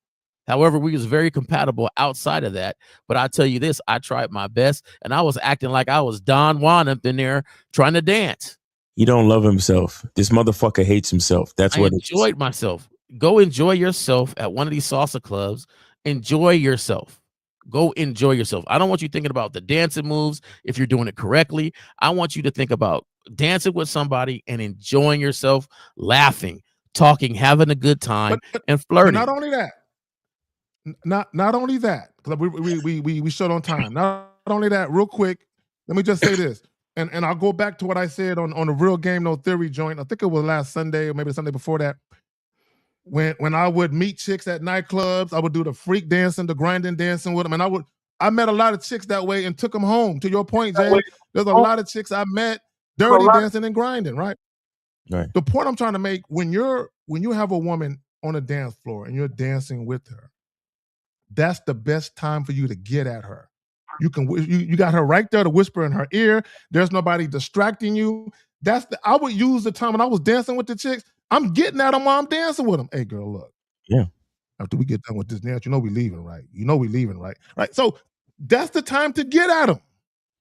Speaker 7: However, we was very compatible outside of that. But I tell you this, I tried my best, and I was acting like I was Don Juan up in there trying to dance.
Speaker 2: He don't love himself. This motherfucker hates himself. That's what
Speaker 7: I enjoyed myself. Go enjoy yourself at one of these salsa clubs. Enjoy yourself. Go enjoy yourself. I don't want you thinking about the dancing moves if you're doing it correctly. I want you to think about dancing with somebody and enjoying yourself, laughing, talking, having a good time, and flirting.
Speaker 5: But not only that. Not only that, because we showed on time. Not only that, real quick, let me just say this, and I'll go back to what I said on the Real Game No Theory joint. I think it was last Sunday or maybe the Sunday before that. When I would meet chicks at nightclubs, I would do the freak dancing, the grinding dancing with them, and I met a lot of chicks that way and took them home. To your point, Jay, there's a lot of chicks I met dirty dancing and grinding, right?
Speaker 2: Right.
Speaker 5: The point I'm trying to make, when you have a woman on a dance floor and you're dancing with her, that's the best time for you to get at her. You got her right there to whisper in her ear. There's nobody distracting you. I would use the time when I was dancing with the chicks. I'm getting at them while I'm dancing with them. Hey, girl, look.
Speaker 2: Yeah.
Speaker 5: After we get done with this dance, we leaving, right? Right. So that's the time to get at them.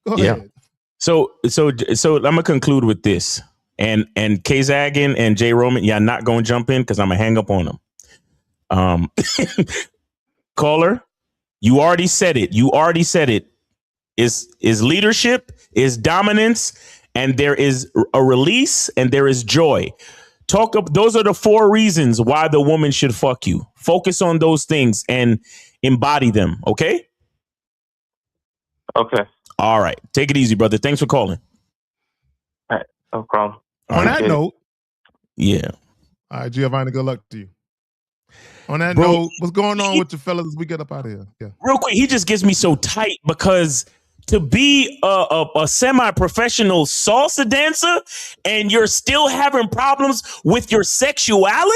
Speaker 5: Go ahead.
Speaker 2: So I'm gonna conclude with this, and K-Zaggin and J Roman, y'all not gonna jump in because I'm gonna hang up on them. Caller, you already said it. Is leadership, is dominance, and there is a release, and there is joy. Those are the 4 reasons why the woman should fuck you. Focus on those things and embody them. Okay. All right. Take it easy, brother. Thanks for calling.
Speaker 9: All right. No problem.
Speaker 5: On that note.
Speaker 2: Yeah.
Speaker 5: All right, Giovanni, good luck to you. On that note, what's going on with you fellas as we get up out of here? Yeah.
Speaker 2: Real quick, he just gets me so tight because to be a semi-professional salsa dancer and you're still having problems with your sexuality,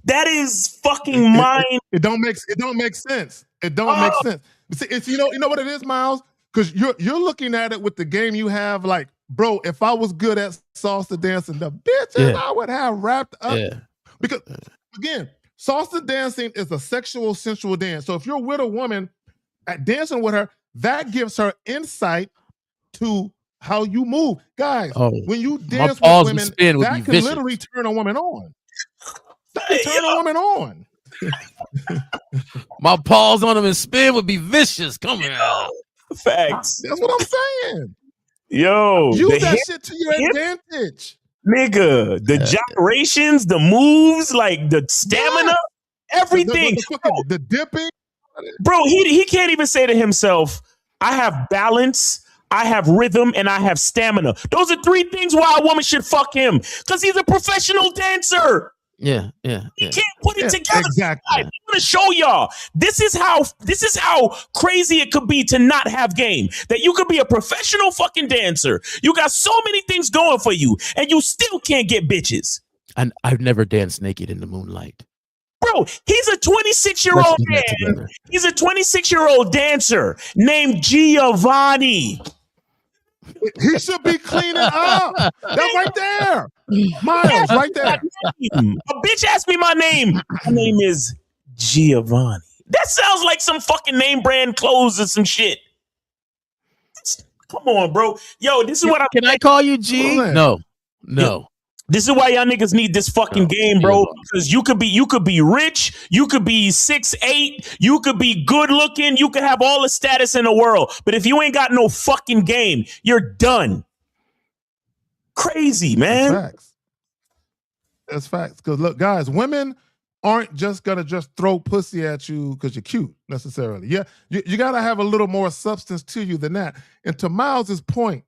Speaker 2: that is fucking mind.
Speaker 5: It don't make sense. It don't make sense. It's you know what it is, Miles? Because you're looking at it with the game you have. Like, bro, if I was good at salsa dancing, the bitches I would have wrapped up. Yeah. Because again, salsa dancing is a sexual, sensual dance. So if you're with a woman at dancing with her, that gives her insight to how you move. Guys, when you dance with women, that can literally turn a woman on. That can turn a woman on.
Speaker 7: My paws on them and spin would be vicious. Come here.
Speaker 2: Facts.
Speaker 5: That's what I'm saying.
Speaker 2: Yo.
Speaker 5: Use that shit to your advantage.
Speaker 2: Nigga, the gyrations, the moves, like the stamina, everything.
Speaker 5: The dipping.
Speaker 2: Bro, he can't even say to himself, I have balance, I have rhythm, and I have stamina. Those are 3 things why a woman should fuck him, because he's a professional dancer.
Speaker 7: Yeah.
Speaker 2: He can't put it together.
Speaker 5: Exactly.
Speaker 2: I'm gonna show y'all. This is how crazy it could be to not have game. That you could be a professional fucking dancer. You got so many things going for you, and you still can't get bitches.
Speaker 7: And I've never danced naked in the moonlight.
Speaker 2: Bro, he's a 26-year-old man. He's a 26-year-old dancer named Giovanni.
Speaker 5: He should be cleaning up. That right there. Miles, right there.
Speaker 2: A bitch asked me my name. My name is Giovanni. That sounds like some fucking name brand clothes or some shit. Come on, bro. Yo, this is what I
Speaker 7: can I call you G? No.
Speaker 2: This is why y'all niggas need this fucking game, bro. Because you could be rich, you could be 6'8", you could be good looking, you could have all the status in the world. But if you ain't got no fucking game, you're done. Crazy, man.
Speaker 5: That's facts. Because look, guys, women aren't just gonna just throw pussy at you because you're cute necessarily. Yeah, you gotta have a little more substance to you than that. And to Miles's point,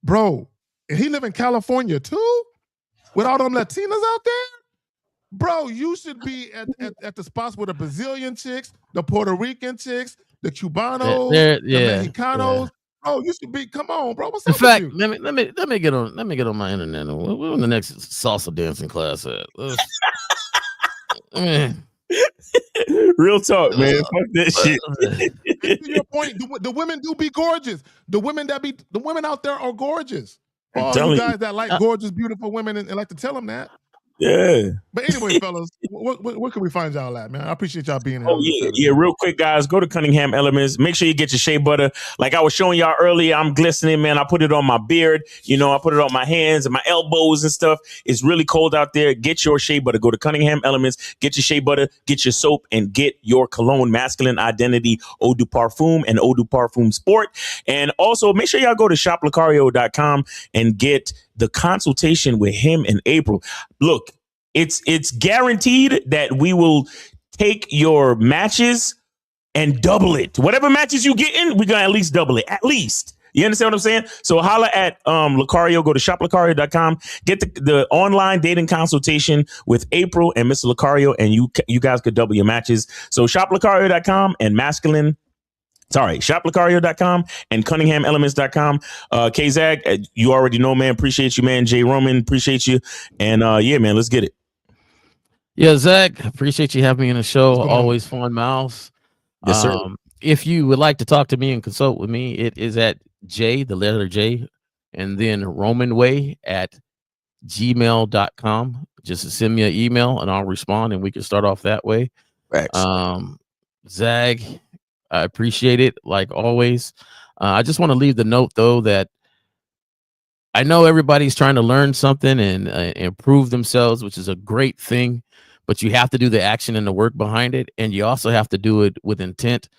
Speaker 5: bro, and he live in California too, with all them Latinas out there, bro. You should be at the spots with the Brazilian chicks, the Puerto Rican chicks, the Cubanos, the Mexicanos. Bro, you should be. Come on, bro. What's up? In fact,
Speaker 7: let me get on my internet. We're in the next salsa dancing class at.
Speaker 2: Real talk, man. Fuck that shit.
Speaker 5: To your point, the women do be gorgeous. The women out there are gorgeous. For all you guys that like gorgeous, beautiful women and like to tell them that.
Speaker 2: Yeah.
Speaker 5: But anyway, fellas, where can we find y'all at, man? I appreciate y'all being here.
Speaker 2: Oh, yeah. Real quick, guys, go to Cunningham Elements. Make sure you get your shea butter. Like I was showing y'all earlier, I'm glistening, man. I put it on my beard. I put it on my hands and my elbows and stuff. It's really cold out there. Get your shea butter. Go to Cunningham Elements. Get your shea butter. Get your soap and get your cologne, Masculine Identity, Eau de Parfum, and Eau de Parfum Sport. And also make sure y'all go to shoplecario.com and get the consultation with him in April. Look, it's guaranteed that we will take your matches and double it. Whatever matches you get in, we're gonna at least double it. At least. You understand what I'm saying? So holla at Lucario. Go to shoplucario.com. Get the online dating consultation with April and Mr. Lucario, and you guys could double your matches. So shoplucario.com and shoplucario.com and CunninghamElements.com. K-Zag, you already know, man. Appreciate you, man. Jay Roman, appreciate you. And yeah, man, let's get it.
Speaker 7: Yeah, Zach, appreciate you having me in the show. Always fun, Miles.
Speaker 2: Yes, sir.
Speaker 7: If you would like to talk to me and consult with me, it is at J, the letter J, and then Romanway at gmail.com. Just send me an email and I'll respond and we can start off that way. Zag, I appreciate it like always. I just want to leave the note though that I know everybody's trying to learn something and improve themselves, which is a great thing, but you have to do the action and the work behind it. And you also have to do it with intent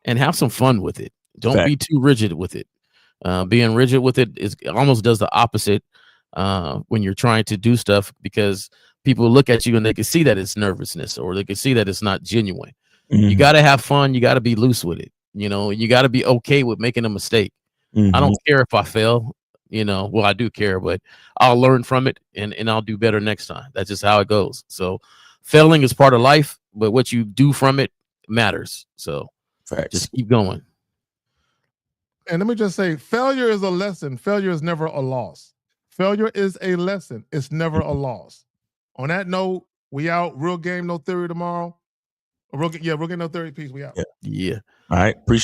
Speaker 7: and have some fun with it. Don't be too rigid with it. Being rigid with it almost does the opposite when you're trying to do stuff, because people look at you and they can see that it's nervousness or they can see that it's not genuine. Mm-hmm. You got to have fun. You got to be loose with it. You got to be okay with making a mistake. Mm-hmm. I don't care if I fail. Well, I do care, but I'll learn from it and I'll do better next time. That's just how it goes. So failing is part of life, but what you do from it matters. So just keep going.
Speaker 5: And let me just say, failure is a lesson. Failure is never a loss. Failure is a lesson. It's never a loss. On that note, we out. Real Game, No Theory tomorrow. Real Game, No Theory. Peace. We out.
Speaker 2: Yeah. All right. Appreciate